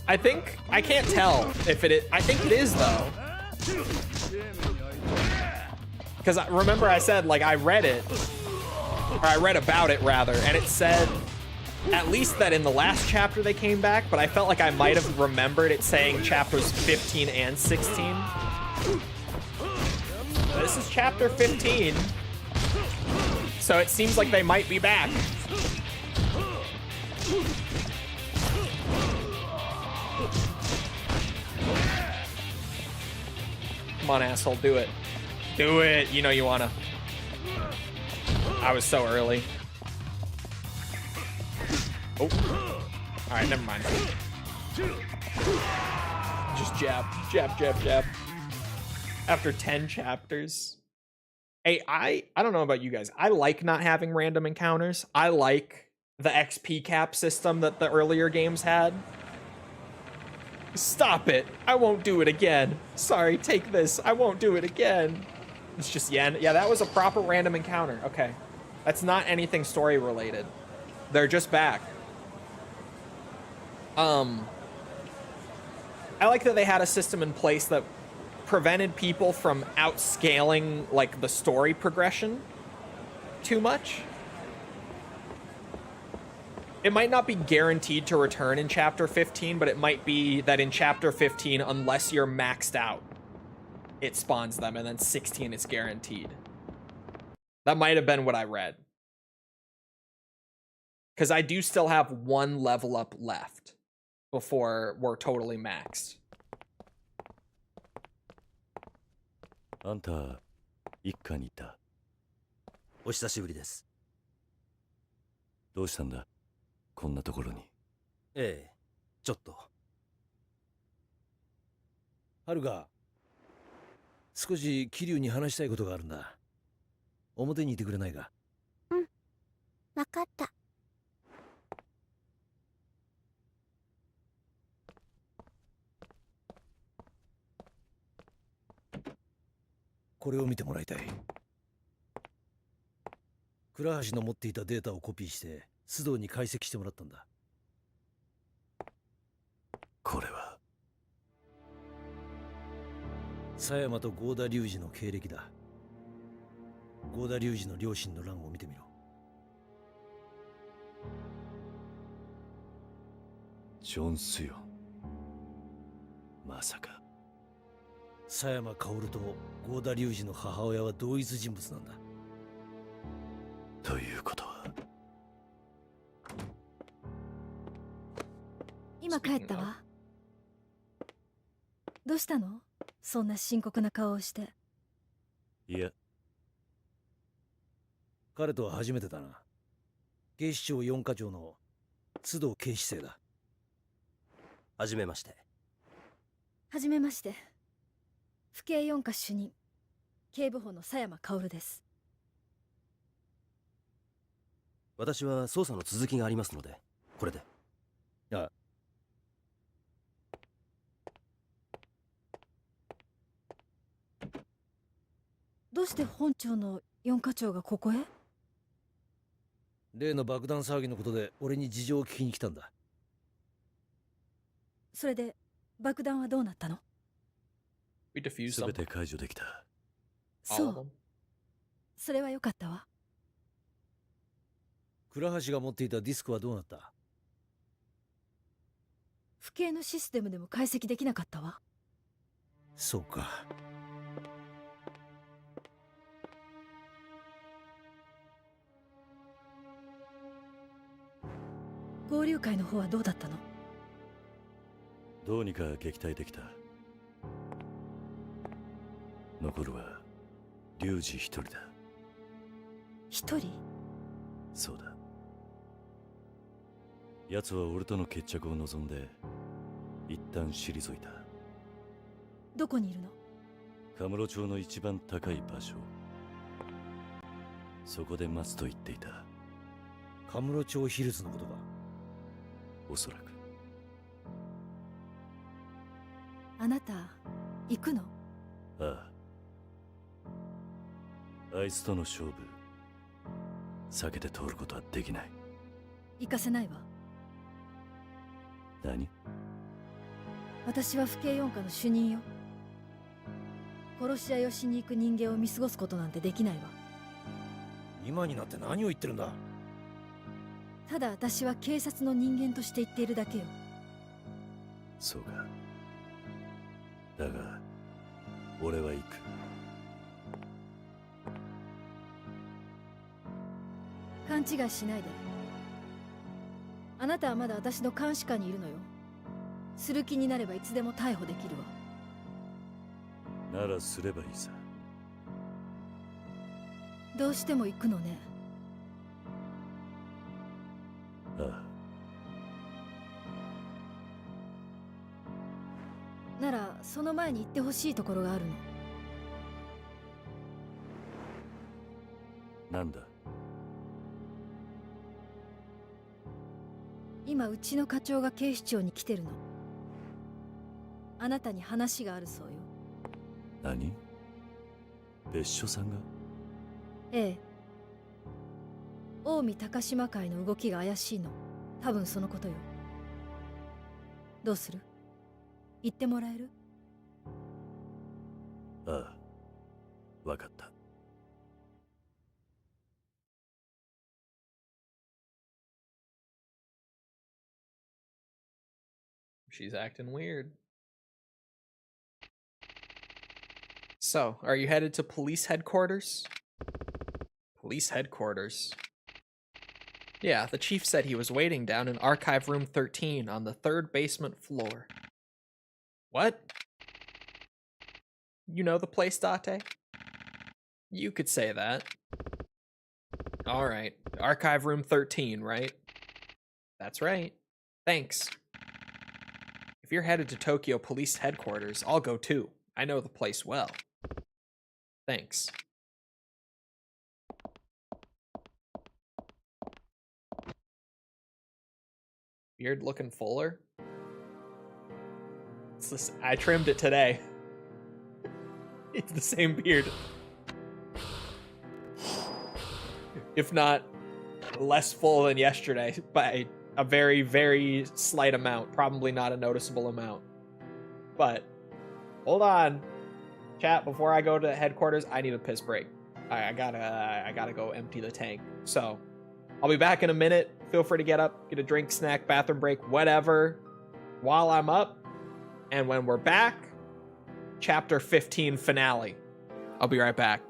I can't tell if it is. I think it is, though. Because remember I said, like, I read it, or I read about it rather, and it said at least that in the last chapter they came back, but I felt like I might have remembered it saying chapters 15 and 16. This is chapter 15, so it seems like they might be back. Come on, asshole, do it. Do it, you know you wanna. I was so early. Oh. Alright, never mind. Just jab, jab, jab, jab. After 10 chapters. Hey, I don't know about you guys. I like not having random encounters. I like the XP cap system that the earlier games had. Stop it. I won't do it again. Sorry, take this. I won't do it again. It's just yen. Yeah, that was a proper random encounter. Okay. That's not anything story related. They're just back. I like that they had a system in place that prevented people from outscaling, like, the story progression too much. It might not be guaranteed to return in Chapter 15, but it might be that in Chapter 15, unless you're maxed out, it spawns them, and then 16 is guaranteed. That might have been what I read. Because I do still have one level up left before we're totally maxed. あんた、一家にいた。お久しぶりです。どうしたんだこんなところに。ええ、ちょっと。はるか、少し桐生に話したいことがあるんだ。表にいてくれないか。うん、わかった。これを見てもらいたい。倉橋の持っていたデータをコピーして須藤に解析してもらったんだ。これは狭山と合田隆二の経歴だ。合田隆二の両親の欄を見てみろ。ジョン・スヨン。まさか狭山薫と合田隆二の母親は同一人物なんだ。ということは今帰ったわ。どうしたの？そんな深刻な顔をして。いや、彼とは初めてだな。警視庁4課長の須藤警視正だ。はじめまして。はじめまして。府警4課主任警部補の狭山薫です。私は捜査の続きがありますので、これで。ああ。どうして本庁の4課長がここへ？例の爆弾騒ぎのことで俺に事情を聞きに来たんだ。それで爆弾はどうなったの？すべて解除できた。そう。それは良かったわ。倉橋が持っていたディスクはどうなった？府警のシステムでも解析できなかったわ。そうか。合流会の方はどうだったの？どうにか撃退できた。残るは龍二一人だ。一人？そうだ。奴は俺との決着を望んで一旦退いた。どこにいるの？カムロ町の一番高い場所。そこで待つと言っていた。カムロ町ヒルズのことか？おそらく。あなた行くの？ああ。あいつとの勝負避けて通ることはできない。行かせないわ。何？私は府警4課の主任よ。殺し合いをしに行く人間を見過ごすことなんてできないわ。今になって何を言ってるんだ？ただ私は警察の人間として言っているだけよ。そうか。だが俺は行く。勘違いしないで。あなたはまだ私の監視下にいるのよ。する気になればいつでも逮捕できるわ。ならすればいいさ。どうしても行くのね。ああ。ならその前に行ってほしいところがあるの。なんだ？今うちの課長が警視庁に来てるの。あなたに話があるそうよ。何？別所さんが？ええ。近江高島会の動きが怪しいの。多分そのことよ。どうする？言ってもらえる？ああ、わかった。She's acting weird. So, are you headed to police headquarters? Police headquarters. Yeah, the chief said he was waiting down in archive room 13 on the 3rd basement floor. What? You know the place, Date? You could say that. Alright, archive room 13, right? That's right. Thanks. If you're headed to Tokyo Police Headquarters, I'll go too. I know the place well. Thanks. Beard looking fuller? It's this, I trimmed it today. It's the same beard. If not less full than yesterday by a very, very slight amount. Probably not a noticeable amount. But hold on. Chat, before I go to headquarters, I need a piss break. I gotta go empty the tank. So I'll be back in a minute. Feel free to get up, get a drink, snack, bathroom break, whatever, while I'm up. And when we're back, chapter 15 finale. I'll be right back.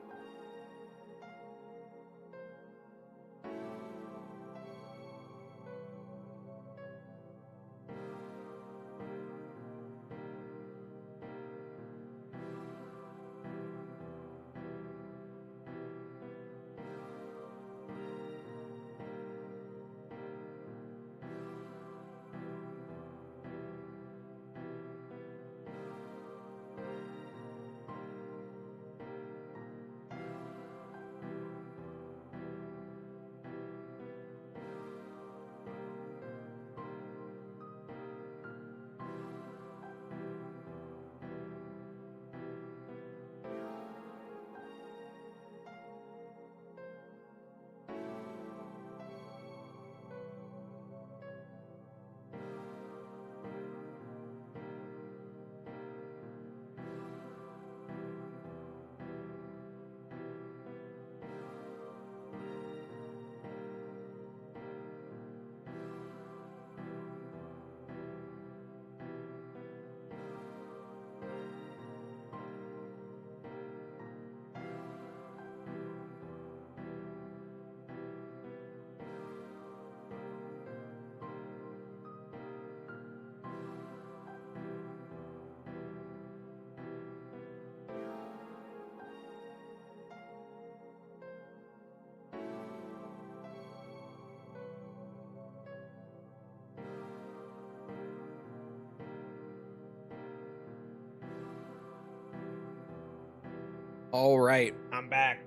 All right, I'm back.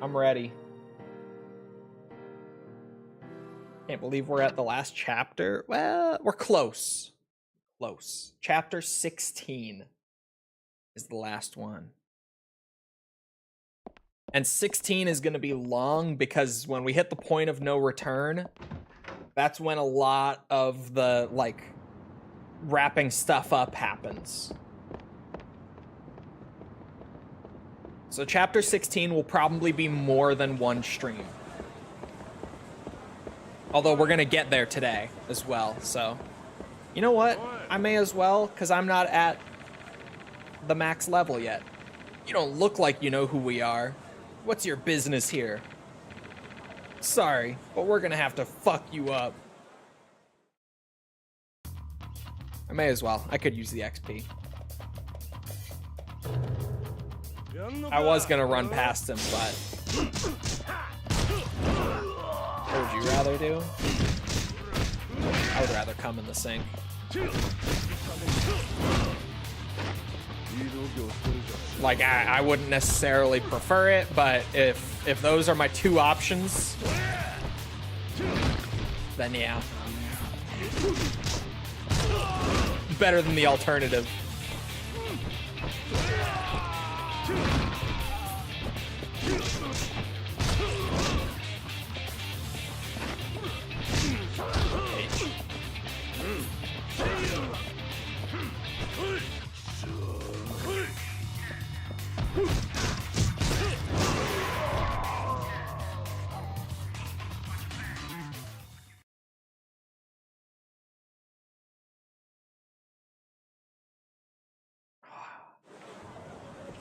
I'm ready. Can't believe we're at the last chapter. Well, we're close. Close. Chapter 16 is the last one. And 16 is going to be long because when we hit the point of no return, that's when a lot of the, like, wrapping stuff up happens. So chapter 16 will probably be more than one stream. Although we're gonna get there today as well, so. You know what? I may as well, because I'm not at the max level yet. You don't look like you know who we are. What's your business here? Sorry, but we're gonna have to fuck you up. I may as well. I could use the XP. I was gonna run past him, but what would you rather do? I would rather come in the sink. Like, I wouldn't necessarily prefer it, but if those are my two options, then yeah. Better than the alternative.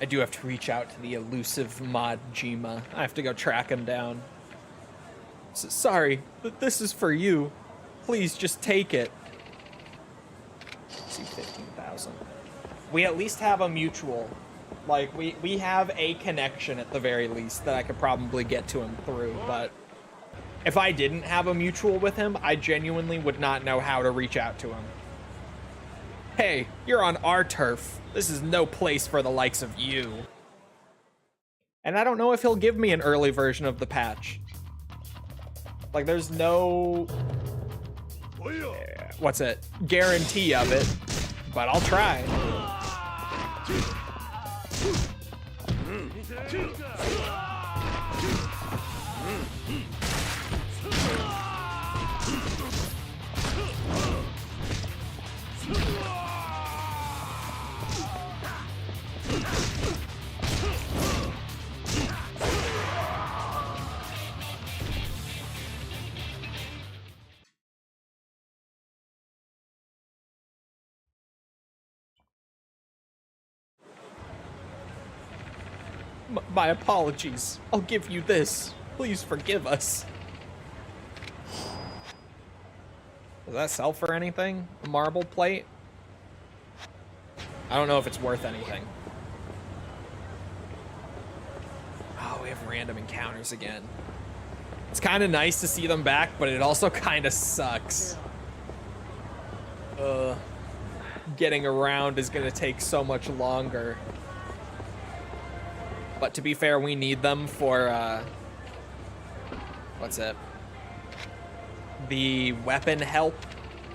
I do have to reach out to the elusive Majima. I have to go track him down. Sorry, but this is for you. Please just take it. Let's see, 15,000. We at least have a mutual. Like, we have a connection at the very least that I could probably get to him through, but if I didn't have a mutual with him, I genuinely would not know how to reach out to him. Hey, you're on our turf. This is no place for the likes of you. And I don't know if he'll give me an early version of the patch. Like, there's no... what's it? Guarantee of it. But I'll try. My apologies. I'll give you this. Please forgive us. Does that sell for anything? A marble plate? I don't know if it's worth anything. Oh, we have random encounters again. It's kind of nice to see them back, but it also kind of sucks. Getting around is going to take so much longer. But to be fair, we need them for, what's it? The weapon help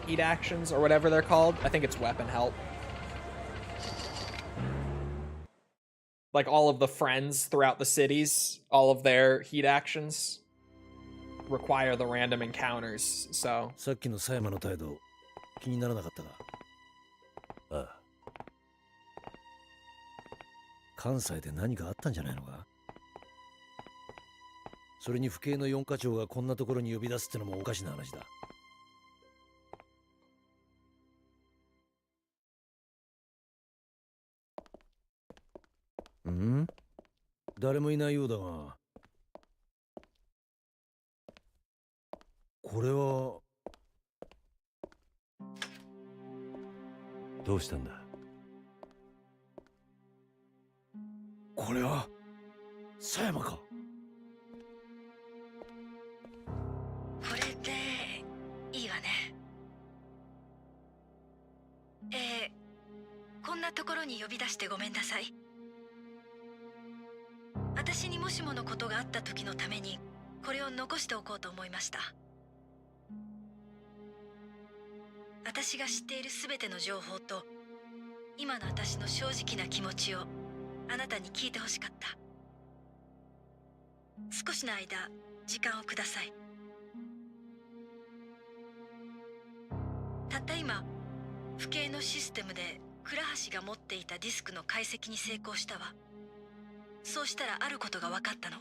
heat actions, or whatever they're called. I think it's weapon help. Like all of the friends throughout the cities, all of their heat actions require the random encounters, so. さっきの狭山の態度、気にならなかったか？ああ。関西で何かあったんじゃないのか？それに府警の四課長がこんなところに呼び出すってのもおかしな話だ。ん？誰もいないようだが。これは。どうしたんだ？これは狭山か。これでいいわね。こんなところに呼び出してごめんなさい。私にもしものことがあった時のためにこれを残しておこうと思いました。私が知っているすべての情報と今の私の正直な気持ちをあなたに聞いてほしかった。少しの間時間をください。たった今府警のシステムで倉橋が持っていたディスクの解析に成功したわ。そうしたらあることが分かったの。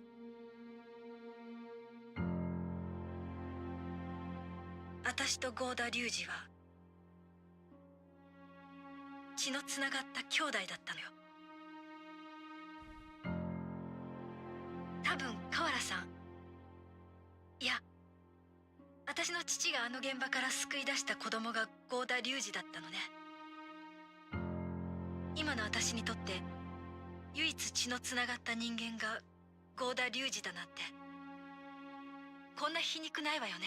私と郷田隆二は血のつながった兄弟だったのよ。多分河原さん、いや私の父があの現場から救い出した子供が郷田隆二だったのね。今の私にとって唯一血のつながった人間が郷田隆二だなんてこんな皮肉ないわよね。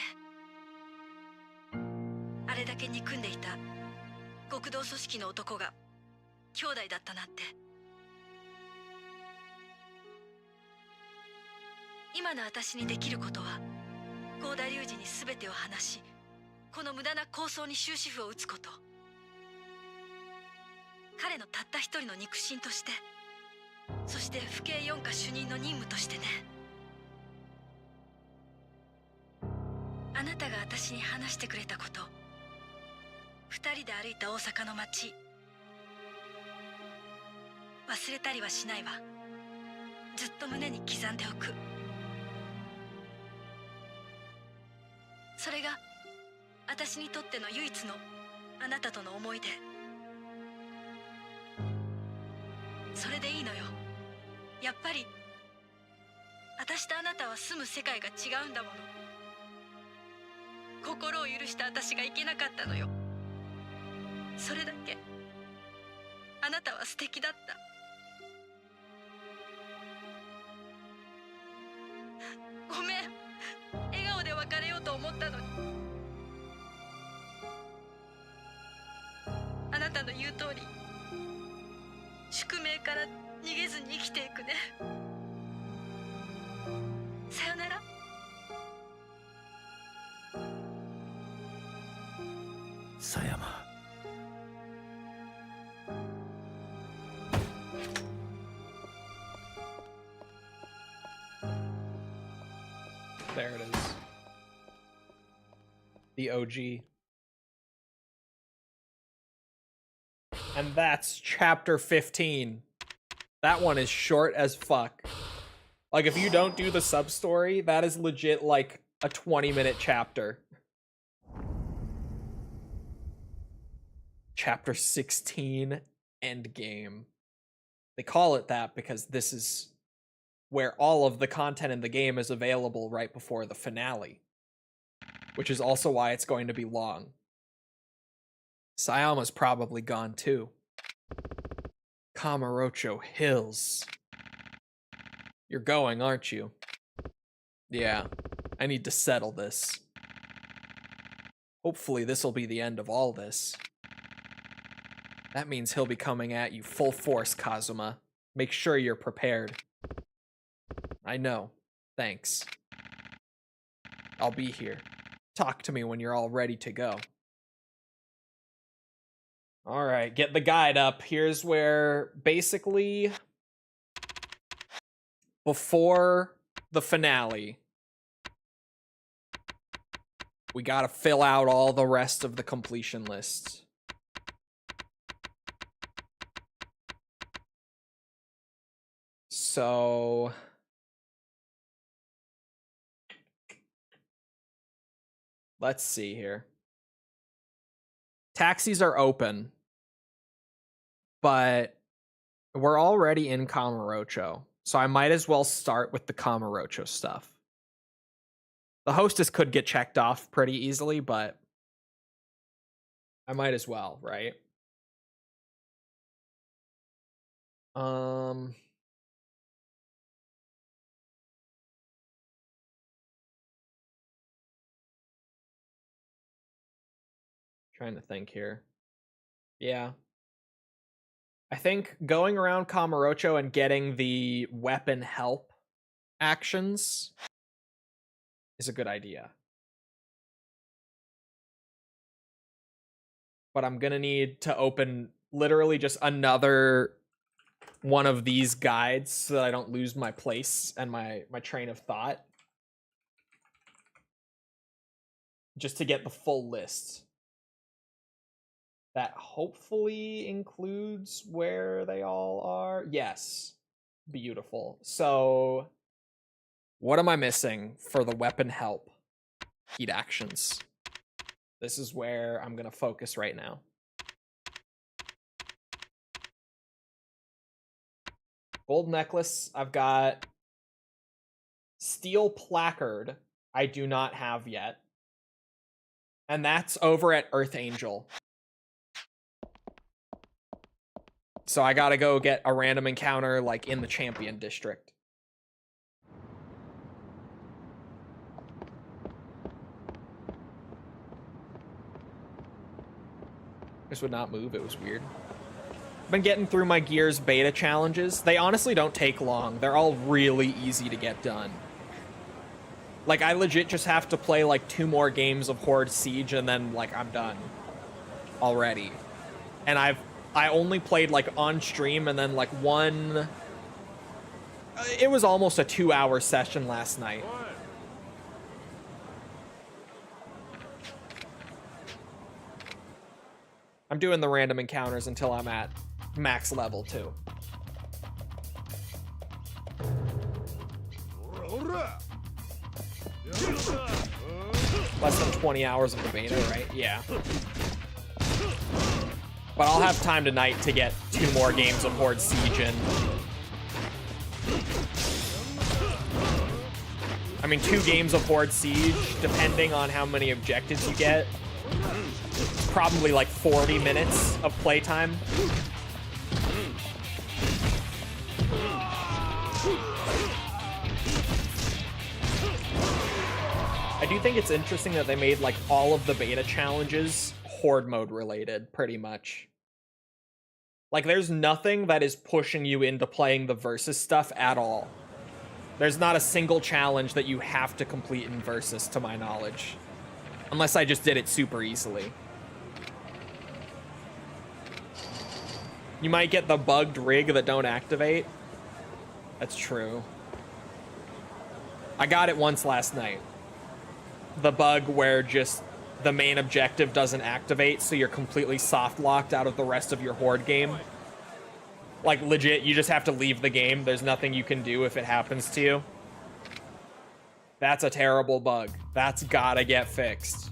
あれだけ憎んでいた極道組織の男が兄弟だったなんて。今の私にできることは郷田隆二に全てを話し、この無駄な抗争に終止符を打つこと。彼のたった一人の肉親として、そして府警4課主任の任務としてね。あなたが私に話してくれたこと、二人で歩いた大阪の街、忘れたりはしないわ。ずっと胸に刻んでおく。それが私にとっての唯一のあなたとの思い出。それでいいのよ。やっぱり私とあなたは住む世界が違うんだもの。心を許した私がいけなかったのよ。それだけ。あなたは素敵だった。ごめん、笑顔で別れようと思ったのに。あなたの言う通り、宿命から逃げずに生きていくね。さよなら。狭山。There it is. The OG. And that's chapter 15. That one is short as fuck. Like, if you don't do the sub-story, that is legit like a 20-minute chapter. Chapter 16, Endgame. They call it that because this is where all of the content in the game is available right before the finale. Which is also why it's going to be long. Sayama's probably gone too. Kamurocho Hills. You're going, aren't you? Yeah, I need to settle this. Hopefully this'll be the end of all this. That means he'll be coming at you full force, Kazuma. Make sure you're prepared. I know. Thanks. I'll be here. Talk to me when you're all ready to go. Alright, get the guide up. Here's where, basically, before the finale, we gotta fill out all the rest of the completion list. So... let's see here. Taxis are open, but we're already in Kamurocho, so I might as well start with the Kamurocho stuff. The hostess could get checked off pretty easily, but I might as well, right? Trying to think here. Yeah. I think going around Kamurocho and getting the weapon help actions is a good idea. But I'm gonna need to open literally just another one of these guides so that I don't lose my place and my train of thought. Just to get the full list. That hopefully includes where they all are. Yes. Beautiful. So, what am I missing for the weapon help heat actions? This is where I'm going to focus right now. Gold necklace, I've got. Steel placard, I do not have yet. And that's over at Earth Angel. So I gotta go get a random encounter, like, in the Champion District. This would not move, it was weird. I've been getting through my Gears beta challenges. They honestly don't take long. They're all really easy to get done. Like, I legit just have to play, like, 2 more games of Horde Siege and then, like, I'm done. Already. And I only played, like, on stream and then, like, one... It was almost a 2-hour session last night. I'm doing the random encounters until I'm at max level, too. Less than 20 hours of the beta, right? Yeah. But I'll have time tonight to get 2 more games of Horde Siege in. mean, 2 games of Horde Siege, depending on how many objectives you get, probably like 40 minutes of playtime. I do think it's interesting that they made like all of the beta challenges Horde mode related, pretty much. Like, there's nothing that is pushing you into playing the Versus stuff at all. There's not a single challenge that you have to complete in Versus, to my knowledge. Unless I just did it super easily. You might get the bugged rig that don't activate. That's true. I got it once last night. The bug where just the main objective doesn't activate, so you're completely soft locked out of the rest of your Horde game. Like, legit, you just have to leave the game. There's nothing you can do if it happens to you. That's a terrible bug. That's gotta get fixed.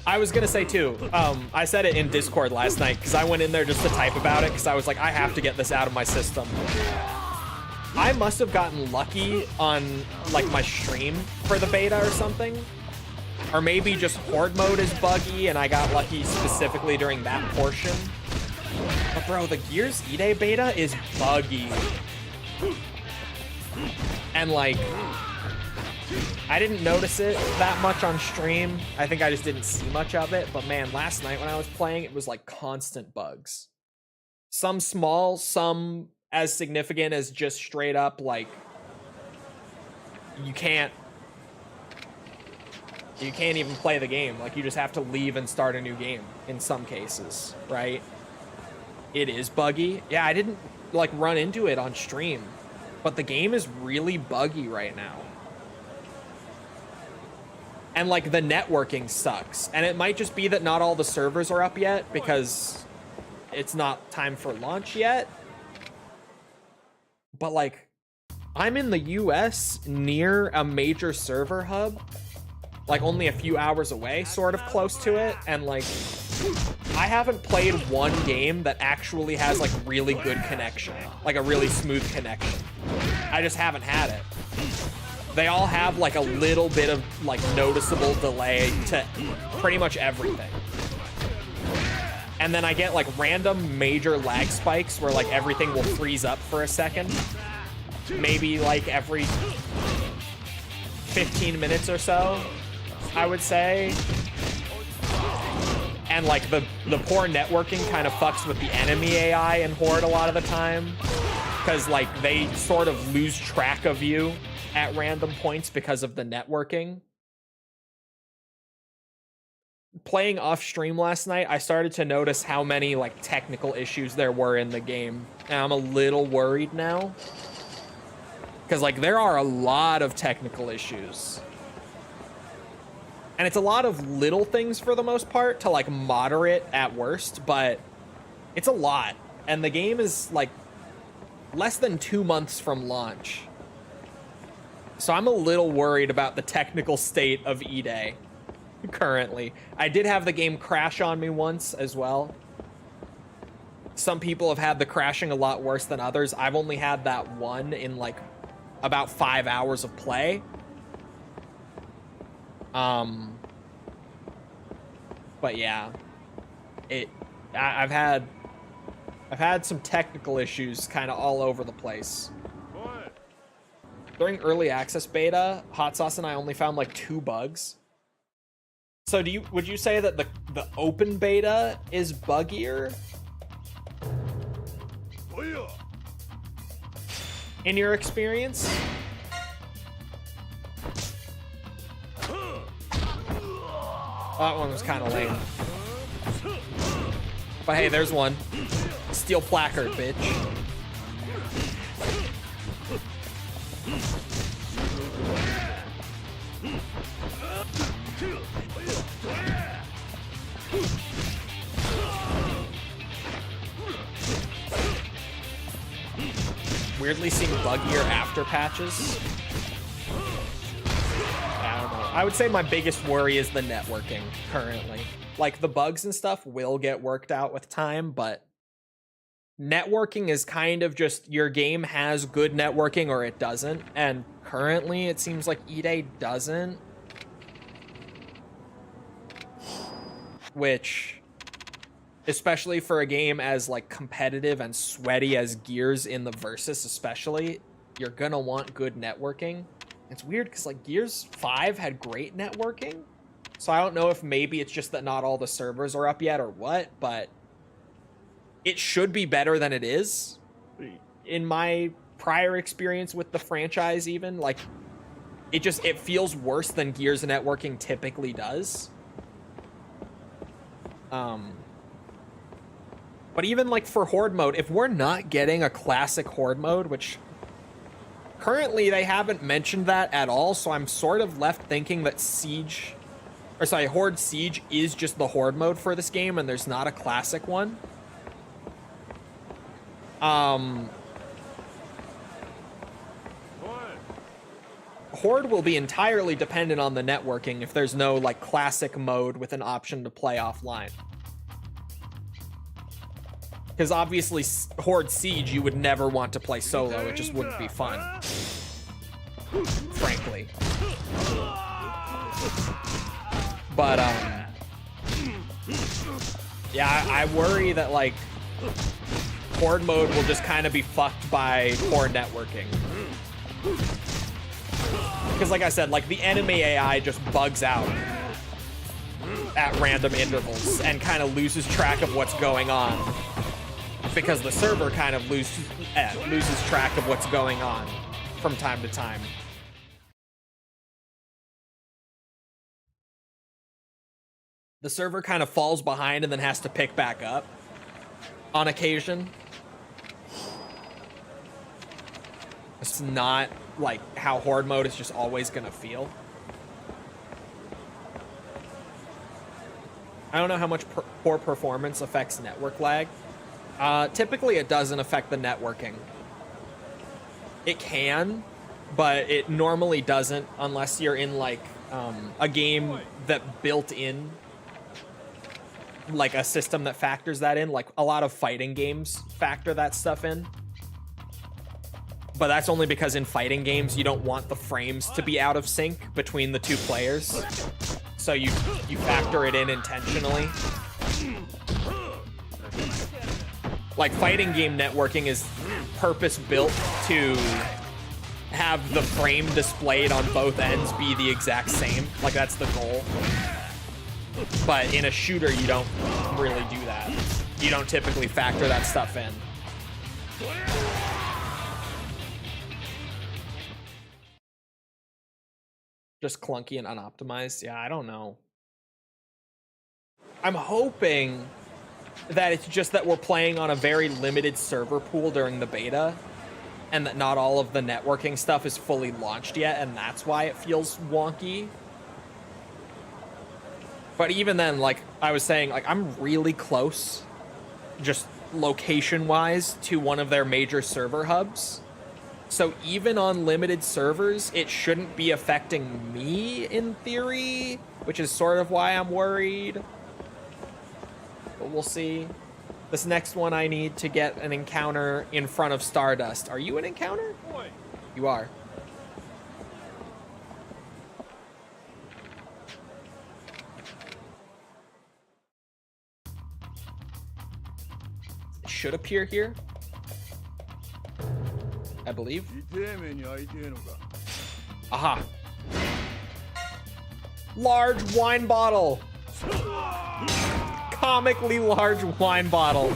I was gonna say too, I said it in Discord last night because I went in there just to type about it because I was like, I have to get this out of my system. I must have gotten lucky on like my stream for the beta or something. Or maybe just Horde mode is buggy and I got lucky specifically during that portion. But bro, the Gears E-Day beta is buggy. And like, I didn't notice it that much on stream. I think I just didn't see much of it. But man, last night when I was playing, it was like constant bugs. Some small, some as significant as just straight up like, you can't even play the game. Like, you just have to leave and start a new game in some cases, right? It is buggy. Yeah, I didn't like run into it on stream, but the game is really buggy right now. And like the networking sucks. And it might just be that not all the servers are up yet because it's not time for launch yet. But like, I'm in the US near a major server hub, like only a few hours away, sort of close to it. And like, I haven't played one game that actually has like really good connection, like a really smooth connection. I just haven't had it. They all have like a little bit of like noticeable delay to pretty much everything. And then I get like random major lag spikes where like everything will freeze up for a second. Maybe like every 15 minutes or so, I would say. And like the poor networking kind of fucks with the enemy AI in Horde a lot of the time. Because like they sort of lose track of you at random points because of the networking. Playing off stream last night, I started to notice how many like technical issues there were in the game. And I'm a little worried now. Because like there are a lot of technical issues. And it's a lot of little things for the most part to like moderate at worst, but it's a lot. And the game is like less than 2 months from launch. So I'm a little worried about the technical state of E-Day currently. I did have the game crash on me once as well. Some people have had the crashing a lot worse than others. I've only had that one in like about 5 hours of play. But yeah, I've had some technical issues kind of all over the place. During early access beta, Hot Sauce and I only found like 2 bugs. So would you say that the open beta is buggier? In your experience? That one was kind of lame. But hey, there's one. Steel placard, bitch. Weirdly seeing buggier after patches. I don't know. I would say my biggest worry is the networking currently. Like, the bugs and stuff will get worked out with time, but networking is kind of just your game has good networking or it doesn't. And currently it seems like EA doesn't. Which, especially for a game as like competitive and sweaty as Gears in the Versus especially, you're gonna want good networking. It's weird because like Gears 5 had great networking. So I don't know if maybe it's just that not all the servers are up yet or what, but it should be better than it is. In my prior experience with the franchise even, like it feels worse than Gears networking typically does. But even like for Horde mode, if we're not getting a classic Horde mode, which currently they haven't mentioned that at all, so I'm sort of left thinking that Horde Siege is just the Horde mode for this game and there's not a classic one. Horde will be entirely dependent on the networking if there's no like classic mode with an option to play offline. Because obviously Horde Siege you would never want to play solo, it just wouldn't be fun. Frankly. But yeah, I worry that like Horde mode will just kind of be fucked by poor networking. Because like I said, like the enemy AI just bugs out at random intervals and kind of loses track of what's going on. Because the server kind of loses track of what's going on from time to time. The server kind of falls behind and then has to pick back up on occasion. It's not like how Horde mode is just always gonna feel. I don't know how much poor performance affects network lag. Typically it doesn't affect the networking. It can, but it normally doesn't unless you're in like a game that built in like a system that factors that in. Like a lot of fighting games factor that stuff in. But that's only because in fighting games you don't want the frames to be out of sync between the two players. So you factor it in intentionally. Like fighting game networking is purpose-built to have the frame displayed on both ends be the exact same. Like that's the goal. But in a shooter you don't really do that. You don't typically factor that stuff in. Just clunky and unoptimized. Yeah, I don't know. I'm hoping that it's just that we're playing on a very limited server pool during the beta and that not all of the networking stuff is fully launched yet, and that's why it feels wonky. But even then, like I was saying, like I'm really close, just location-wise, to one of their major server hubs. So even on limited servers, it shouldn't be affecting me in theory, which is sort of why I'm worried. But we'll see. This next one I need to get an encounter in front of Stardust. Are you an encounter? You are. It should appear here, I believe. Aha. Large wine bottle. Comically large wine bottle.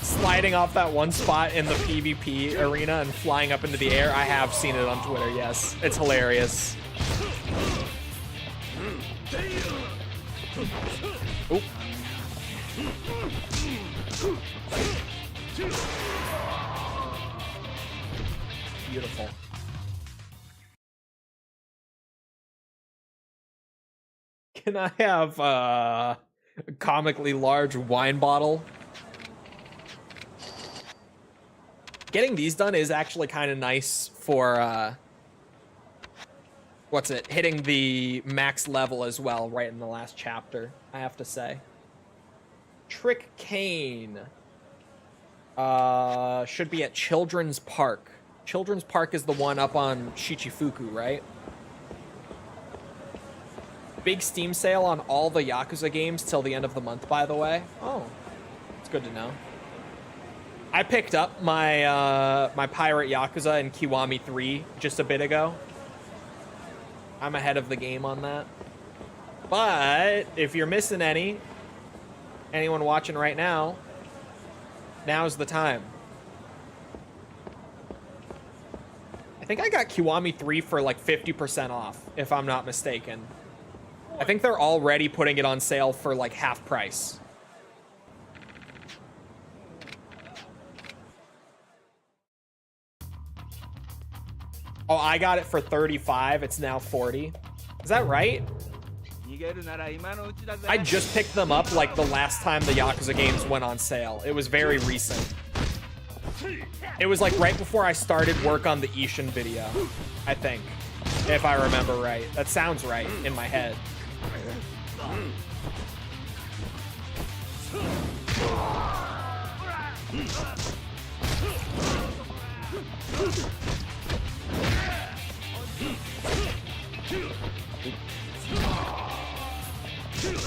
Sliding off that one spot in the PvP arena and flying up into the air. I have seen it on Twitter, yes. It's hilarious. Oop. Beautiful. Can I have Comically large wine bottle. Getting these done is actually kind of nice for, what's it? Hitting the max level as well, right in the last chapter, I have to say. Trick Cane. Should be at Children's Park. Children's Park is the one up on Shichifuku, right? Big Steam sale on all the Yakuza games till the end of the month, by the way. Oh, it's good to know. I picked up my my Pirate Yakuza in Kiwami 3 just a bit ago. I'm ahead of the game on that. But if you're missing anyone watching right now, now's the time. I think I got Kiwami 3 for like 50% off, if I'm not mistaken. I think they're already putting it on sale for like half price. Oh, I got it for 35. It's now 40. Is that right? I just picked them up like the last time the Yakuza games went on sale. It was very recent. It was like right before I started work on the Ishin video, I think. If I remember right. That sounds right in my head.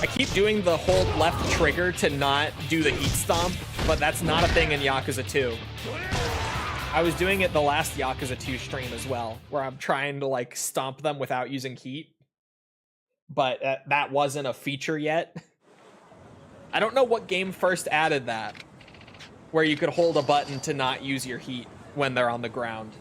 I keep doing the hold left trigger to not do the heat stomp, but that's not a thing in Yakuza 2. I was doing it the last Yakuza 2 stream as well, where I'm trying to like stomp them without using heat. But that wasn't a feature yet. I don't know what game first added that, where you could hold a button to not use your heat when they're on the ground.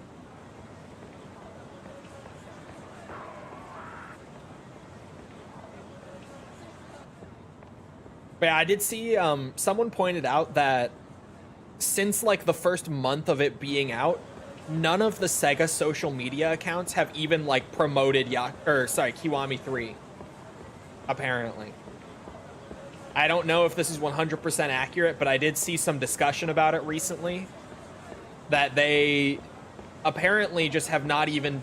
But yeah, I did see someone pointed out that since like the first month of it being out, none of the Sega social media accounts have even like promoted Kiwami 3. Apparently. I don't know if this is 100% accurate, but I did see some discussion about it recently that they apparently just have not even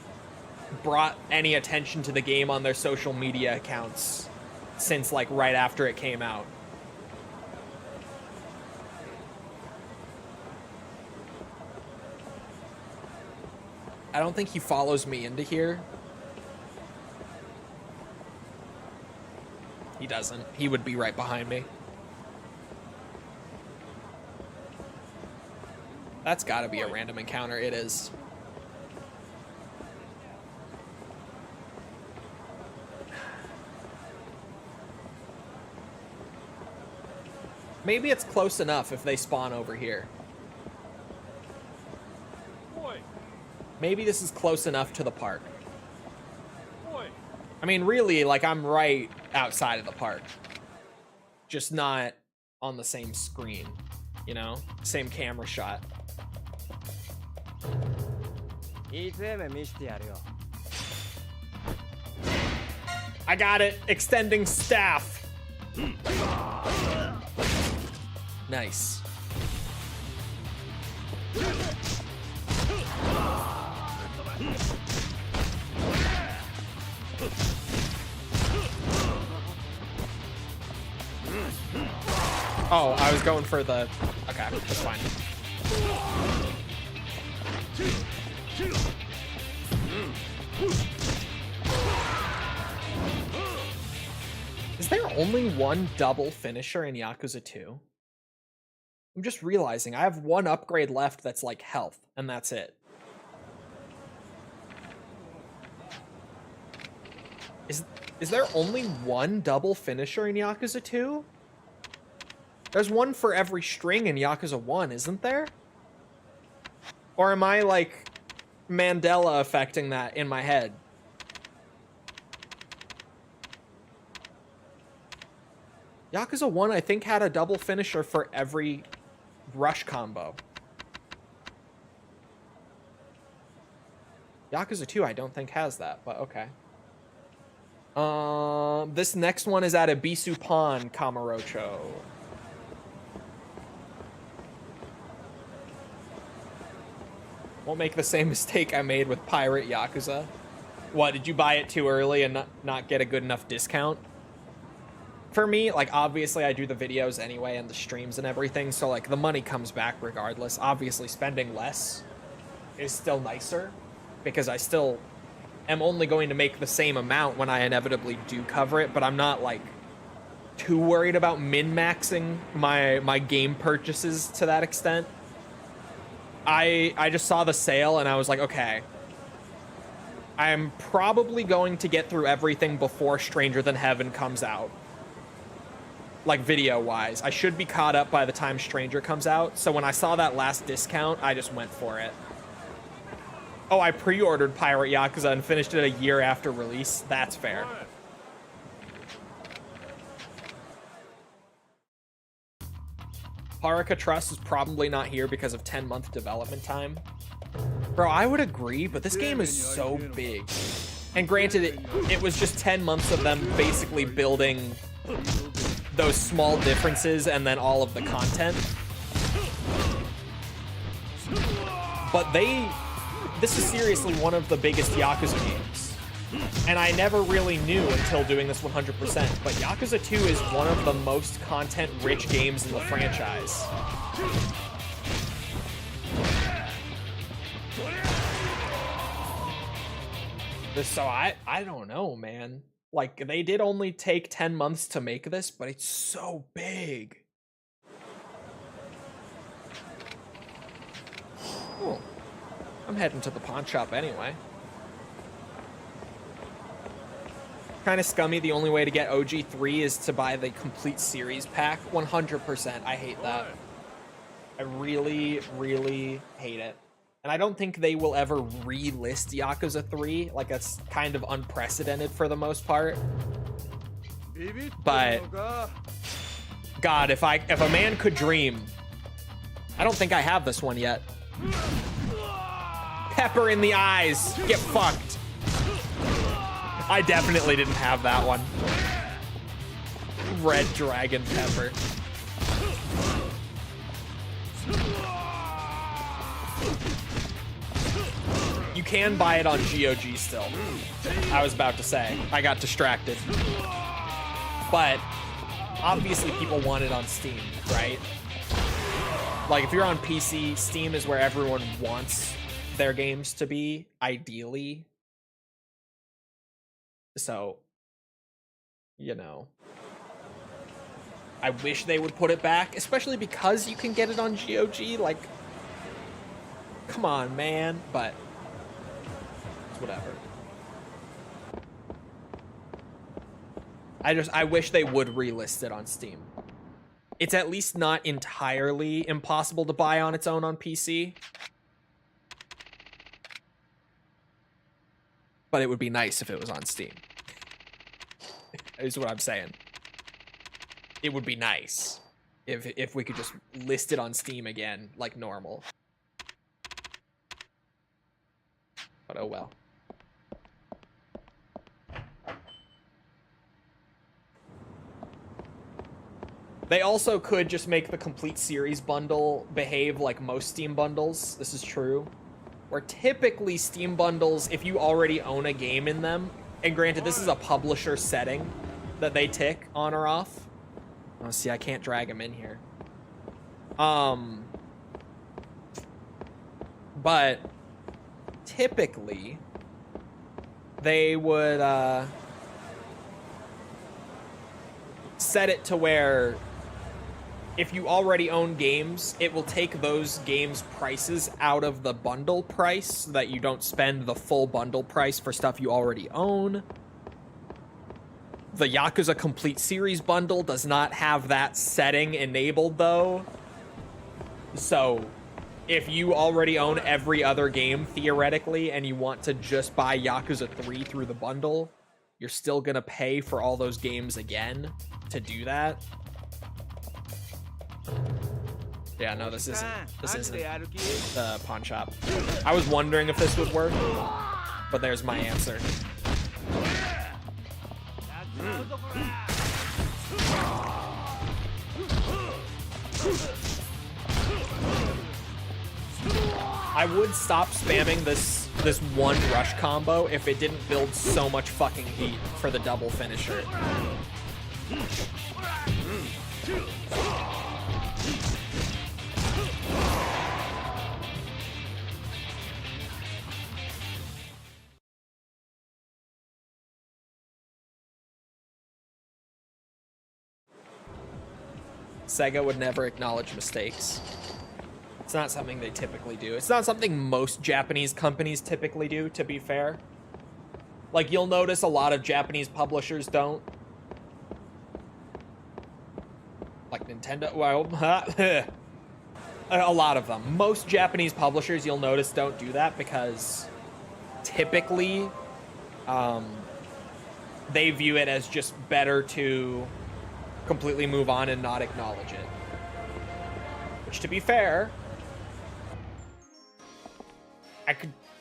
brought any attention to the game on their social media accounts since like right after it came out. I don't think he follows me into here. He doesn't. He would be right behind me. That's gotta be a random encounter. It is. Maybe it's close enough if they spawn over here. Maybe this is close enough to the park. I mean, really, like, I'm right outside of the park. Just not on the same screen, you know? Same camera shot. I got it! Extending staff! Nice. Oh, I was going for the... Okay, that's fine. Is there only one double finisher in Yakuza 2? I'm just realizing I have one upgrade left that's like health, and that's it. Is there only one double finisher in Yakuza 2? There's one for every string in Yakuza 1, isn't there? Or am I, like, Mandela affecting that in my head? Yakuza 1, I think, had a double finisher for every rush combo. Yakuza 2, I don't think has that, but okay. This next one is at Ibisupan Kamurocho. Won't make the same mistake I made with Pirate Yakuza. What, did you buy it too early and not get a good enough discount? For me, like, obviously I do the videos anyway and the streams and everything, so like the money comes back regardless. Obviously spending less is still nicer because I still am only going to make the same amount when I inevitably do cover it, but I'm not like too worried about min-maxing my game purchases to that extent. I just saw the sale and I was like, okay, I'm probably going to get through everything before Stranger Than Heaven comes out. Like video-wise. I should be caught up by the time Stranger comes out, so when I saw that last discount, I just went for it. Oh, I pre-ordered Pirate Yakuza and finished it a year after release. That's fair. Haruka Trust is probably not here because of 10-month development time. Bro, I would agree, but this game is so big. And granted, it was just 10 months of them basically building those small differences and then all of the content. But this is seriously one of the biggest Yakuza games. And I never really knew until doing this 100%, but Yakuza 2 is one of the most content-rich games in the franchise. So I don't know, man. Like, they did only take 10 months to make this, but it's so big. Oh, I'm heading to the pawn shop anyway. Kind of scummy. The only way to get OG3 is to buy the complete series pack. 100%. I hate that. I really, really hate it. And I don't think they will ever relist Yakuza 3. Like, that's kind of unprecedented for the most part. But God, if a man could dream. I don't think I have this one yet. Pepper in the eyes. Get fucked. I definitely didn't have that one. Red Dragon Pepper. You can buy it on GOG still. I was about to say. I got distracted. But obviously people want it on Steam, right? Like, if you're on PC, Steam is where everyone wants their games to be, ideally. So, you know, I wish they would put it back, especially because you can get it on GOG. Like, come on, man. But it's whatever. I wish they would relist it on Steam. It's at least not entirely impossible to buy on its own on PC. But it would be nice if it was on Steam. Is what I'm saying. It would be nice if we could just list it on Steam again, like normal. But oh well. They also could just make the complete series bundle behave like most Steam bundles. This is true. Where typically Steam bundles, if you already own a game in them, and granted this is a publisher setting that they tick on or off. Oh, see, I can't drag them in here. But typically they would set it to where if you already own games, it will take those games' prices out of the bundle price so that you don't spend the full bundle price for stuff you already own. The Yakuza Complete Series bundle does not have that setting enabled, though. So, if you already own every other game, theoretically, and you want to just buy Yakuza 3 through the bundle, you're still gonna pay for all those games again to do that. Yeah, no, this isn't the pawn shop. I was wondering if this would work, but there's my answer. I would stop spamming this one rush combo if it didn't build so much fucking heat for the double finisher. Sega would never acknowledge mistakes. It's not something they typically do. It's not something most Japanese companies typically do, to be fair. Like, you'll notice a lot of Japanese publishers don't. Like Nintendo, well, a lot of them. Most Japanese publishers, you'll notice, don't do that because typically they view it as just better to completely move on and not acknowledge it. Which, to be fair,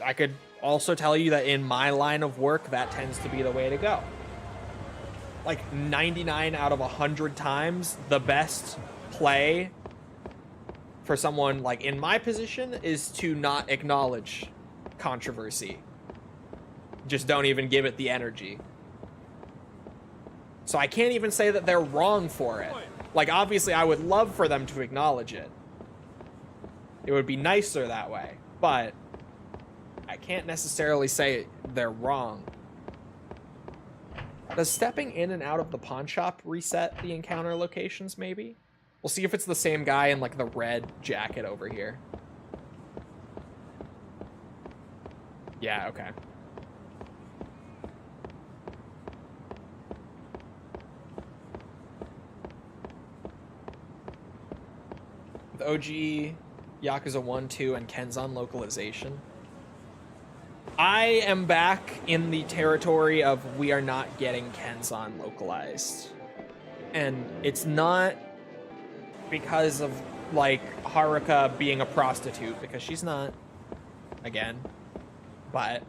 I could also tell you that in my line of work, that tends to be the way to go. Like 99 out of 100 times, the best play for someone like in my position is to not acknowledge controversy. Just don't even give it the energy. So I can't even say that they're wrong for it. Like, obviously, I would love for them to acknowledge it. It would be nicer that way, but I can't necessarily say they're wrong. Does stepping in and out of the pawn shop reset the encounter locations, maybe? We'll see if it's the same guy in, like, the red jacket over here. Yeah, okay. With OG, Yakuza 1, 2, and Kenzan localization, I am back in the territory of we are not getting Kenzan localized. And it's not because of, like, Haruka being a prostitute, because she's not, again, but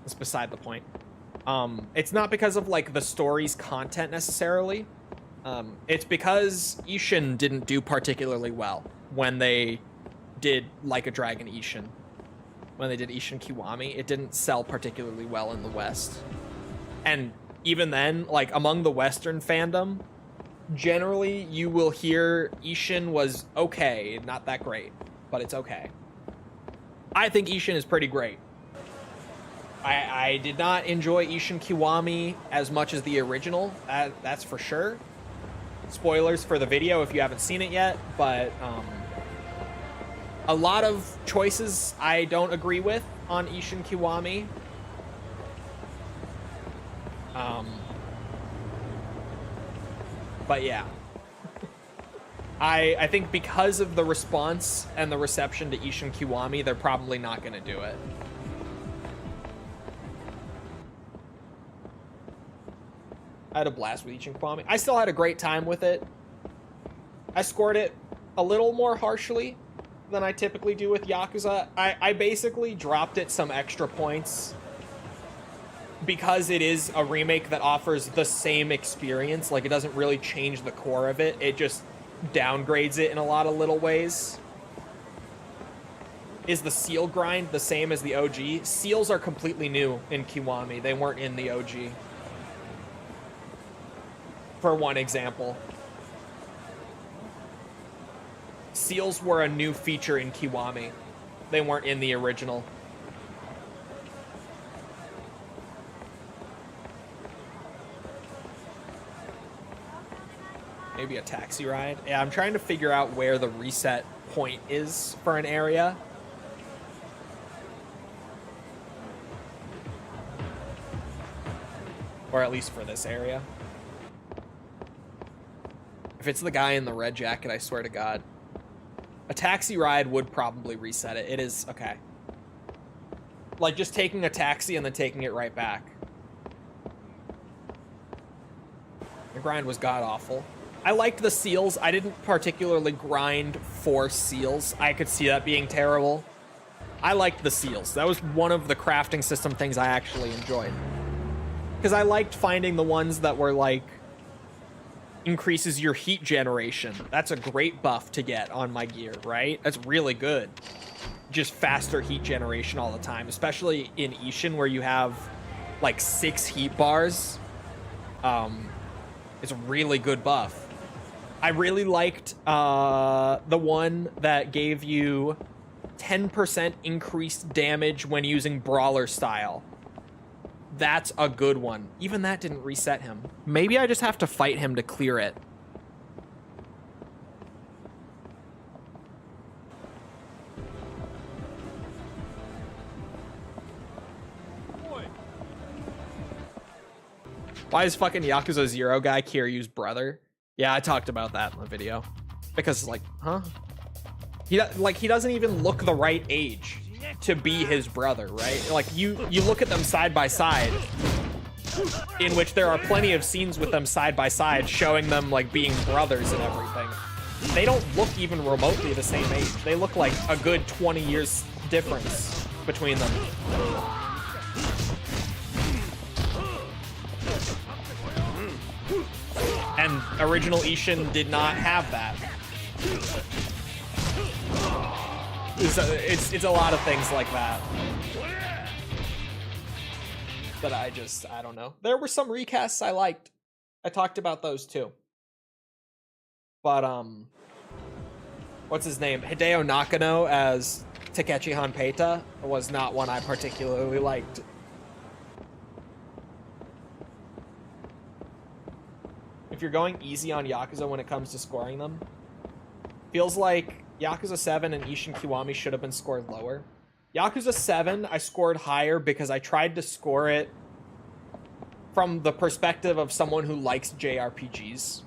it's beside the point. It's not because of, like, the story's content necessarily. It's because Ishin didn't do particularly well when they did Like a Dragon Ishin. When they did Ishin Kiwami, it didn't sell particularly well in the West. And even then, like, among the Western fandom, generally you will hear Ishin was okay, not that great, but it's okay. I think Ishin is pretty great. I did not enjoy Ishin Kiwami as much as the original, that's for sure. Spoilers for the video if you haven't seen it yet, but a lot of choices I don't agree with on Ishin Kiwami. But yeah. I think because of the response and the reception to Ishin Kiwami, they're probably not going to do it. I had a blast with Ishin Kiwami. I still had a great time with it. I scored it a little more harshly than I typically do with Yakuza. I basically dropped it some extra points because it is a remake that offers the same experience. Like, it doesn't really change the core of it. It just downgrades it in a lot of little ways. Is the seal grind the same as the OG? Seals are completely new in Kiwami. They weren't in the OG. For one example. Seals were a new feature in Kiwami. They weren't in the original. Maybe a taxi ride? Yeah, I'm trying to figure out where the reset point is for an area. Or at least for this area. If it's the guy in the red jacket, I swear to God. A taxi ride would probably reset it. It is, okay. Like just taking a taxi and then taking it right back. The grind was god-awful. I liked the seals. I didn't particularly grind for seals. I could see that being terrible. I liked the seals. That was one of the crafting system things I actually enjoyed. Because I liked finding the ones that were like increases your heat generation. That's a great buff to get on my gear, right? That's really good. Just faster heat generation all the time, especially in Ishin where you have like 6 heat bars. It's a really good buff. I really liked the one that gave you 10% increased damage when using brawler style. That's a good one. Even that didn't reset him. Maybe I just have to fight him to clear it. Why is fucking Yakuza 0 guy Kiryu's brother? Yeah, I talked about that in the video. Because, like, huh? He doesn't even look the right age to be his brother, right? Like, you look at them side by side, in which there are plenty of scenes with them side by side showing them, like, being brothers and everything. They don't look even remotely the same age. They look like a good 20 years difference between them. And original Ishin did not have that. It's a lot of things like that. But I don't know. There were some recasts I liked. I talked about those too. But, what's his name? Hideo Nakano as Takechi Hanpeita was not one I particularly liked. If you're going easy on Yakuza when it comes to scoring them, feels like Yakuza 7 and Ishin Kiwami should have been scored lower. Yakuza 7, I scored higher because I tried to score it from the perspective of someone who likes JRPGs.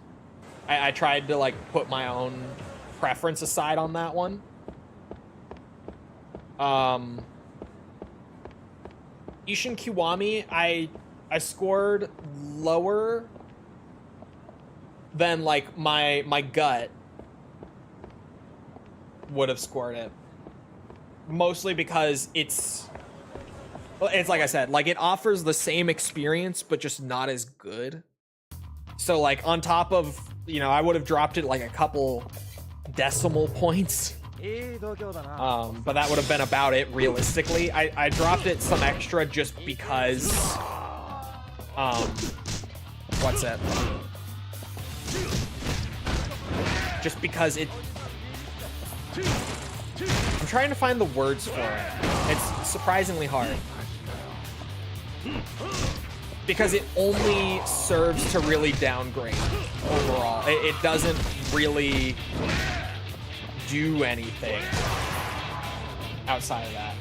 I tried to, like, put my own preference aside on that one. Ishin Kiwami, I scored lower than, like, my gut would have scored it. Mostly because it's like I said, like, it offers the same experience but just not as good. So, like, on top of, you know, I would have dropped it like a couple decimal points, but that would have been about it realistically. I dropped it some extra just because what's that? Just because it... I'm trying to find the words for it. It's surprisingly hard. Because it only serves to really downgrade overall. It doesn't really do anything outside of that.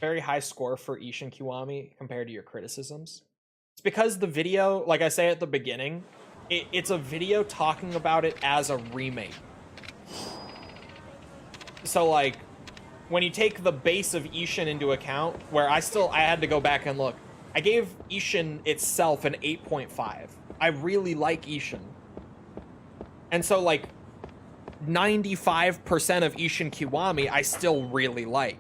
Very high score for Ishin Kiwami compared to your criticisms. It's because the video, like I say at the beginning, it's a video talking about it as a remake. So, like, when you take the base of Ishin into account, where I had to go back and look, I gave Ishin itself an 8.5. I really like Ishin. And so, like, 95% of Ishin Kiwami I still really like.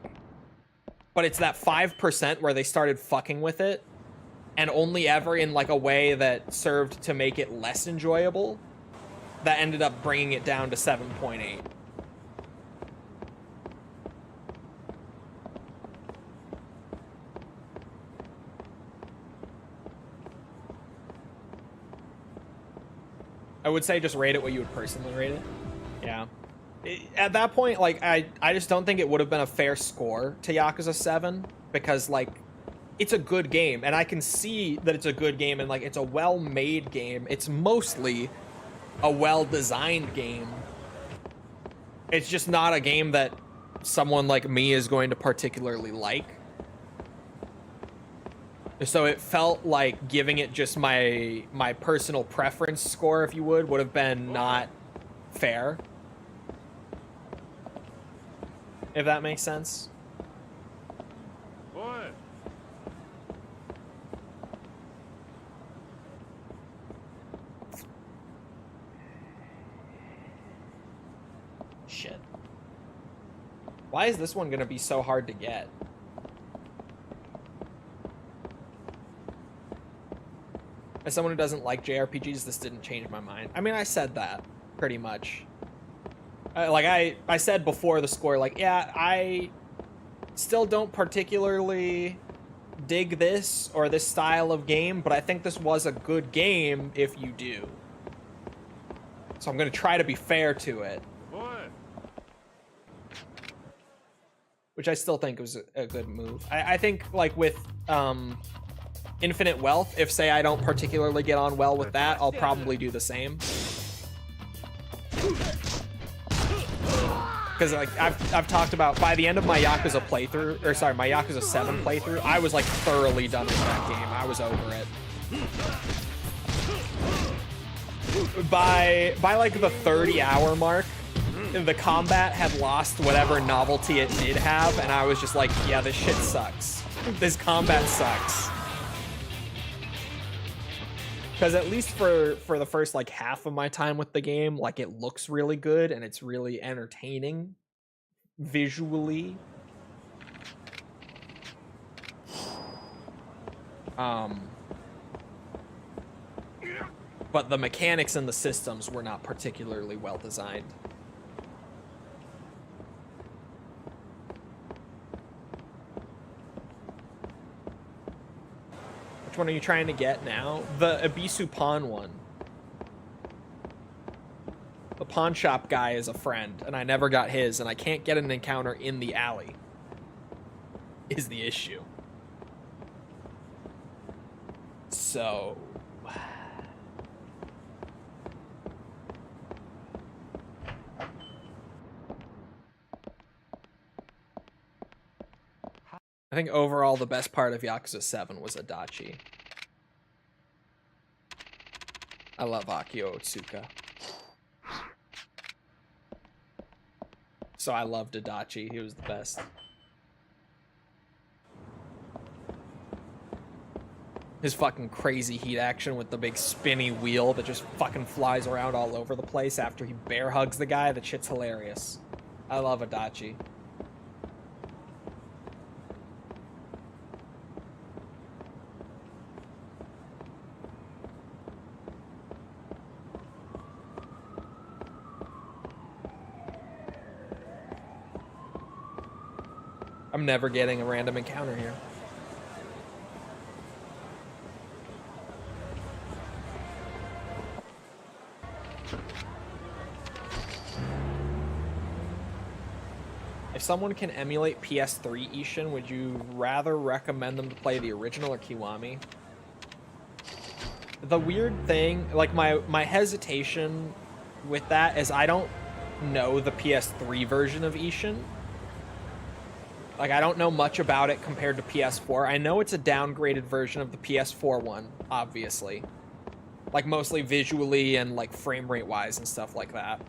But it's that 5% where they started fucking with it, and only ever in, like, a way that served to make it less enjoyable, that ended up bringing it down to 7.8. I would say just rate it what you would personally rate it. Yeah. At that point, like, I just don't think it would have been a fair score to Yakuza 7, because, like, it's a good game, and I can see that it's a good game, and, like, it's a well-made game. It's mostly a well-designed game. It's just not a game that someone like me is going to particularly like. So it felt like giving it just my personal preference score, if you would have been not fair. If that makes sense. Boy. Shit. Why is this one gonna be so hard to get? As someone who doesn't like JRPGs, this didn't change my mind. I mean, I said that pretty much. I said before the score, like, yeah, I still don't particularly dig this or this style of game, but I think this was a good game if you do. So I'm going to try to be fair to it. Which I still think was a good move. I think, like, with Infinite Wealth, if, say, I don't particularly get on well with that, I'll probably do the same. Because, like, I've talked about, by the end of my Yakuza playthrough, or sorry, my Yakuza 7 playthrough, I was, like, thoroughly done with that game. I was over it. By like, the 30-hour mark, the combat had lost whatever novelty it did have, and I was just like, yeah, this shit sucks. This combat sucks. Because at least for the first, like, half of my time with the game, like, it looks really good and it's really entertaining visually. But the mechanics and the systems were not particularly well designed. Which one are you trying to get now? The Ibisu pawn one. The pawn shop guy is a friend, and I never got his, and I can't get an encounter in the alley. Is the issue. So... I think overall the best part of Yakuza 7 was Adachi. I love Akio Otsuka. So I loved Adachi. He was the best. His fucking crazy heat action with the big spinny wheel that just fucking flies around all over the place after he bear hugs the guy. That shit's hilarious. I love Adachi. I'm never getting a random encounter here. If someone can emulate PS3 Ishin, would you rather recommend them to play the original or Kiwami? The weird thing, like my hesitation with that is I don't know the PS3 version of Ishin. Like, I don't know much about it compared to PS4. I know it's a downgraded version of the PS4 one, obviously. Like, mostly visually and, like, frame rate wise and stuff like that.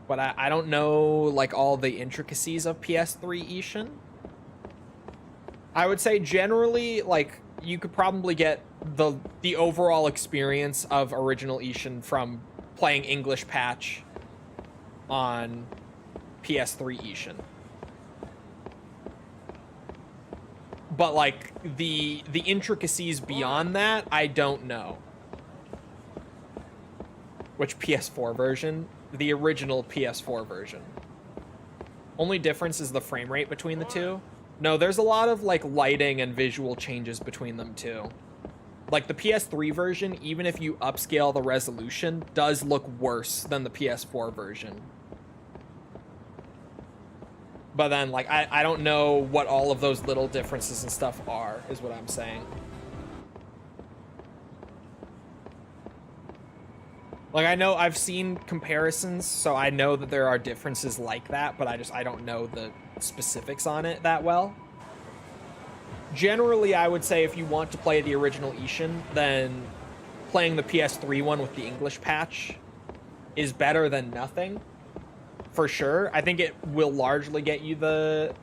But I don't know, like, all the intricacies of PS3 Ishin. I would say generally, like, you could probably get the overall experience of original Ishin from playing English patch on PS3 Ishin. But, like, the intricacies beyond that, I don't know. Which PS4 version? The original PS4 version. Only difference is the frame rate between the two. No, there's a lot of, like, lighting and visual changes between them too. Like, the PS3 version, even if you upscale the resolution, does look worse than the PS4 version. But then, like, I don't know what all of those little differences and stuff are, is what I'm saying. Like, I know I've seen comparisons, so I know that there are differences like that, but I don't know the specifics on it that well. Generally, I would say if you want to play the original Ishin, then playing the PS3 one with the English patch is better than nothing. For sure. I think it will largely get you the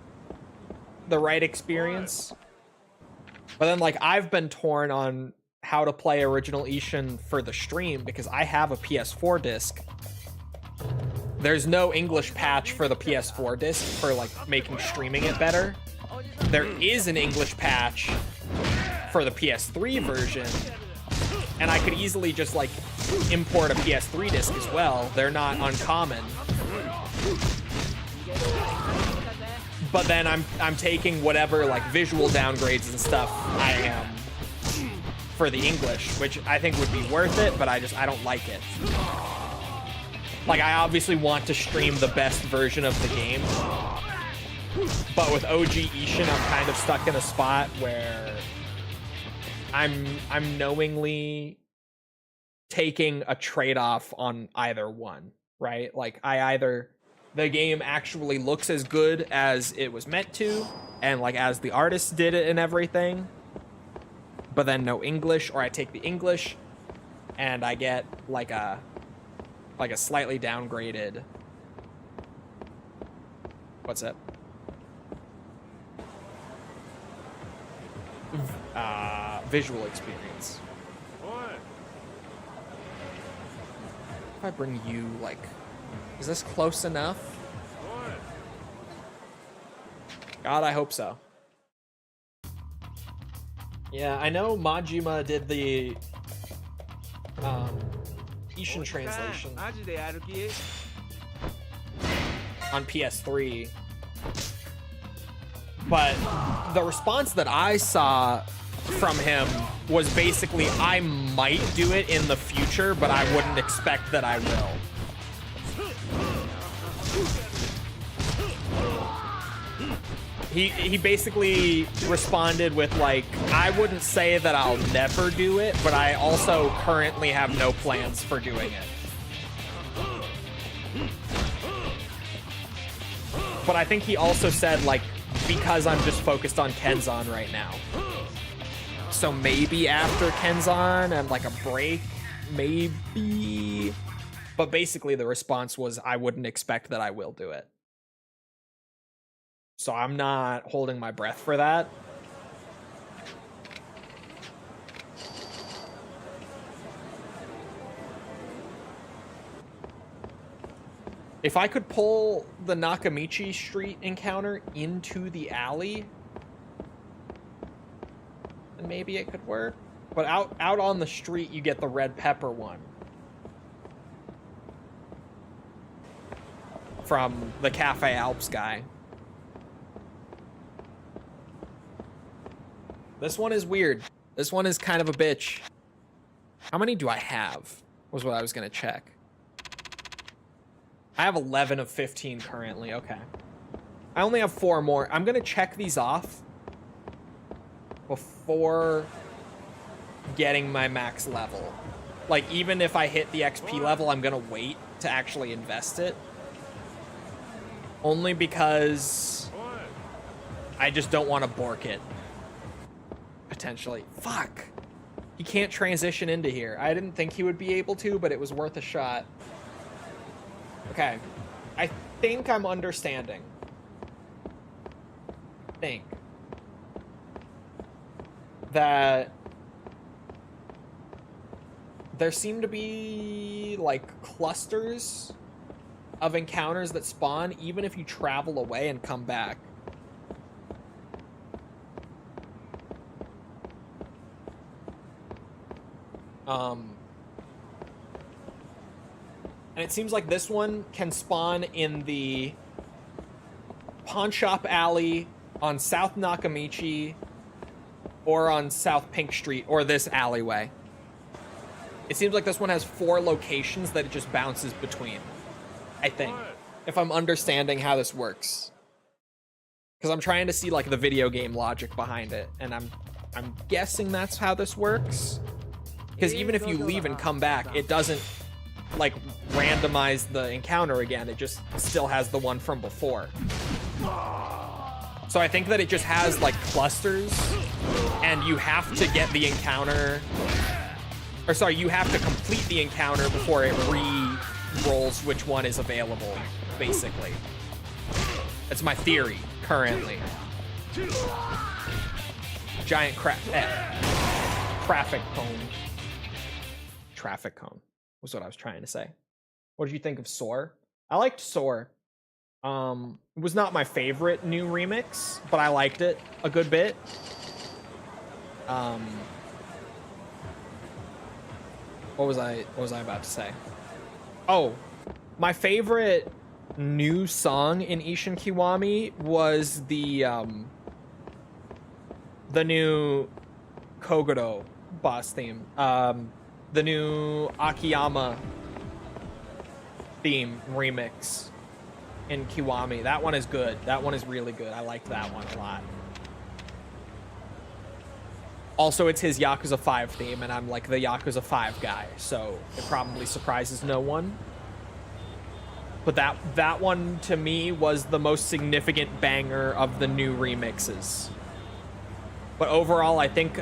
right experience. But then, like, I've been torn on how to play original Ishin for the stream because I have a PS4 disc. There's no English patch for the PS4 disc for, like, making streaming it better. There is an English patch for the PS3 version, and I could easily just like import a PS3 disc as well. They're not uncommon. But then I'm taking whatever like visual downgrades and stuff I am for the English, which I think would be worth it, but I don't like it. Like, I obviously want to stream the best version of the game, but with OG Ishin, I'm kind of stuck in a spot where I'm knowingly taking a trade-off on either one, right? Like, the game actually looks as good as it was meant to, and like as the artist did it and everything, but then no English, or I take the English and I get like a slightly downgraded, what's that? Visual experience. If I bring you, like, is this close enough? God, I hope so. Yeah, I know Majima did the Ishin translation on PS3, but the response that I saw from him was basically, I might do it in the future, but I wouldn't expect that I will. He basically responded with like, I wouldn't say that I'll never do it, but I also currently have no plans for doing it. But I think he also said like, because I'm just focused on Kenzan right now. So maybe after Kenzan and like a break, maybe. But basically the response was, I wouldn't expect that I will do it. So I'm not holding my breath for that. If I could pull the Nakamichi Street encounter into the alley, then maybe it could work. But out on the street, you get the red pepper one from the Cafe Alps guy. This one is weird. This one is kind of a bitch. How many do I have? Was what I was gonna check. I have 11 of 15 currently. Okay. I only have 4 more. I'm gonna check these off before getting my max level. Like, even if I hit the XP level, I'm gonna wait to actually invest it. Only because I just don't want to bork it. Potentially. Fuck. He can't transition into here. I didn't think he would be able to, but it was worth a shot. Okay. I think I'm understanding. That there seem to be like clusters of encounters that spawn even if you travel away and come back. And it seems like this one can spawn in the pawn shop alley on South Nakamichi or on South Pink Street or this alleyway. It seems like this one has 4 locations that it just bounces between, I think, if I'm understanding how this works. Because I'm trying to see like the video game logic behind it, and I'm guessing that's how this works. Because even if you leave and come back, it doesn't like randomize the encounter again. It just still has the one from before. So I think that it just has like clusters, and you have to get the encounter, or sorry, you have to complete the encounter before it re-rolls which one is available, basically. That's my theory currently. Giant traffic cone. Traffic cone was what I was trying to say. What did you think of Soar? I liked Soar. It was not my favorite new remix, but I liked it a good bit. What was I about to say? Oh, my favorite new song in Ishin Kiwami was the new Kogoro boss theme. The new Akiyama theme remix in Kiwami. That one is good. That one is really good. I liked that one a lot. Also, it's his Yakuza 5 theme, and I'm like the Yakuza 5 guy, so it probably surprises no one. But that one, to me, was the most significant banger of the new remixes. But overall, I think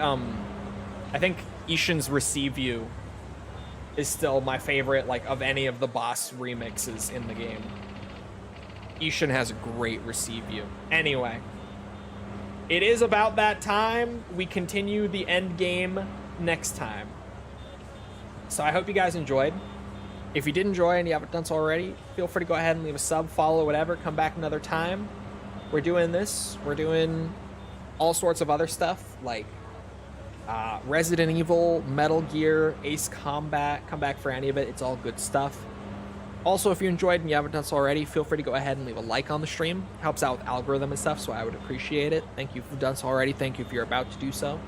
Ishin's Receive You is still my favorite, like, of any of the boss remixes in the game. Ishin has a great Receive You. Anyway, it is about that time. We continue the end game next time. So I hope you guys enjoyed. If you did enjoy and you haven't done so already, feel free to go ahead and leave a sub, follow, whatever. Come back another time. We're doing this. We're doing all sorts of other stuff, like Resident Evil, Metal Gear, Ace Combat. Come back for any of it. It's all good stuff. Also, if you enjoyed and you haven't done so already, feel free to go ahead and leave a like on the stream. Helps out with algorithm and stuff, so I would appreciate it. Thank you if you've done so already. Thank you if you're about to do so.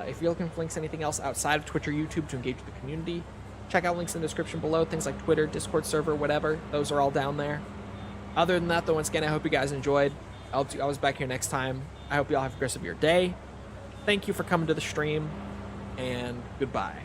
If you're looking for links to anything else outside of Twitch or YouTube to engage with the community, check out links in the description below. Things like Twitter, Discord server, whatever. Those are all down there. Other than that, though, once again, I hope you guys enjoyed. I hope you always back here next time. I hope you all have a great rest of your day. Thank you for coming to the stream, and goodbye.